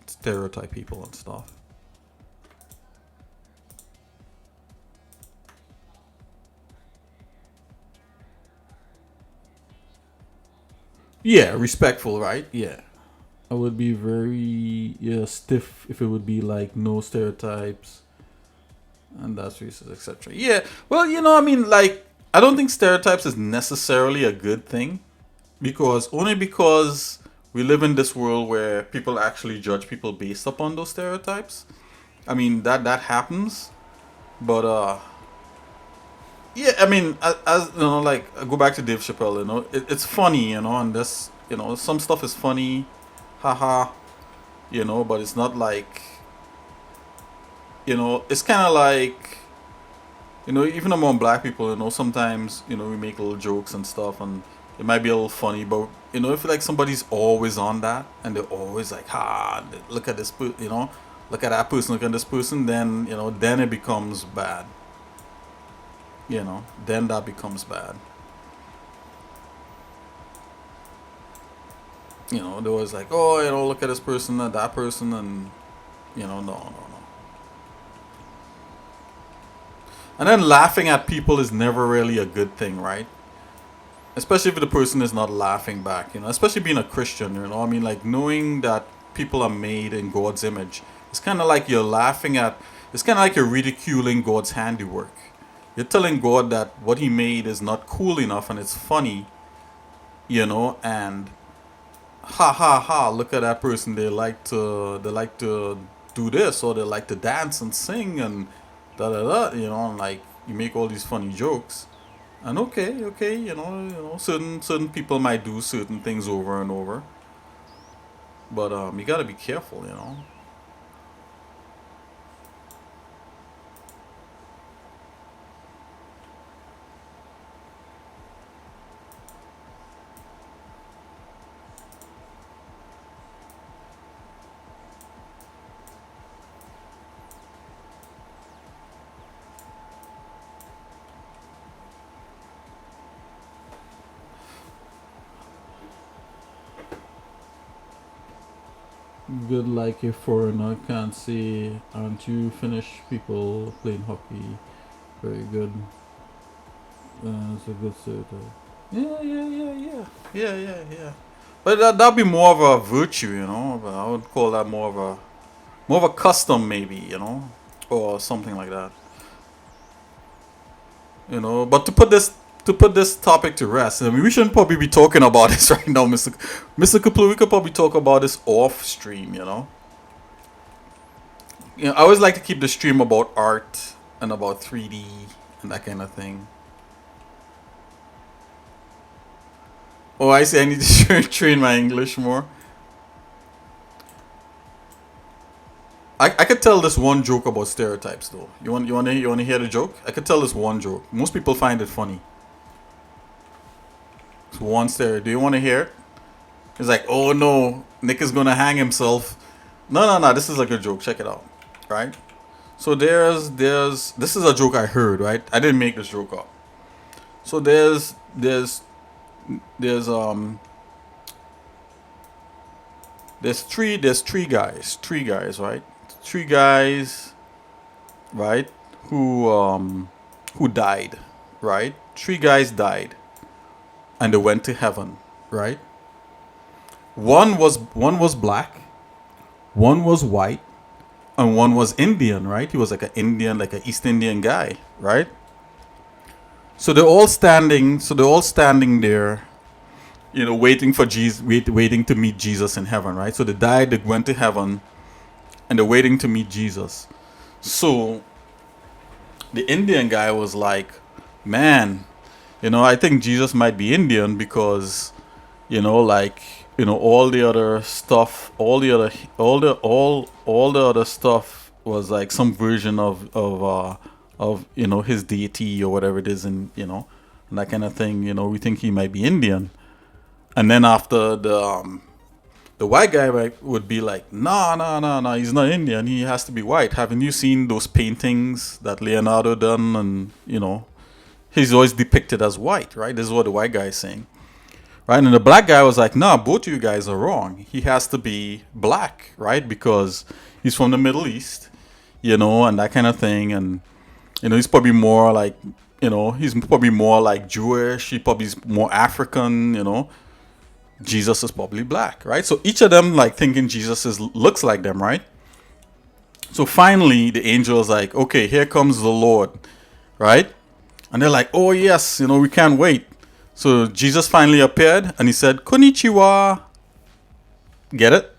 stereotype people and stuff. Yeah, respectful, right? Yeah. I would be very, yeah, stiff if it would be like no stereotypes And that's racist, etc. Yeah. Well, I mean, like, I don't think stereotypes is necessarily a good thing because we live in this world where people actually judge people based upon those stereotypes. I mean, that happens, but yeah, I mean, as like I go back to Dave Chappelle, it's funny, and this, some stuff is funny, haha, but it's not like, it's kind of like, even among black people, sometimes, we make little jokes and stuff, and it might be a little funny, but, if like somebody's always on that, and they're always like, look at this, look at that person, look at this person, then, then it becomes bad, then that becomes bad. They're always like, oh, look at this person and that person, and, no, no, no. And then laughing at people is never really a good thing, right? Especially if the person is not laughing back, especially being a Christian, I mean, like knowing that people are made in God's image. It's kind of like you're laughing at, it's kind of like you're ridiculing God's handiwork. You're telling God that what he made is not cool enough and it's funny, and ha ha ha, look at that person. They like to do this, or they like to dance and sing and da da da, and like you make all these funny jokes. And okay, certain people might do certain things over and over, but you gotta be careful. good like a foreigner can't say, aren't you Finnish people playing hockey? Very good. It's a good stereotype. Yeah. But that'd be more of a virtue, But I would call that more of a custom, maybe, or something like that. But to put this topic to rest, I mean, we shouldn't probably be talking about this right now, Mr. Kaplu. We could probably talk about this off stream, I always like to keep the stream about art and about 3D and that kind of thing. Oh, I see. I need to train my English more. I could tell this one joke about stereotypes though. You want to hear the joke? I could tell this one joke. Most people find it funny. It's one stereo. Do you want to hear it? It's like, oh no, Nick is gonna hang himself. No, no, no. This is a good joke. Check it out. Right? So this is a joke I heard. Right? I didn't make this joke up. So there's three guys, right? Three guys, right? Who died, right? Three guys died, and they went to heaven, right? One was black, one was white, and one was Indian, right? He was like an Indian, like an East Indian guy, right? So they're all standing. So they're all standing there, waiting for Jesus, waiting to meet Jesus in heaven, right? So they died, they went to heaven, and they're waiting to meet Jesus. So the Indian guy was like, man, I think Jesus might be Indian because, like, all the other stuff, all the other stuff was like some version of his deity or whatever it is, and that kind of thing. We think he might be Indian. And then after The white guy would be like, nah, nah, nah, nah, he's not Indian. He has to be white. Haven't you seen those paintings that Leonardo done? And, he's always depicted as white, right? This is what the white guy is saying. Right? And the black guy was like, nah, both of you guys are wrong. He has to be black, right? Because he's from the Middle East, and that kind of thing. And, he's probably more like, he's probably more like Jewish. He probably is more African. Jesus is probably black, right? So each of them like thinking Jesus looks like them, right? So finally, the angel is like, okay, here comes the Lord, right? And they're like, oh yes, we can't wait. So Jesus finally appeared and he said, Konnichiwa. Get it?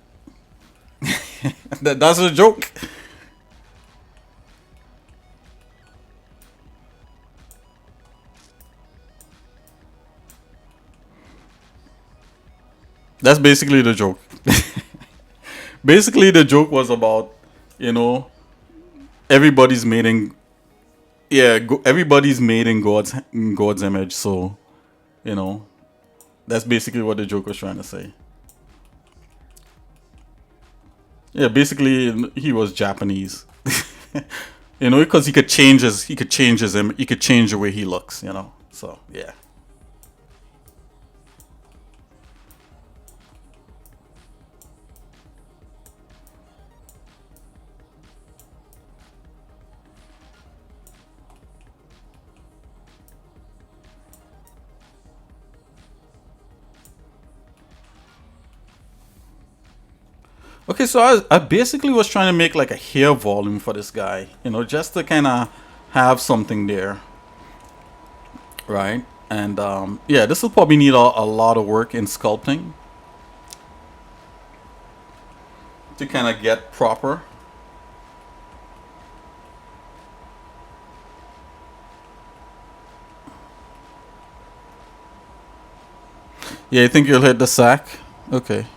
That's a joke. That's basically the joke. Basically, the joke was about, you know, everybody's made in, everybody's made in God's image. So, you know, that's basically what the joke was trying to say. Yeah, basically he was Japanese. Because he could change he could change he could change the way he looks. So yeah. Okay, so I basically was trying to make like a hair volume for this guy, just to kind of have something there, right? And yeah, this will probably need a lot of work in sculpting to kind of get proper. Yeah, you think you'll hit the sack? Okay.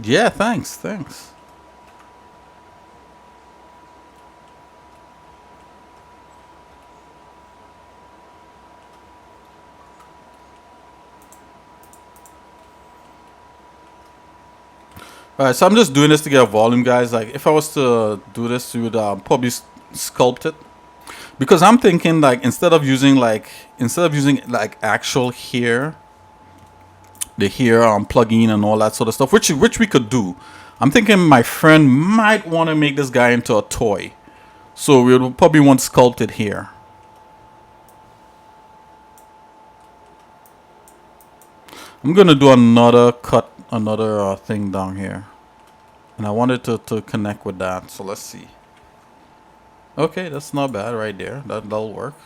Yeah, thanks. Alright, so I'm just doing this to get a volume, guys. Like, if I was to do this, you would probably sculpt it. Because I'm thinking, like, instead of using like actual hair, the hair plug-in and all that sort of stuff, which we could do. I'm thinking my friend might want to make this guy into a toy. So we would probably want sculpted hair. I'm gonna do another thing down here. And I wanted to connect with that. So let's see. Okay, that's not bad right there. That'll work.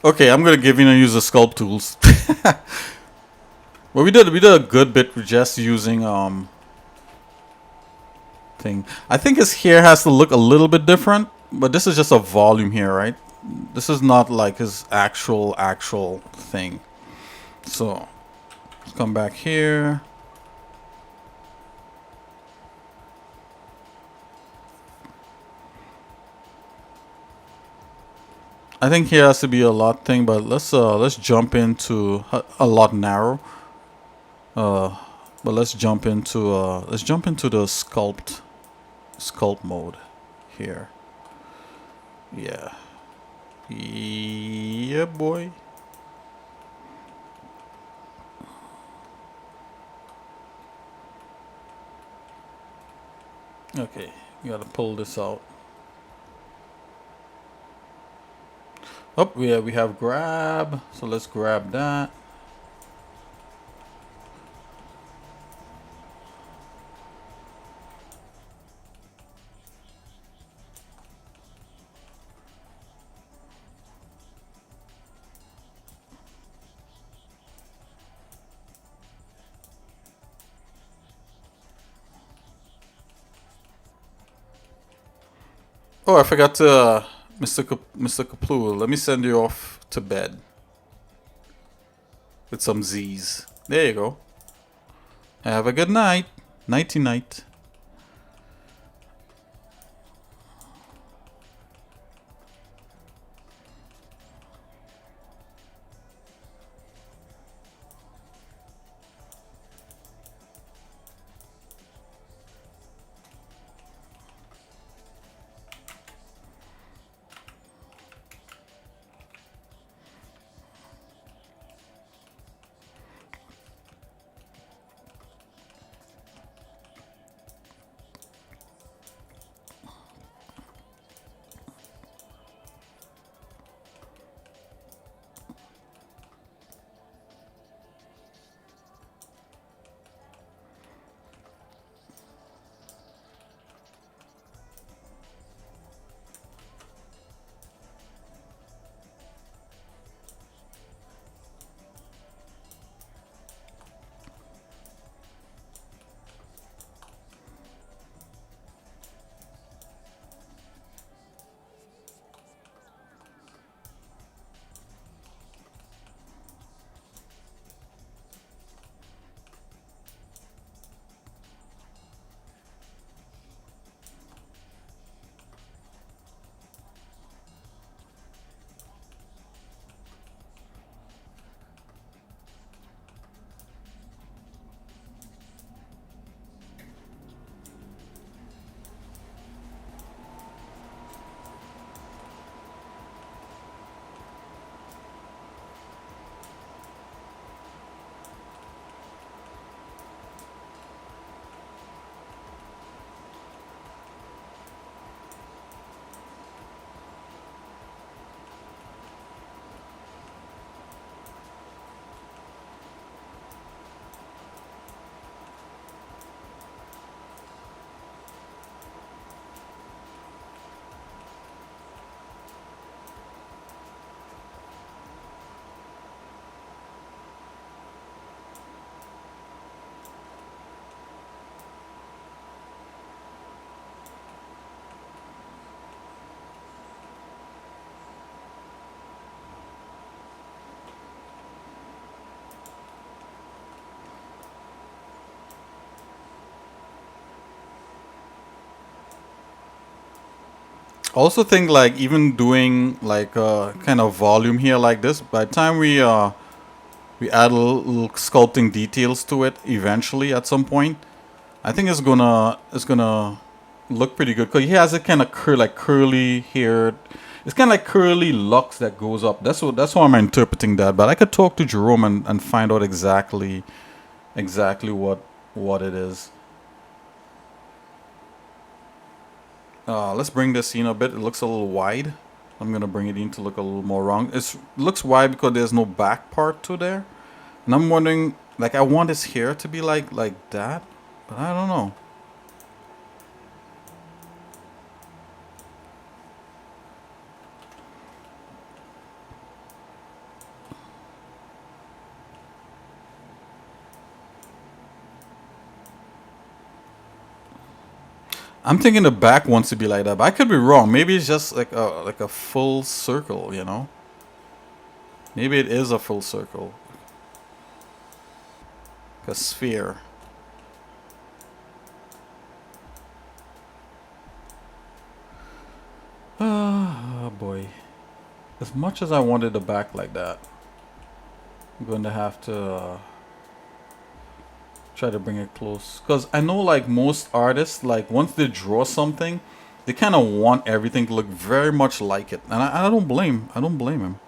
Okay, I'm gonna give you use the sculpt tools. Well, we did a good bit with just using thing. I think his hair has to look a little bit different, but this is just a volume here, right? This is not like his actual thing. So Come back here. I think here has to be a lot thing, but let's jump into a lot narrow. But let's jump into the sculpt mode here. Yeah. Yeah, boy. Okay, you gotta pull this out. Oh, yeah, we have grab. So let's grab that. Oh, I forgot to, Mr. Kaplu, let me send you off to bed with some Z's. There you go. Have a good night. Nighty night. Also think like even doing like kind of volume here like this, by the time we add a little sculpting details to it eventually at some point, I think it's gonna look pretty good because he has a kind of like curly hair. It's kind of like curly locks that goes up. That's how I'm interpreting that. But I could talk to Jerome and find out exactly what it is. Let's bring this in a bit. It looks a little wide. I'm gonna bring it in to look a little more round. It looks wide because there's no back part to there, and I'm wondering, like, I want his hair to be like that, but I don't know. I'm thinking the back wants to be like that, but I could be wrong. Maybe it's just like a full circle, you know? Maybe it is a full circle. a sphere. Oh boy. As much as I wanted the back like that, I'm going to have to try to bring it close. Because I know like most artists, like once they draw something, they kind of want everything to look very much like it. And I don't blame him.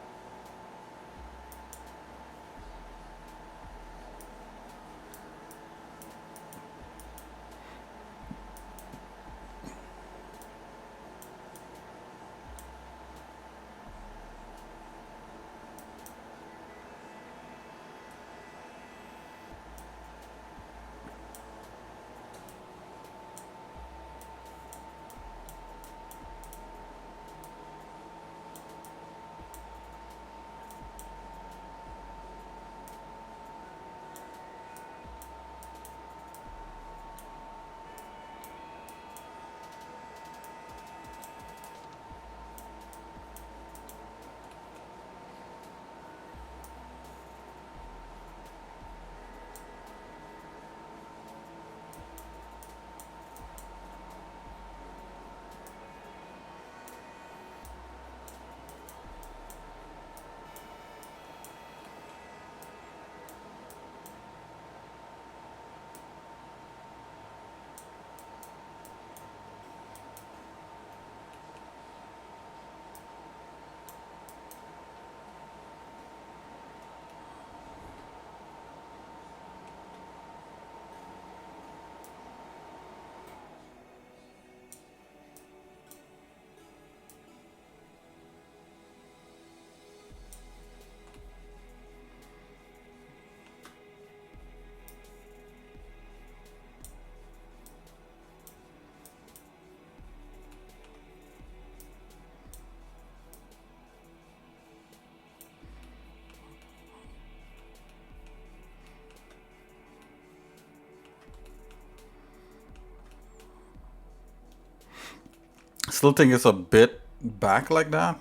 Still think it's a bit back like that.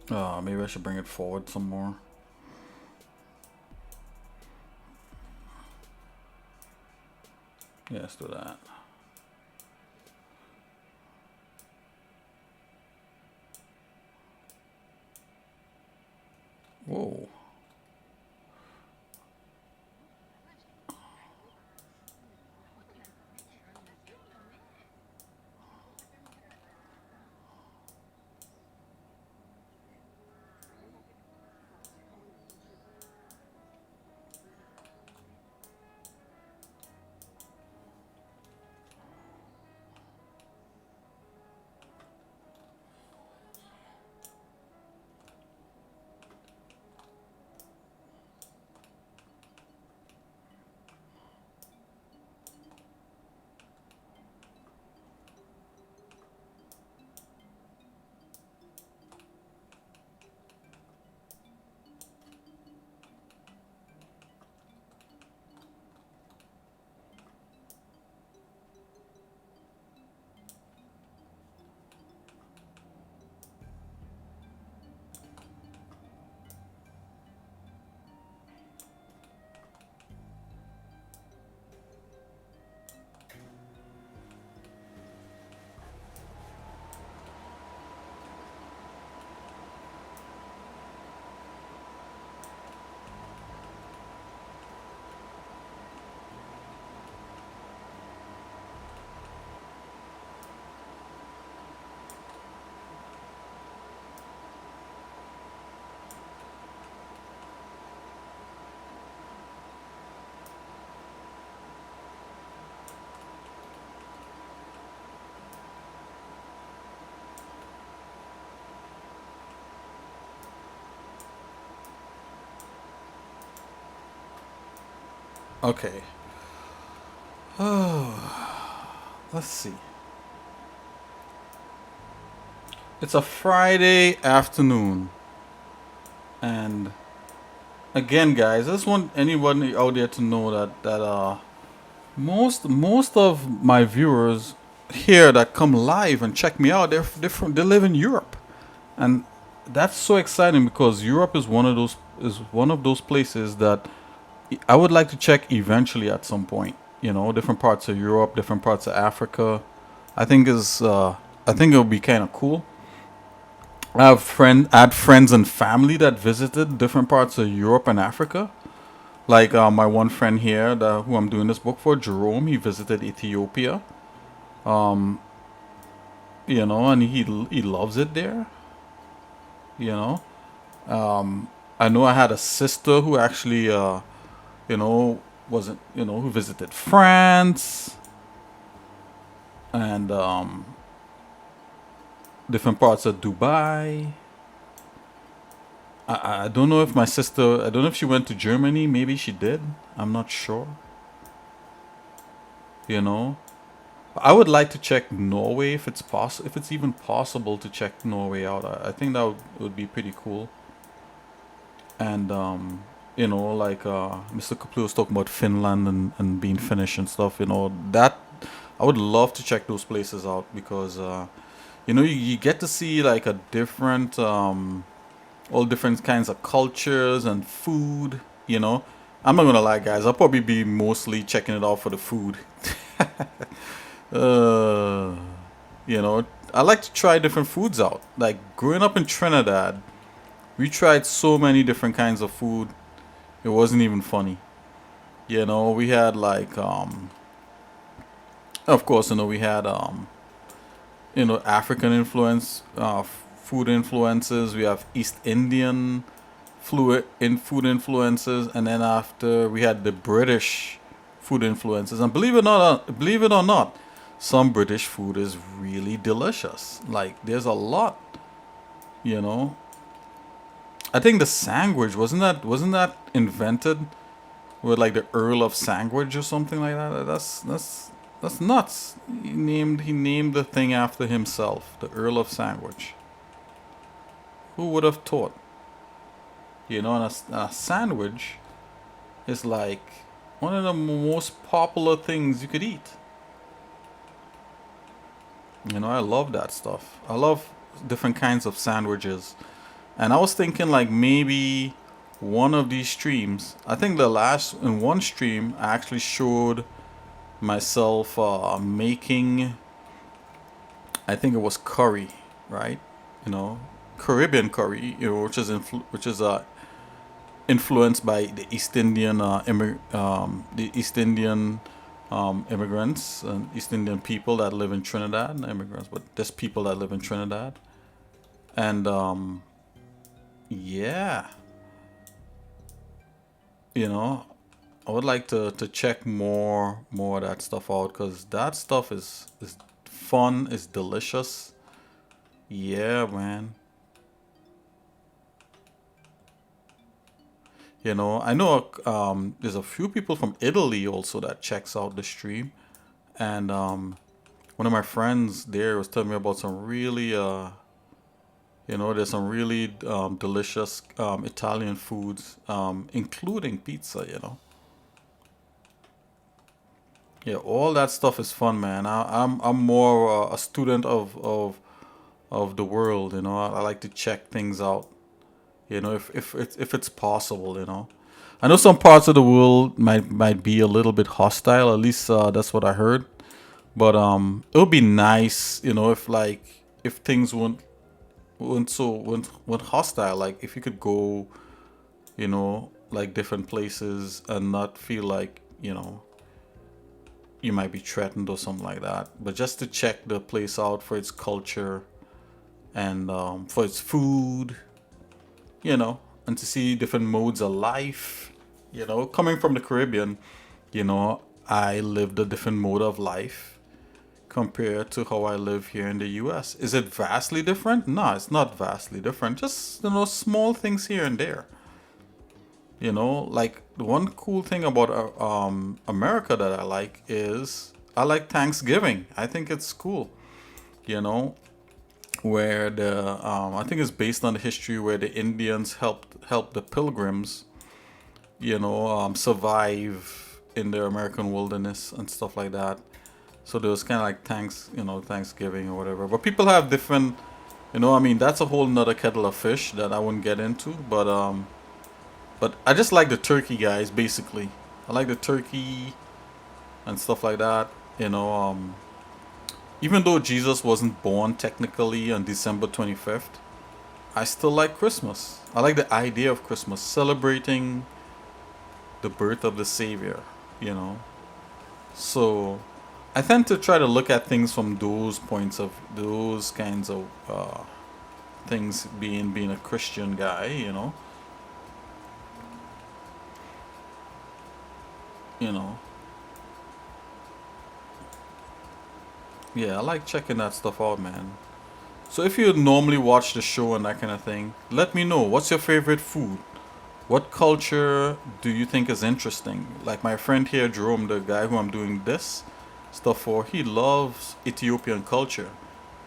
Maybe I should bring it forward some more. Yeah, let's do that. Whoa. Okay. Let's see. It's a Friday afternoon. And again, guys, I just want anybody out there to know that most of my viewers here that come live and check me out, they live in Europe. And that's so exciting because Europe is one of those places that I would like to check eventually at some point. You know, different parts of Europe, different parts of Africa. I think is I think it would be kind of cool. I had friends and family that visited different parts of Europe and Africa. Like my one friend here, who I'm doing this book for, Jerome. He visited Ethiopia. You know, and he loves it there. You know, I know I had a sister who actually you know wasn't who visited France and different parts of Dubai. I don't know if my sister, I don't know if she went to Germany. Maybe she did. I'm not sure. You know, I would like to check Norway if it's possible, if it's even possible to check Norway out. I think that would be pretty cool. And you know, like Mr. Kaplu was talking about Finland and being Finnish and stuff. You know, that I would love to check those places out because you know you get to see like a different all different kinds of cultures and food. You know, I'm not gonna lie, guys. I'll probably be mostly checking it out for the food. Uh, you know, I like to try different foods out. Like growing up in Trinidad, we tried so many different kinds of food. It wasn't even funny. You know, we had like of course, you know, we had African influence, food influences. We have East Indian fluid in food influences, and then after we had the British food influences. And believe it or not, some British food is really delicious. Like there's a lot, you know. I think the sandwich wasn't that invented with like the Earl of Sandwich or something like that. That's nuts. He named the thing after himself, the Earl of Sandwich. Who would have thought? You know, and a sandwich is like one of the most popular things you could eat. You know, I love that stuff. I love different kinds of sandwiches. And I was thinking like maybe one of these streams, I think the last in one stream I actually showed myself making, I think it was curry, right? You know, Caribbean curry, you know, which is influenced by the East Indian immigrants and East Indian people that live in Trinidad. Not immigrants, but just people that live in Trinidad. And yeah, you know, I would like to check more of that stuff out because that stuff is fun, is delicious. Yeah, man. You know, I know there's a few people from Italy also that checks out the stream, and one of my friends there was telling me about some really there's some really delicious Italian foods, including pizza. You know, yeah, all that stuff is fun, man. I'm more a student of the world. You know, I like to check things out. You know, if it's possible. You know, I know some parts of the world might be a little bit hostile. At least that's what I heard. But it would be nice, you know, if like if things weren't hostile. Like if you could go, you know, like different places and not feel like you might be threatened or something like that. But just to check the place out for its culture and for its food, you know, and to see different modes of life. You know, coming from the Caribbean, you know, I lived a different mode of life compared to how I live here in the US. Is it vastly different? No, it's not vastly different. Just, you know, small things here and there. You know, like the one cool thing about America that I like is I like Thanksgiving. I think it's cool. You know, where the I think it's based on the history where the Indians helped the Pilgrims, you know, survive in the American wilderness and stuff like that. So there was kind of like Thanksgiving or whatever. But people have different, you know, I mean, that's a whole nother kettle of fish that I wouldn't get into. But But I just like the turkey, guys, basically. I like the turkey and stuff like that. You know, even though Jesus wasn't born technically on December 25th, I still like Christmas. I like the idea of Christmas, celebrating the birth of the Savior, you know. So I tend to try to look at things from those points of those kinds of things, being a Christian guy, you know. You know. Yeah, I like checking that stuff out, man. So if you normally watch the show and that kind of thing, let me know. What's your favorite food? What culture do you think is interesting? Like my friend here, Jerome, the guy who I'm doing this stuff for, he loves Ethiopian culture.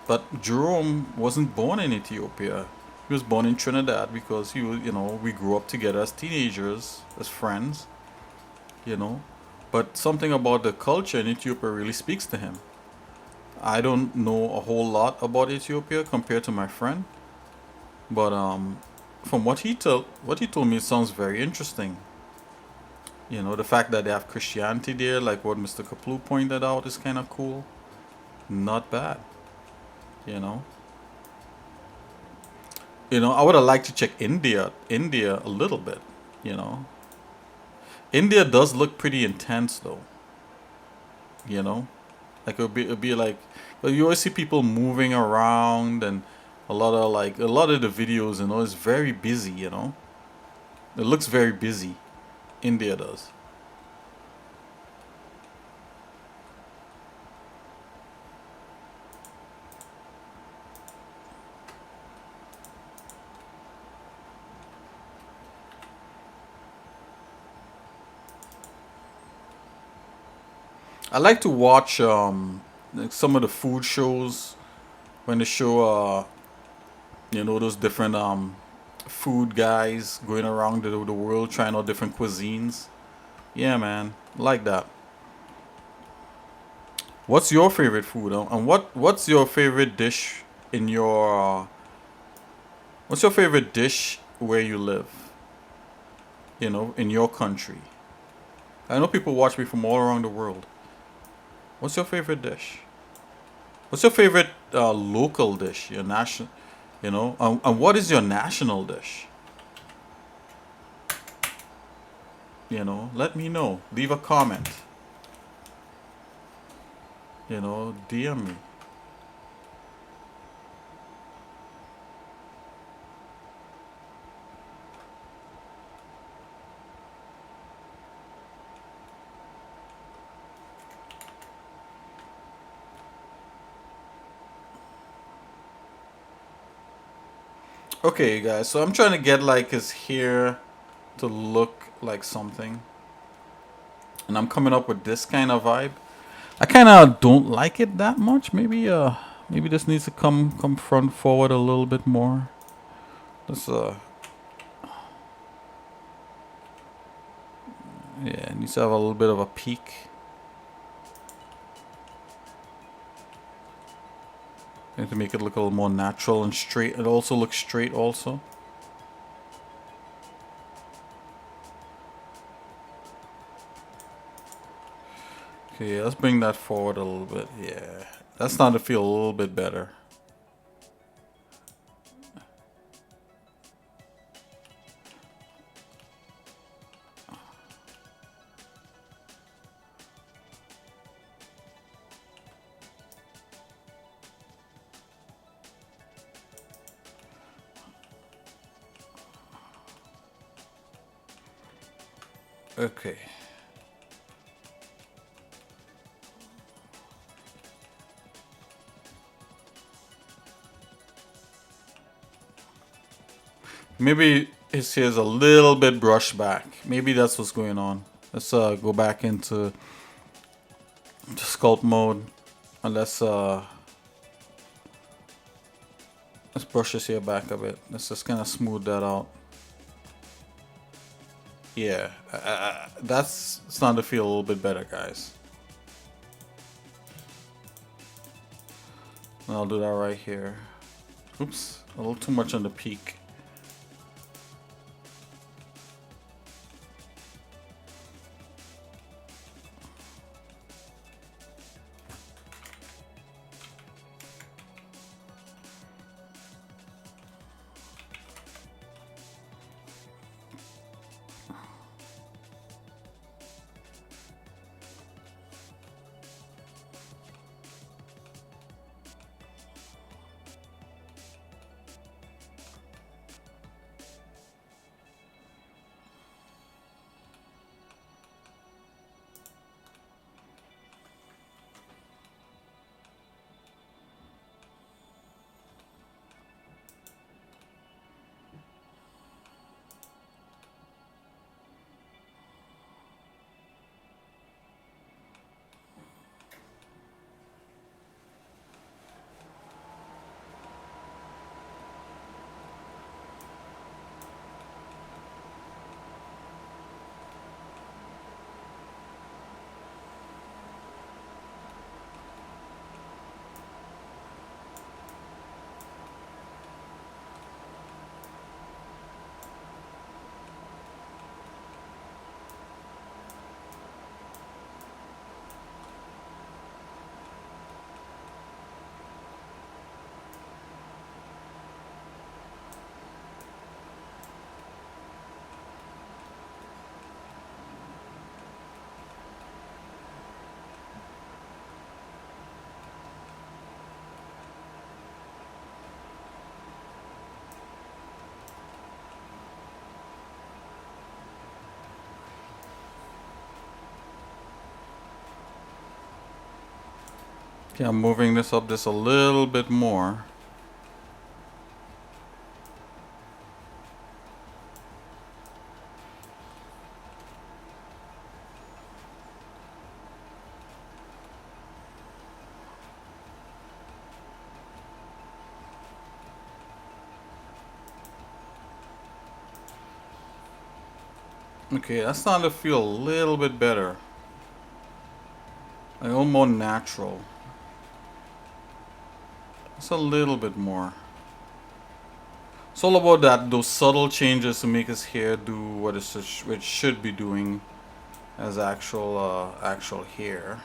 But Jerome wasn't born in Ethiopia. He was born in Trinidad because he was, you know, we grew up together as teenagers, as friends, you know. But something about the culture in Ethiopia really speaks to him. I don't know a whole lot about Ethiopia compared to my friend, but from what he told me, it sounds very interesting. You know, the fact that they have Christianity there, like what Mr. Kaplu pointed out, is kind of cool. Not bad. You know. You know, I would have liked to check India a little bit. You know, India does look pretty intense though. You know, like it'd be like, well, you always see people moving around and a lot of the videos. You know, is very busy. You know, it looks very busy. India does. I like to watch like some of the food shows when they show you know, those different food guys going around the world trying out different cuisines. Yeah, man, like that. What's your favorite food? And what's your favorite dish in your what's your favorite dish where you live? You know, in your country. I know people watch me from all around the world. What's your favorite dish? What's your favorite local dish? Your national, you know, and what is your national dish? You know, let me know. Leave a comment. You know, DM me. Okay, guys. So I'm trying to get like his hair to look like something, and I'm coming up with this kind of vibe. I kind of don't like it that much. Maybe this needs to come front forward a little bit more. Let's yeah, it needs to have a little bit of a peak. And to make it look a little more natural and straight. It also looks straight also. Okay, let's bring that forward a little bit. Yeah, that's starting to feel a little bit better. Okay. Maybe his hair's a little bit brushed back. Maybe that's what's going on. Let's go back into sculpt mode and let's brush his hair back a bit. Let's just kind of smooth that out. Yeah, that's starting to feel a little bit better, guys. And I'll do that right here. Oops, a little too much on the peak. Okay, I'm moving this up just a little bit more. Okay, that's starting to feel a little bit better. Like a little more natural. Just a little bit more. It's all about that, those subtle changes to make his hair do what it should be doing as actual hair.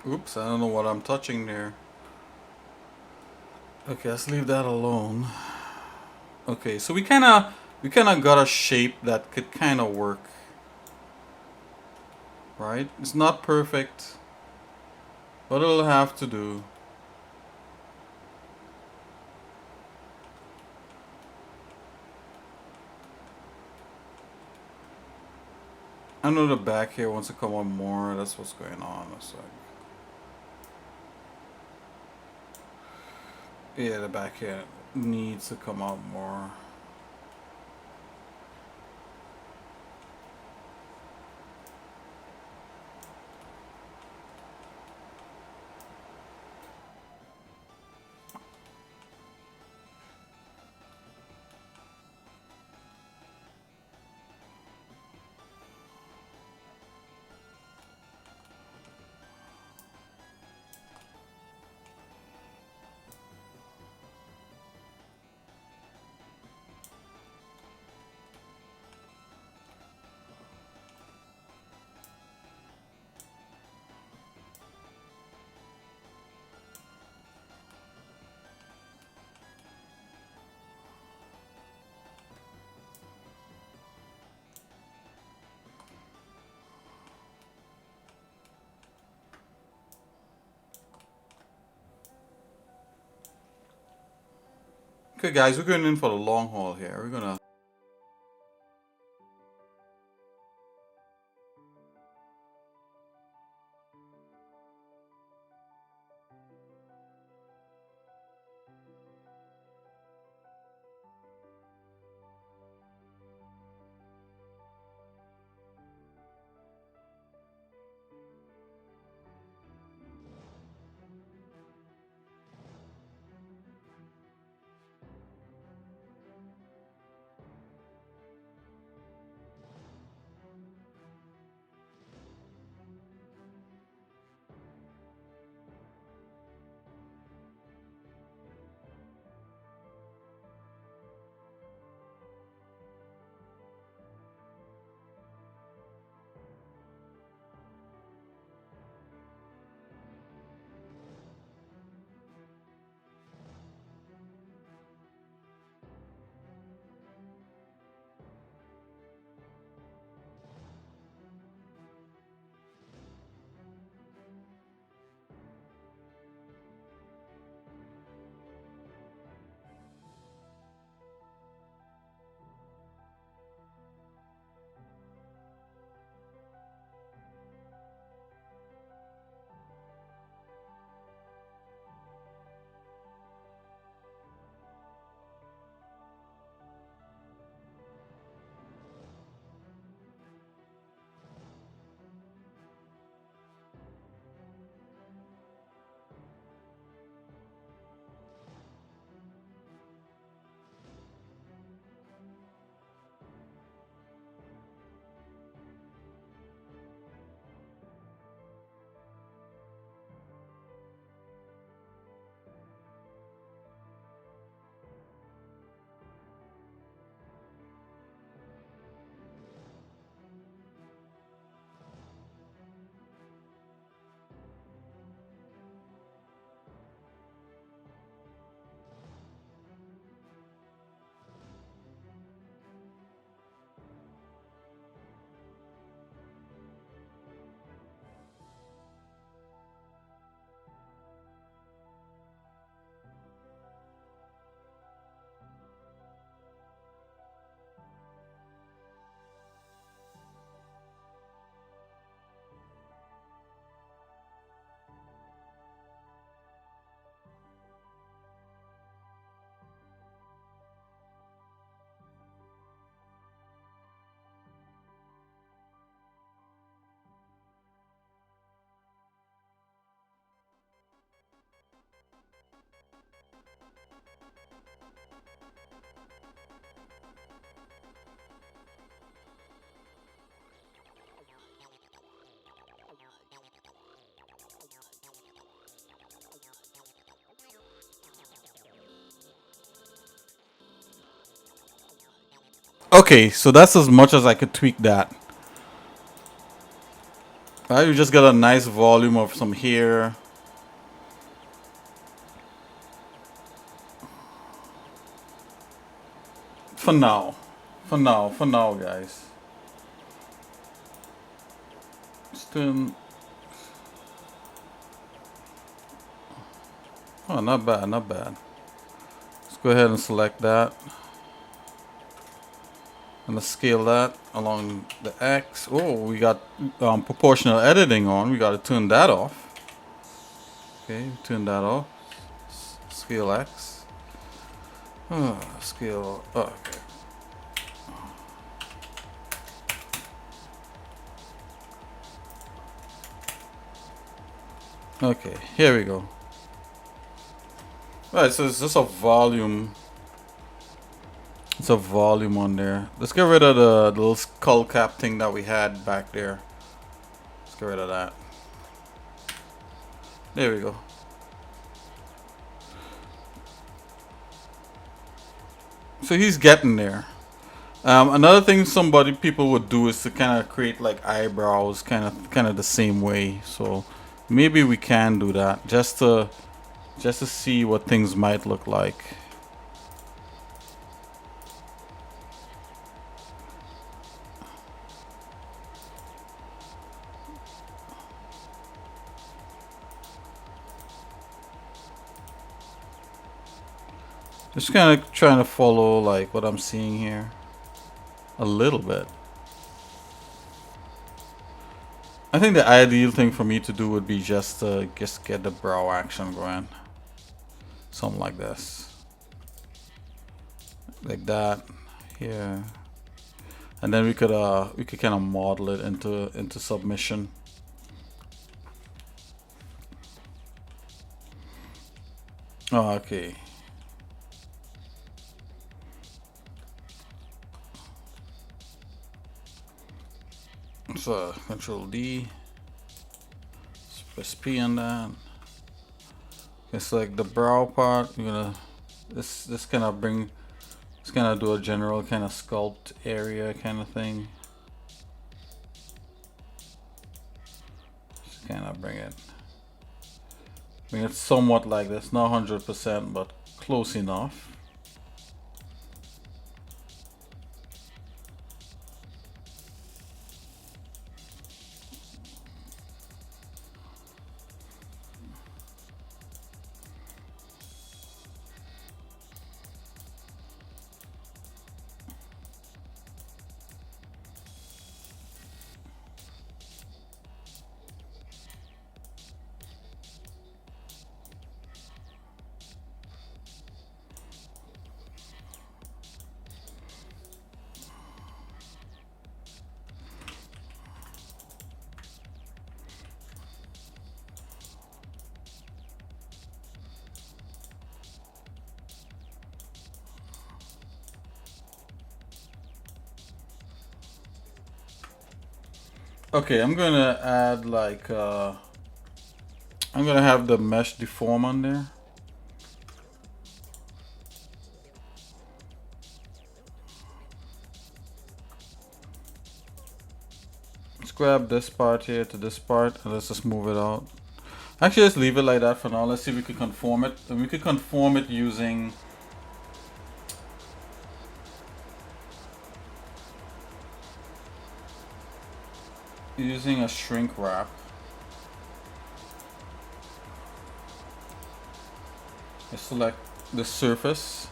Oops, I don't know what I'm touching there. Okay, let's leave that alone. Okay, so we kinda got a shape that could kinda work. Right? It's not perfect, but it'll have to do. I know the back here wants to come on more. That's what's going on. It's like, yeah, the back here needs to come out more. Okay, guys, we're going in for the long haul here. We're gonna. Okay, so that's as much as I could tweak that. Alright, you just got a nice volume of some hair. For now. For now, guys. Still. Oh, not bad, not bad. Let's go ahead and select that. And let's scale that along the X. Oh, we got proportional editing on. We got to turn that off. Okay, turn that off. Scale X. Scale. Oh, okay. Okay, here we go. Alright, so it's just a volume. It's a volume on there. Let's get rid of the little skull cap thing that we had back there. Let's get rid of that. There we go. So he's getting there. Another thing people would do is to kind of create like eyebrows, kind of the same way. So maybe we can do that just to see what things might look like. Just kind of trying to follow like what I'm seeing here a little bit. I think the ideal thing for me to do would be just get the brow action going. Something like this. Like that here. And then we could kind of model it into submission. Oh, okay. So Control D, press P on that. It's like the brow part. You're gonna this kind of bring, it's gonna do a general kind of sculpt area kind of thing. Just kind of bring it somewhat like this, not 100%, but close enough. Okay, I'm gonna add like I'm gonna have the mesh deform on there. Let's grab this part here to this part and let's just move it out. Actually, let's leave it like that for now. Let's see if we can conform it. And we could conform it using a shrink wrap. Let's select the surface.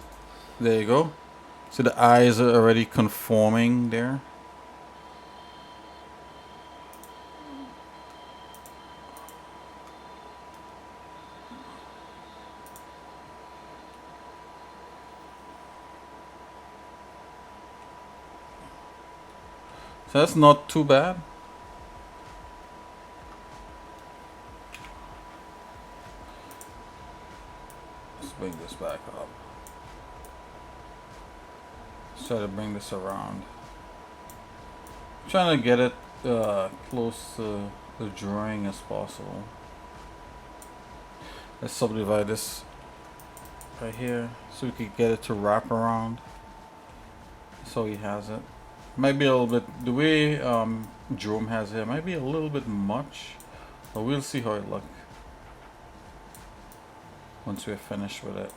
There you go. So the eyes are already conforming there. So that's not too bad. Let's bring this back up. Let's try to bring this around. I'm trying to get it close to the drawing as possible. Let's subdivide this right here so we could get it to wrap around. So he has it. Might be a little bit, the way Jerome has it, might be a little bit much, but we'll see how it looks once we're finished with it.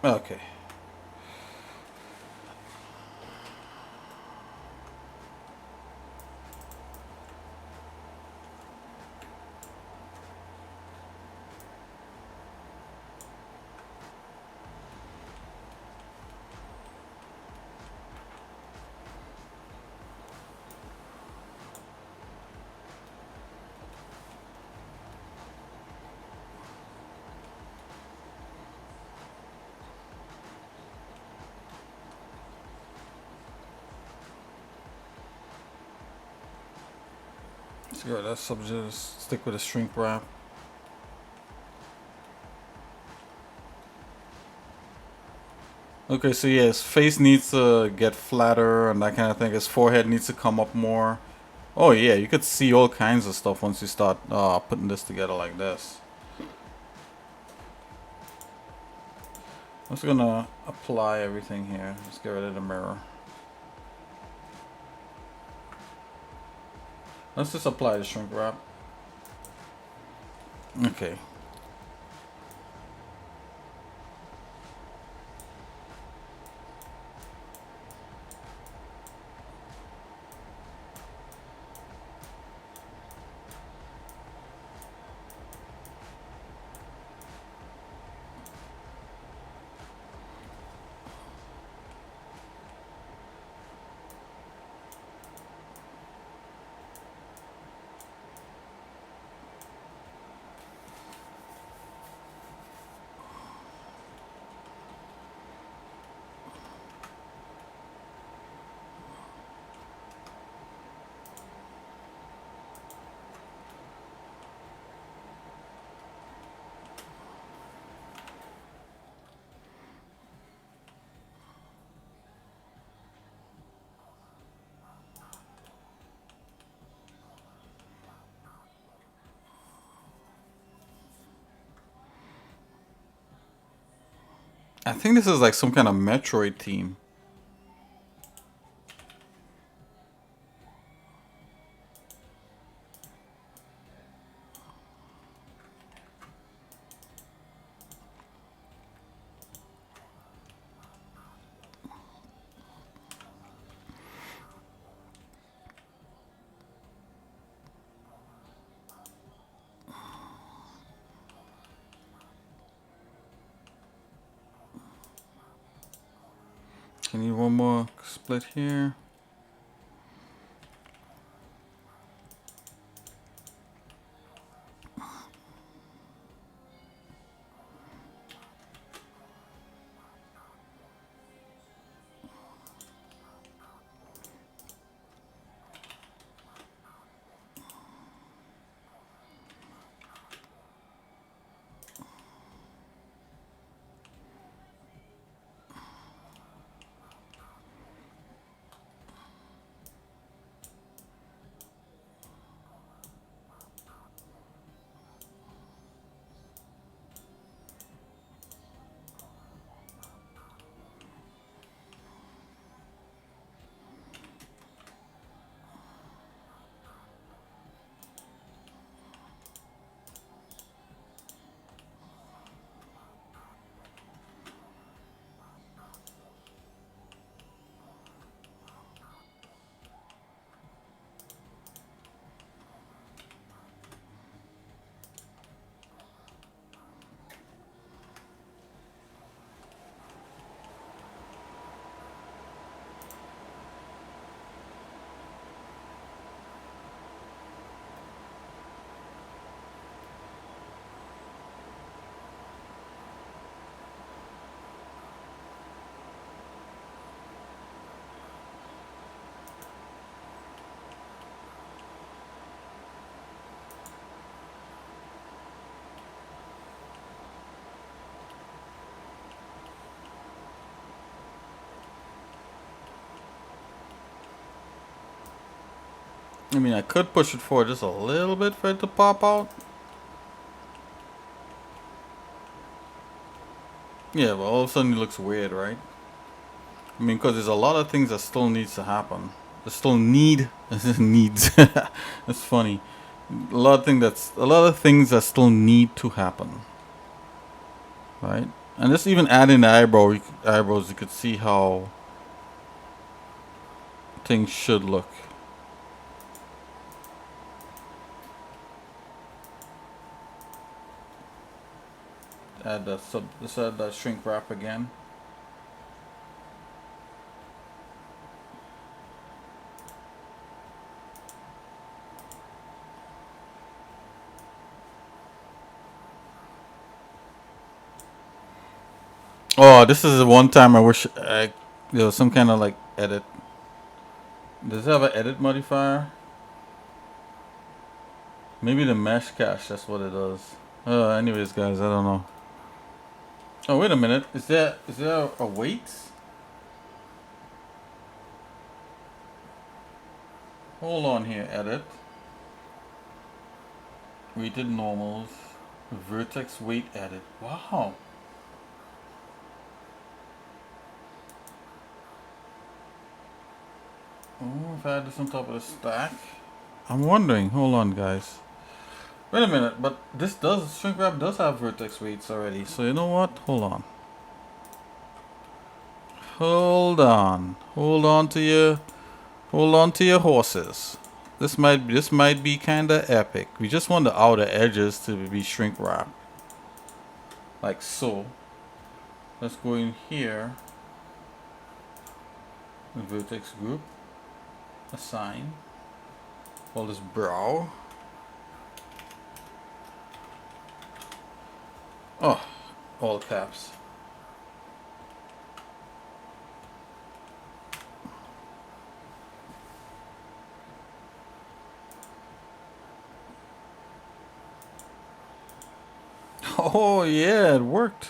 Okay. So yeah, that's subject. Stick with the shrink wrap. Okay, so yeah, his face needs to get flatter and that kind of thing. His forehead needs to come up more. Oh yeah, you could see all kinds of stuff once you start putting this together like this. I'm just gonna apply everything here. Let's get rid of the mirror. Let's just apply the shrink wrap. Okay. I think this is like some kind of Metroid theme. I need one more split here. I mean, I could push it forward just a little bit for it to pop out. Yeah, but all of a sudden it looks weird, right? I mean, because there's a lot of things that still needs to happen. That still need needs. That's funny. A lot of things that still need to happen, right? And just even adding the eyebrows, you could see how things should look. Let's add that shrink wrap again. Oh, this is the one time I wish there was some kind of like edit. Does it have an edit modifier? Maybe the mesh cache, that's what it does. Anyways, guys, I don't know. Oh, wait a minute. Is there a weight? Hold on here, edit. Weighted normals. Vertex weight edit. Wow. Oh, if I had this on top of the stack. I'm wondering. Hold on, guys. Wait a minute, but shrink wrap does have vertex weights already. So you know what? Hold on. Hold on. Hold on to your horses. This might be kinda epic. We just want the outer edges to be shrink wrap. Like so. Let's go in here. Vertex group. Assign. Call this brow. Oh, all caps. Oh yeah, it worked.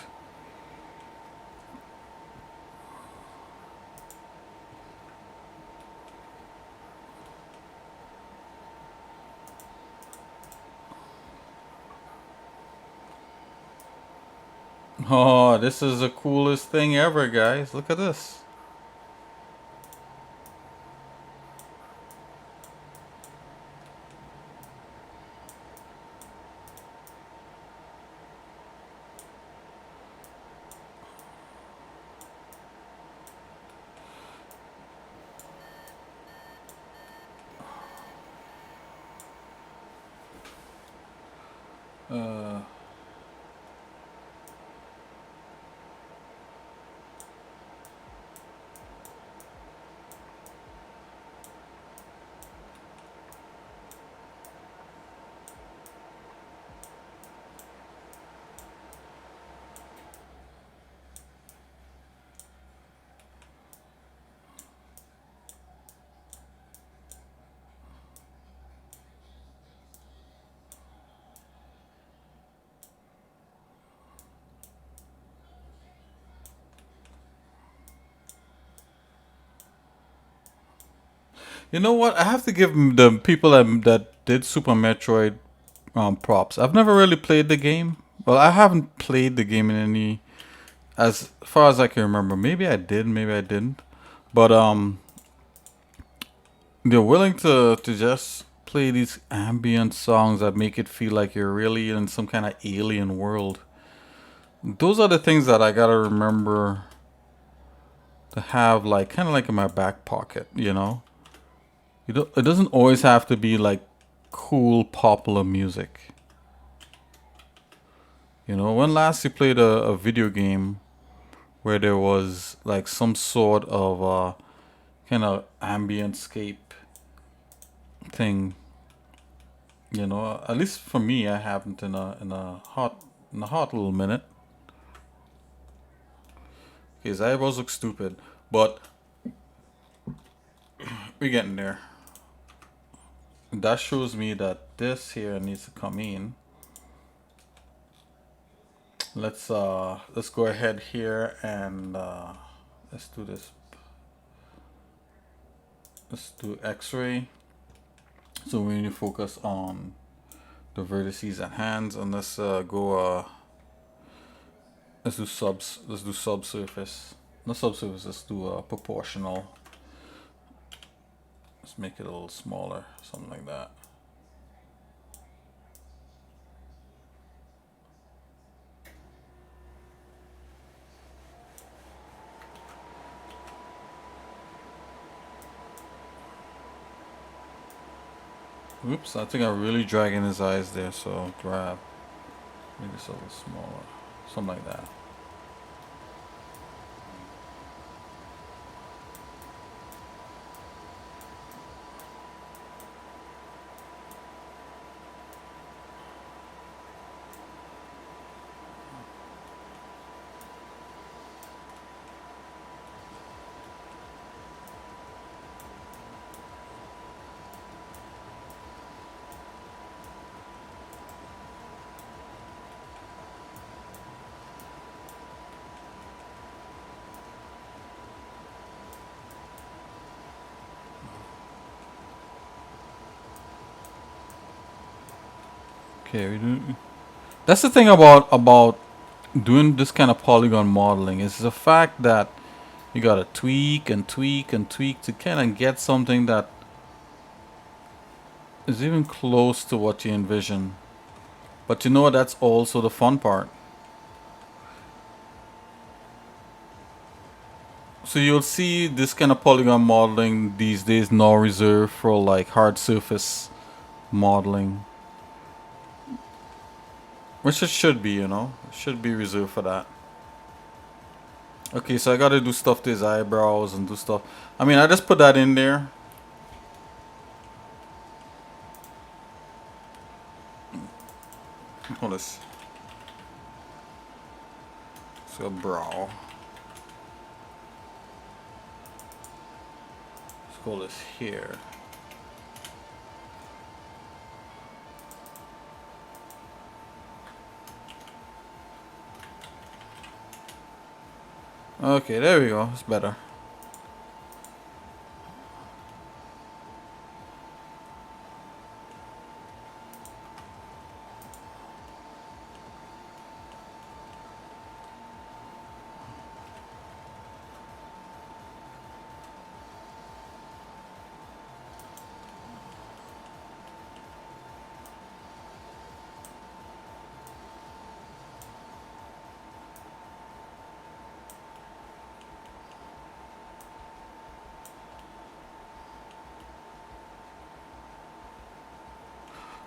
Oh, this is the coolest thing ever, guys. Look at this. Uh, you know what? I have to give the people that did Super Metroid props. I've never really played the game. Well, I haven't played the game in any, as far as I can remember. Maybe I did, maybe I didn't. But they're willing to just play these ambient songs that make it feel like you're really in some kind of alien world. Those are the things that I gotta remember to have, like, kind of like in my back pocket, you know. It doesn't always have to be like cool popular music. You know, when last you played a video game where there was like some sort of kind of ambient scape thing, you know, at least for me, I haven't in a hot little minute. His eyebrows look stupid, but we're getting there. That shows me that this here needs to come in. Let's go ahead here and let's do this. Let's do X-ray. So we need to focus on the vertices and hands, and let's go. Let's do subs. Let's do subsurface. Not subsurface. Let's do proportional. Let's make it a little smaller, something like that. Oops, I think I'm really dragging his eyes there, so grab. Maybe it's a little smaller. Something like that. Okay, we do. That's the thing about doing this kind of polygon modeling is the fact that you gotta tweak and tweak and tweak to kind of get something that is even close to what you envision. But you know that's also the fun part. So you'll see this kind of polygon modeling these days now reserved for like hard surface modeling. Which it should be, you know. It should be reserved for that. Okay, so I gotta do stuff to his eyebrows and do stuff. I mean, I just put that in there. Hold this. So brow. Let's call this here. Okay, there we go. It's better.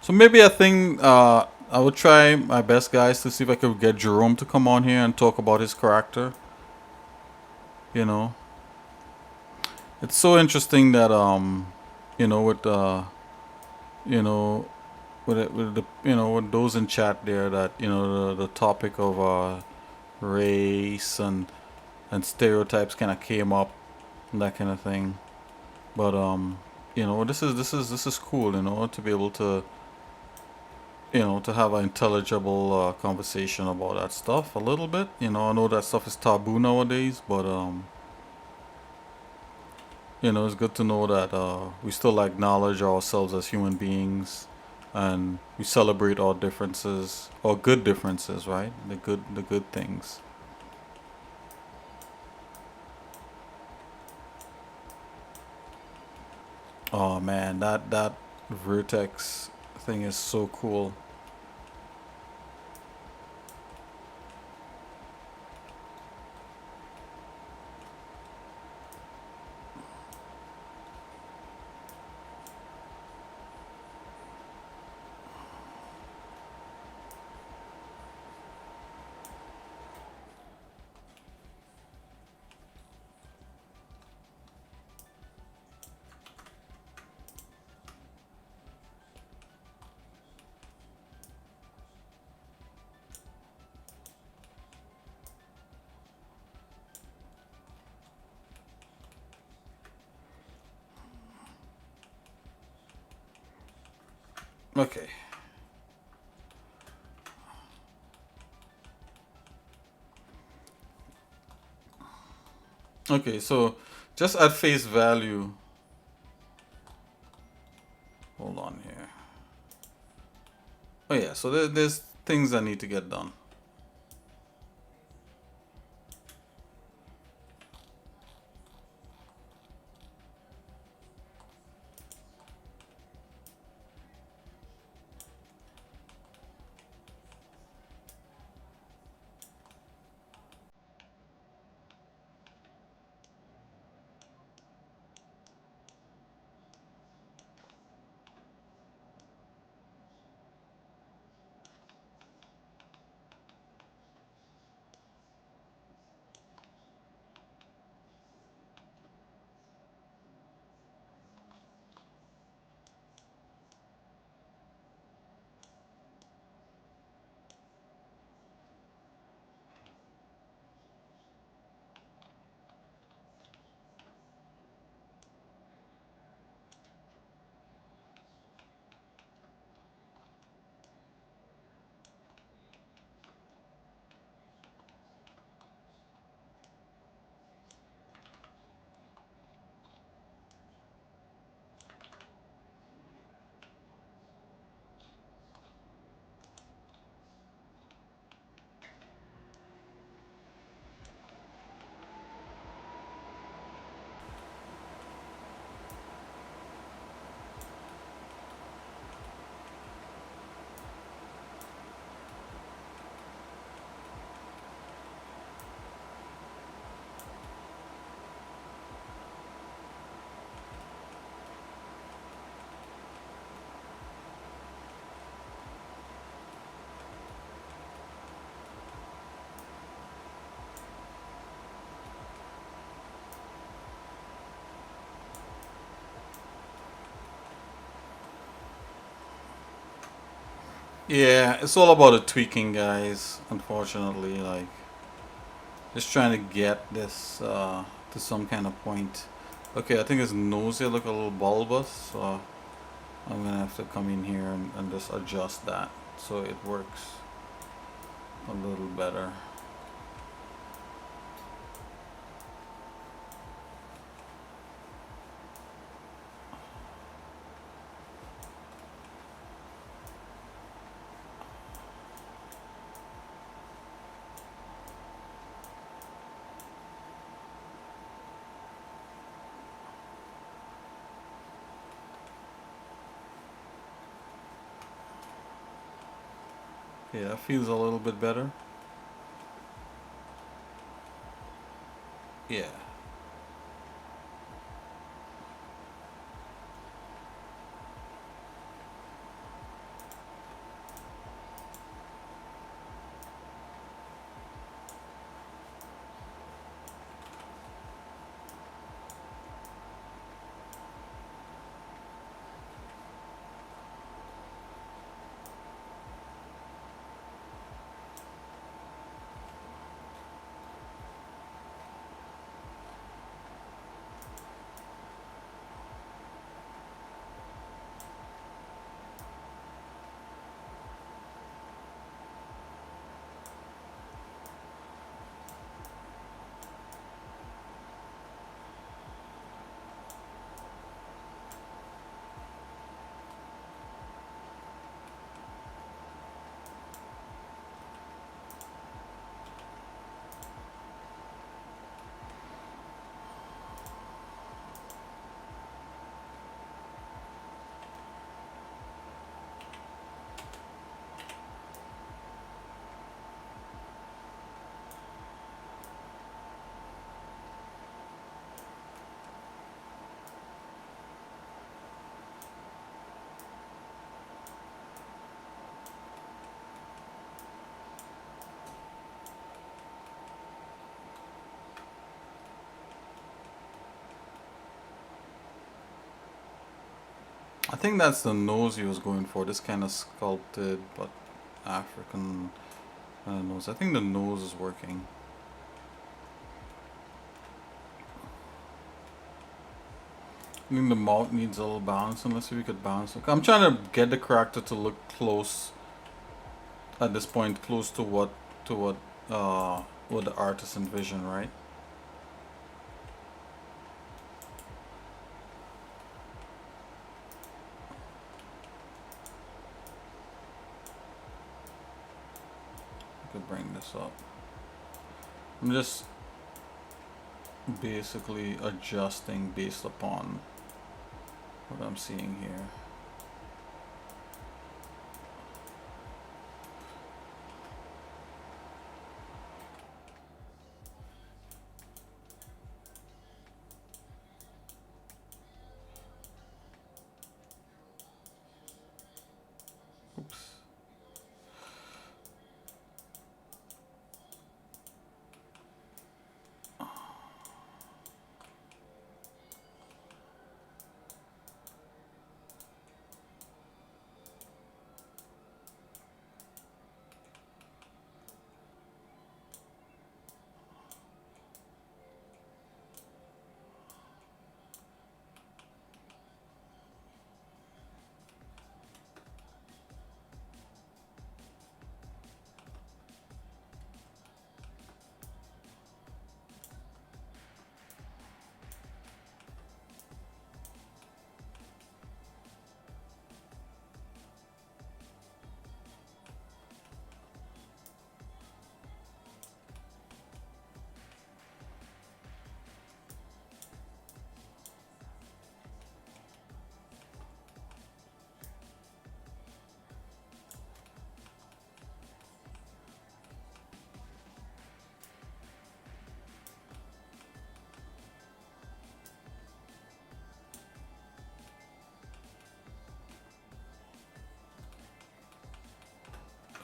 So maybe I think I would try my best, guys, to see if I could get Jerome to come on here and talk about his character. You know, it's so interesting that you know, with you know, with the with those in chat there that the topic of race and stereotypes kind of came up, and that kind of thing. But this is cool, to be able to to have an intelligible conversation about that stuff a little bit. I know that stuff is taboo nowadays, but it's good to know that we still acknowledge ourselves as human beings, and we celebrate our differences, or good differences, right? The good things. Oh man, that vertex thing is so cool. Okay. Okay, so just at face value. Hold on. Yeah, so there's things that need to get done. Yeah, it's all about the tweaking, guys. Unfortunately, like just trying to get this to some kind of point. Okay, I think his nose here look a little bulbous, so I'm gonna have to come in here and just adjust that so it works a little better. Yeah, that feels a little bit better. Yeah. I think that's the nose he was going for. This kind of sculpted but African nose. I think the nose is working. I think the mouth needs a little bounce. And let's see if we could bounce it. I'm trying to get the character to look close at this point, close to what the artist envisioned, right? could bring this up. I'm just basically adjusting based upon what I'm seeing here. Oops.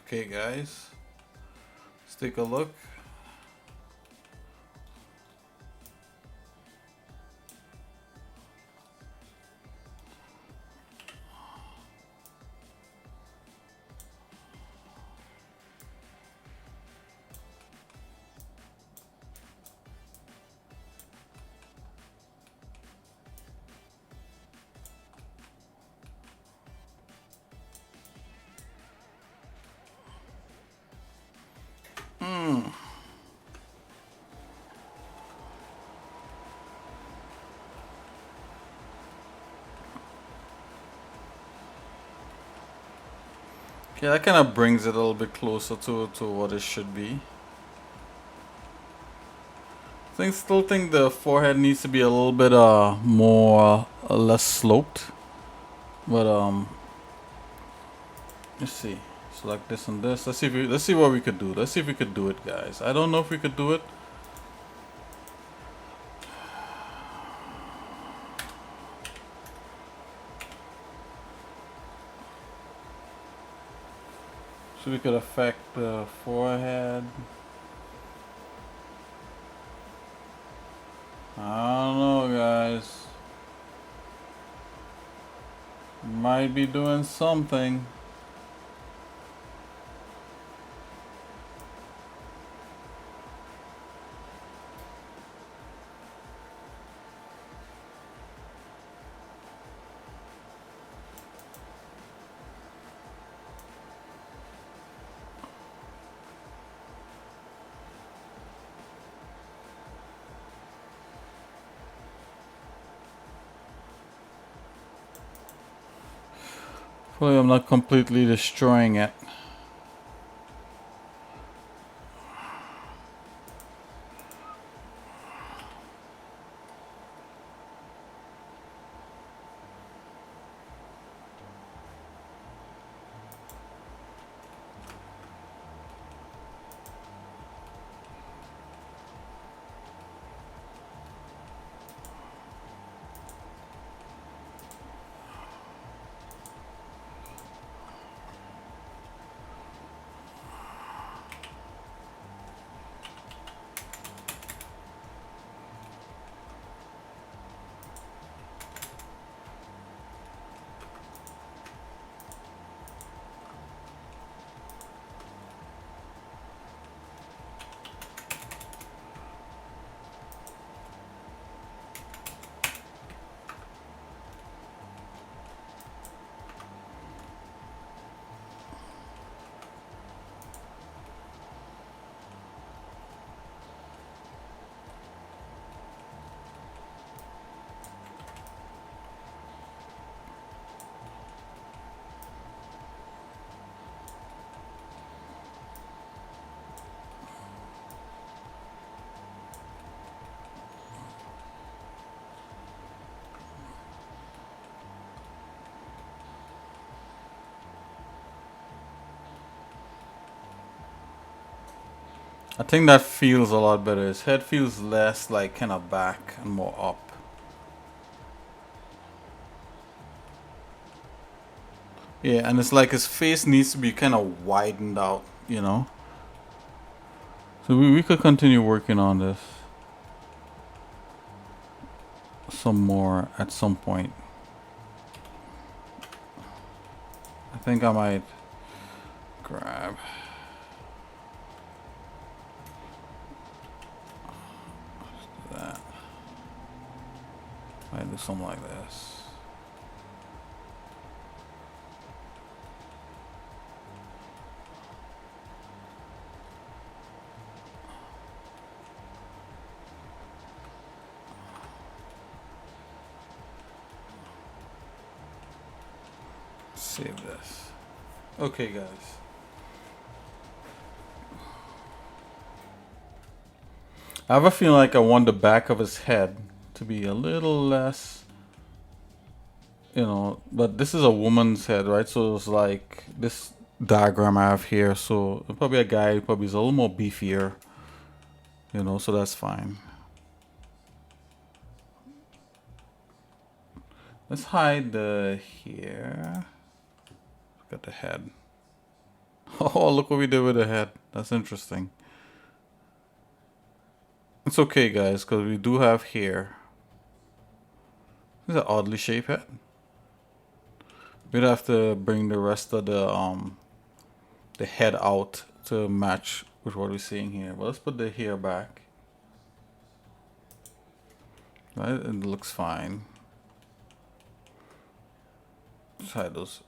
Okay guys, let's take a look. Okay, that kind of brings it a little bit closer to what it should be. Still think the forehead needs to be a little bit more less sloped, but let's see. Select this and this. Let's see what we could do. Let's see if we could do it, guys. I don't know if we could do it. So we could affect the forehead. I don't know, guys. Might be doing something. Hopefully I'm not completely destroying it. I think that feels a lot better. His head feels less like kind of back and more up. Yeah, and it's like his face needs to be kind of widened out, you know? So we could continue working on this some more at some point. I think I might grab that. Might do something like this. Save this. Okay, guys. I have a feeling like I want the back of his head to be a little less, you know, but this is a woman's head, right? So it's like this diagram I have here. So probably a guy who probably is a little more beefier, you know, so that's fine. Let's hide the here. Got the head. Oh, look what we did with the head. That's interesting. It's okay, guys, because we do have hair. This is an oddly shaped head. We'd have to bring the rest of the head out to match with what we're seeing here. But let's put the hair back. Right, it looks fine. Let's hide those.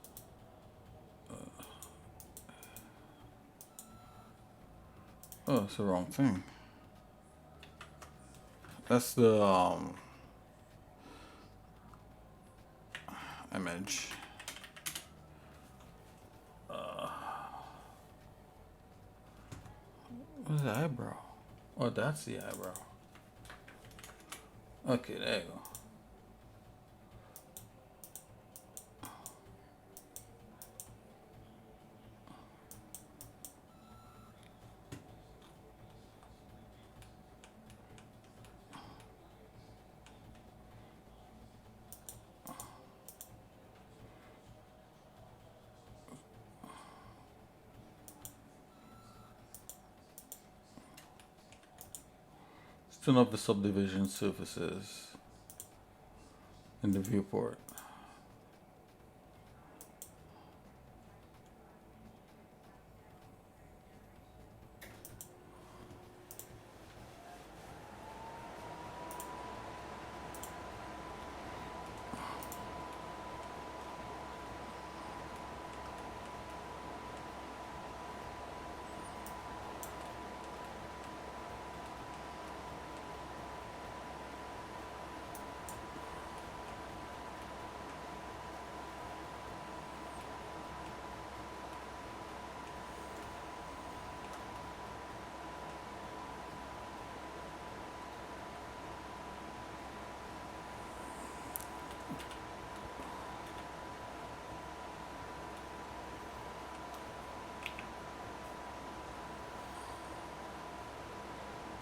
Oh, it's the wrong thing. That's the image. What's the eyebrow? Oh, that's the eyebrow. Okay, there you go. Turn off the subdivision surfaces in the viewport.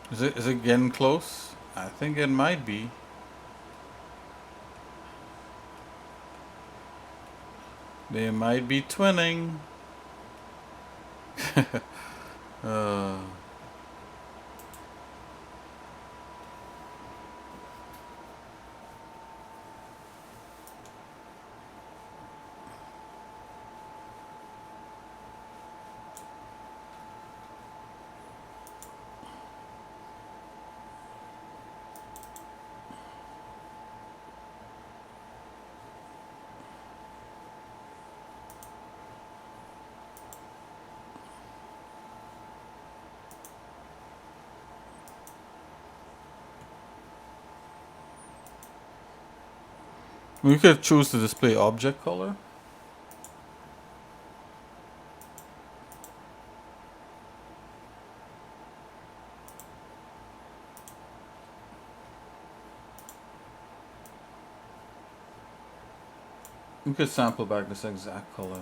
Is it getting close? I think it might be. They might be twinning. uh, we could choose to display object color. We could sample back this exact color.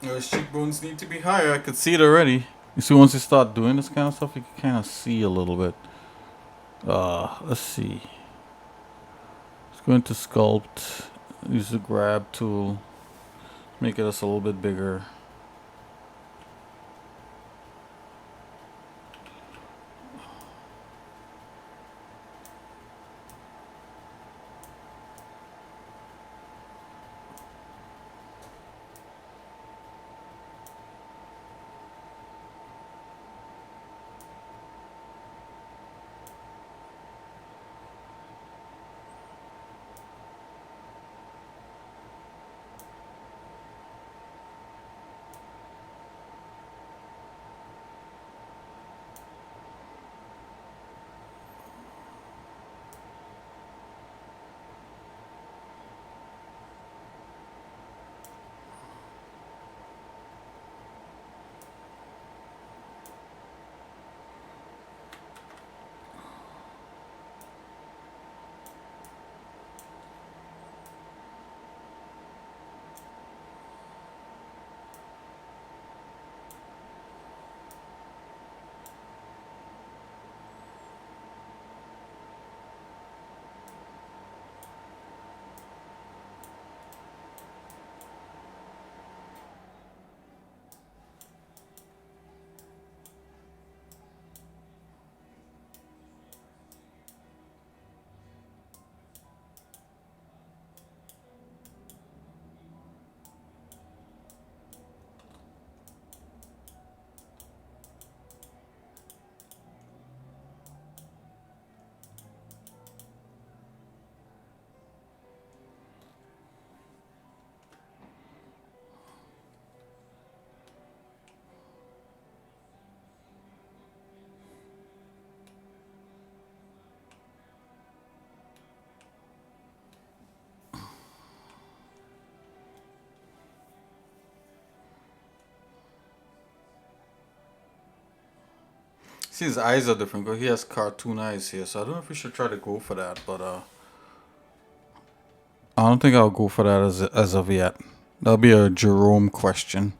Those cheekbones need to be higher. I could see it already. You see, once you start doing this kind of stuff, you can kind of see a little bit. Let's see. It's going to sculpt. Use the grab tool. Make it just a little bit bigger. See, his eyes are different because he has cartoon eyes here, so I don't know if we should try to go for that, but I don't think I'll go for that as of yet. That'll be a Jerome question.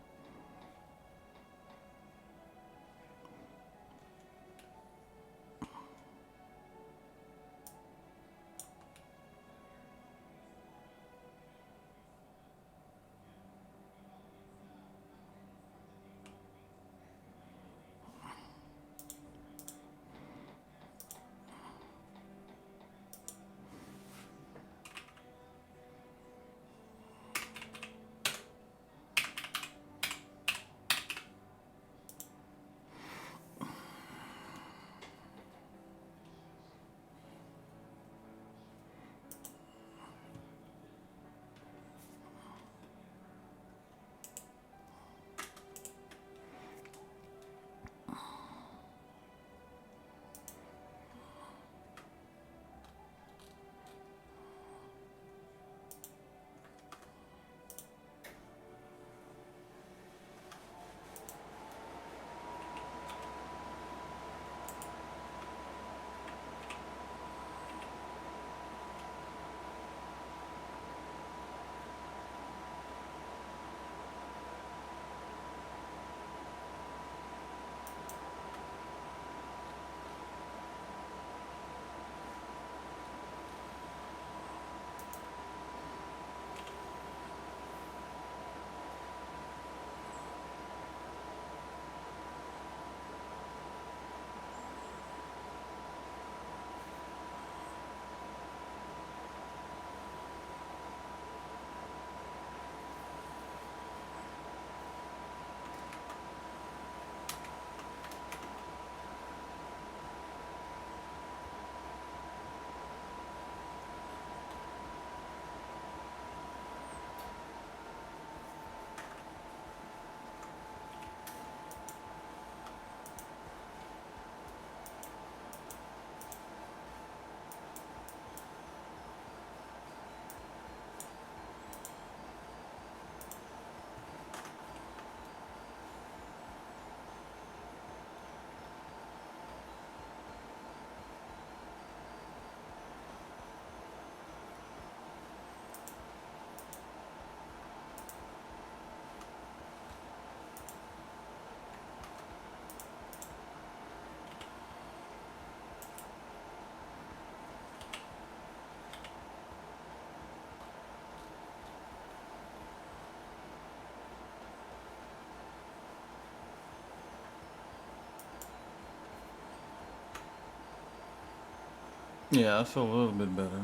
Yeah, that's a little bit better.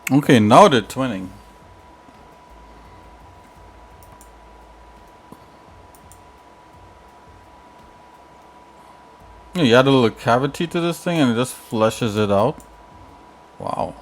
Okay, now they're twinning. Yeah, you add a little cavity to this thing and it just fleshes it out. Wow.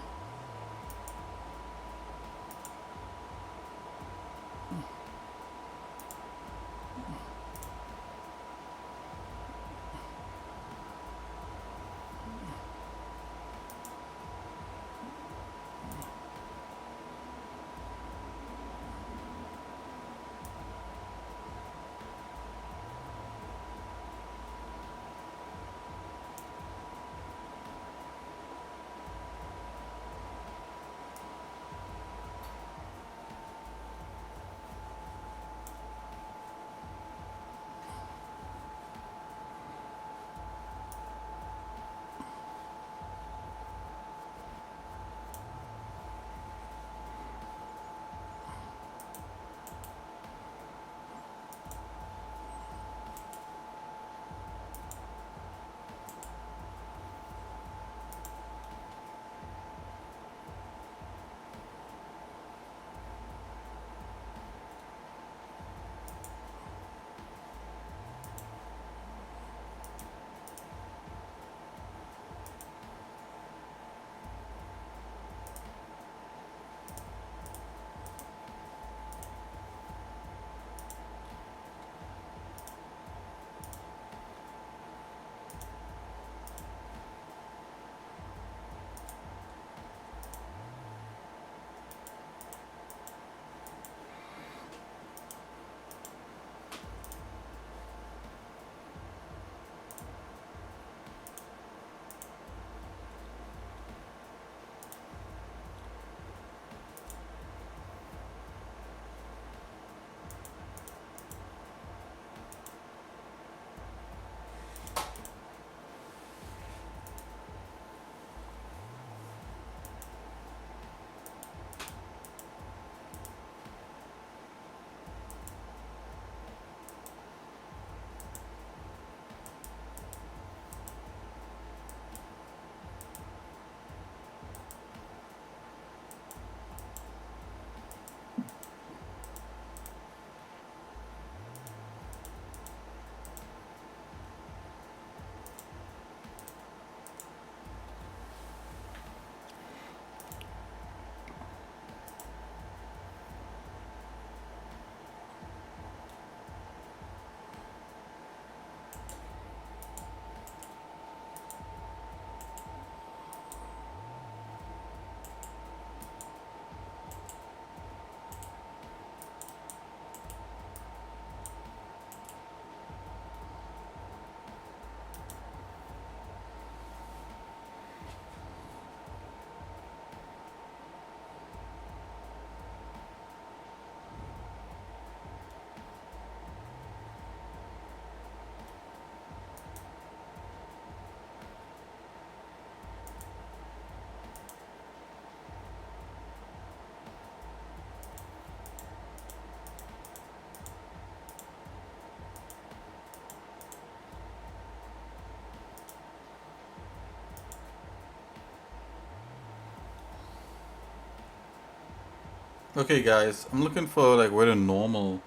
Okay, guys, I'm looking for like where the normal,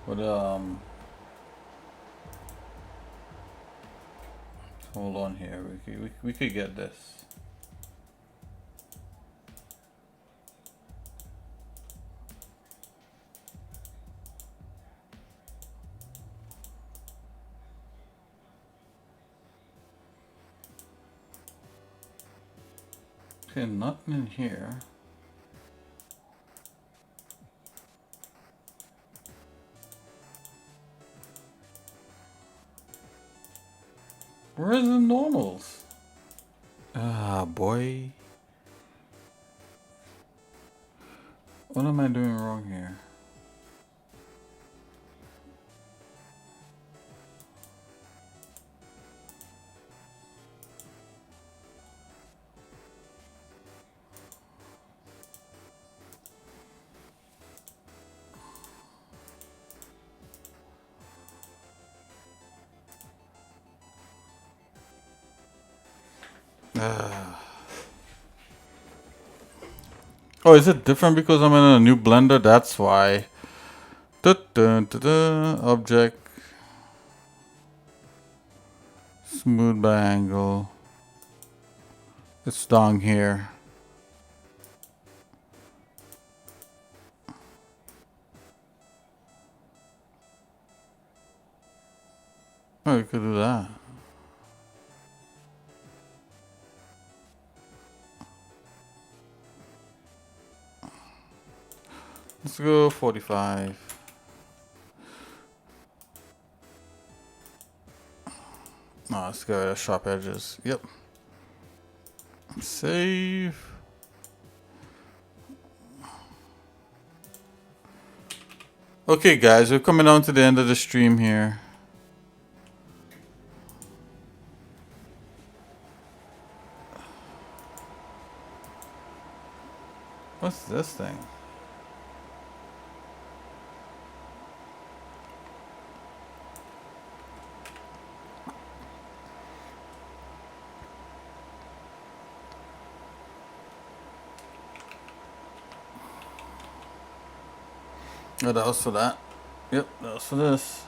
where the hold on here. We could get this. Okay, nothing in here. Where's the normals? Ah, boy. What am I doing wrong here? Ah. Oh, is it different because I'm in a new blender? That's why. Object. Smooth by angle. It's down here. Oh, we could do that. Let's go 45. No, let's go with sharp edges. Yep. Save. Okay, guys, we're coming down to the end of the stream here. What's this thing? Oh, that was for that. Yep, that was for this.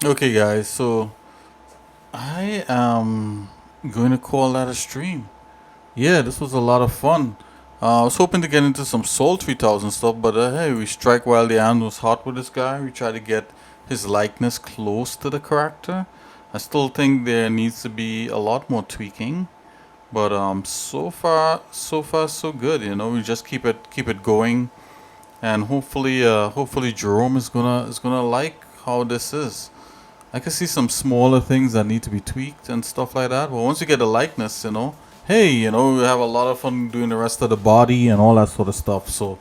Okay, guys, so I am going to call that a stream. Yeah, this was a lot of fun. I was hoping to get into some Soul 3000 stuff, but hey, we strike while the iron was hot with this guy. We try to get his likeness close to the character. I still think there needs to be a lot more tweaking, but so far so good. You know, we just keep it going, and hopefully Jerome is gonna like how this is. I can see some smaller things that need to be tweaked and stuff like that. But once you get the likeness, hey, we have a lot of fun doing the rest of the body and all that sort of stuff. So,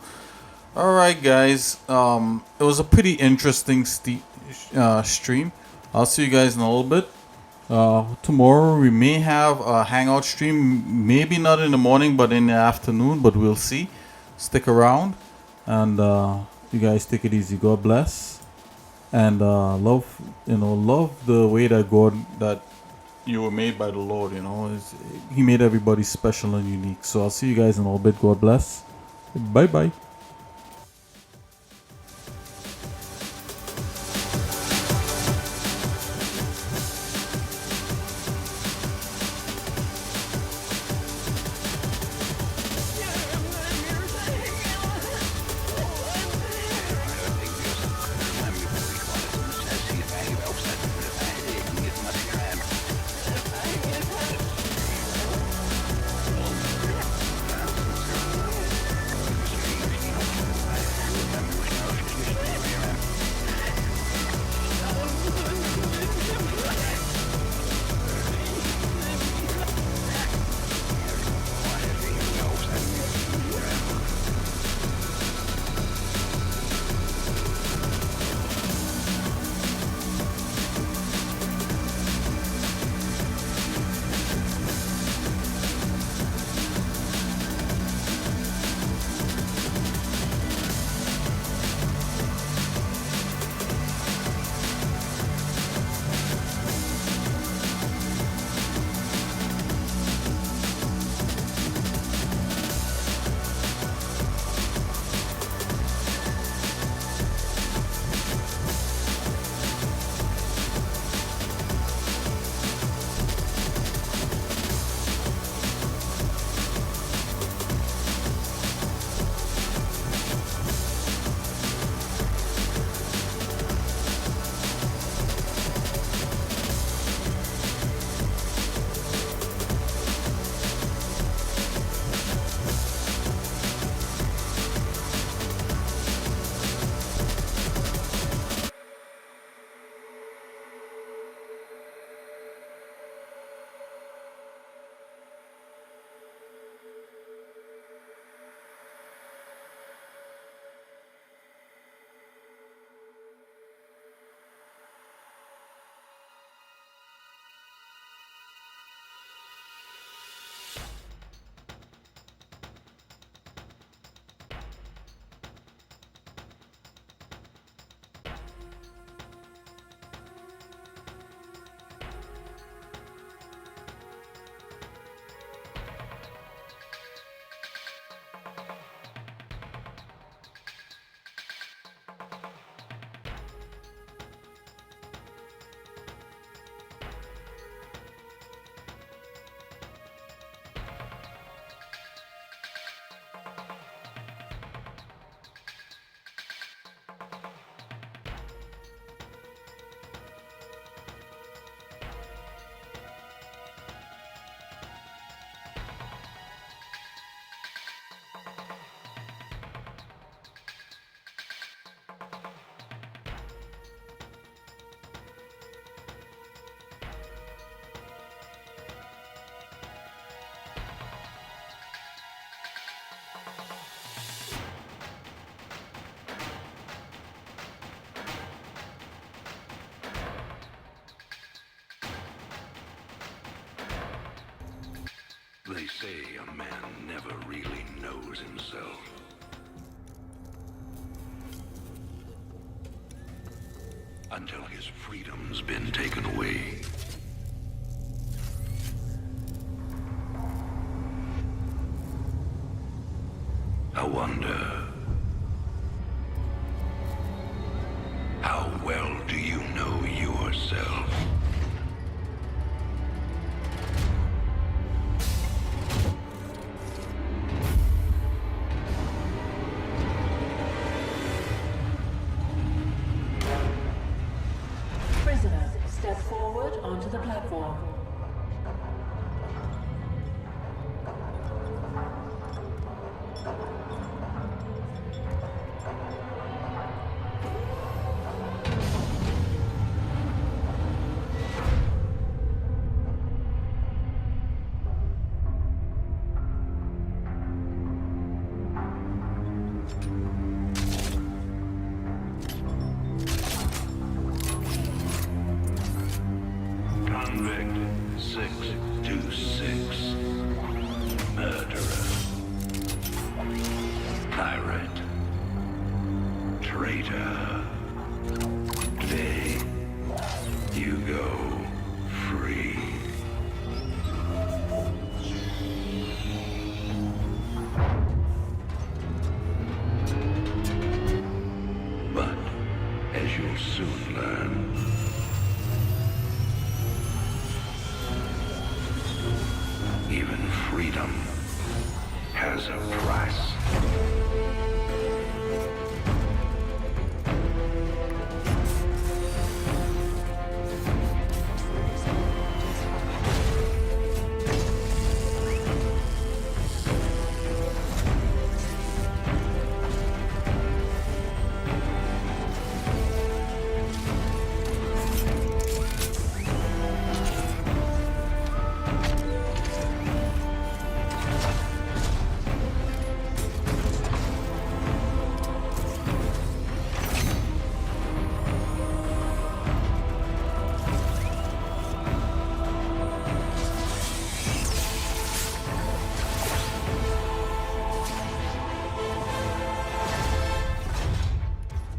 all right, guys, it was a pretty interesting stream. I'll see you guys in a little bit. Tomorrow we may have a hangout stream, maybe not in the morning, but in the afternoon. But we'll see. Stick around, and you guys take it easy. God bless, and love. Love the way that you were made by the Lord. He made everybody special and unique. So I'll see you guys in a little bit. God bless. Bye bye. They say a man never really knows himself. Until his freedom's been taken away. I wonder, how well do you know yourself? Prisoner, step forward onto the platform. Convict 626. Murderer. Pirate. Traitor. Today, you go free. But, as you'll soon learn, even freedom has a price.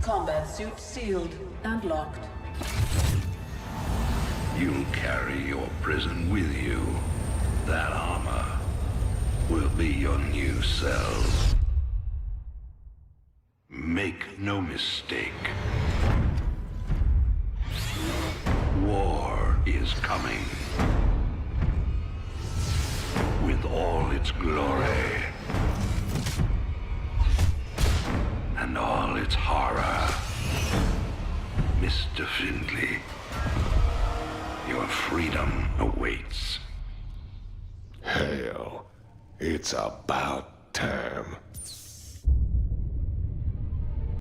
Combat suit sealed and locked. You'll carry your prison with you. That armor will be your new cell. Make no mistake. War is coming. With all its glory. And all its horror. Mr. Findlay, your freedom awaits. Hell, it's about time.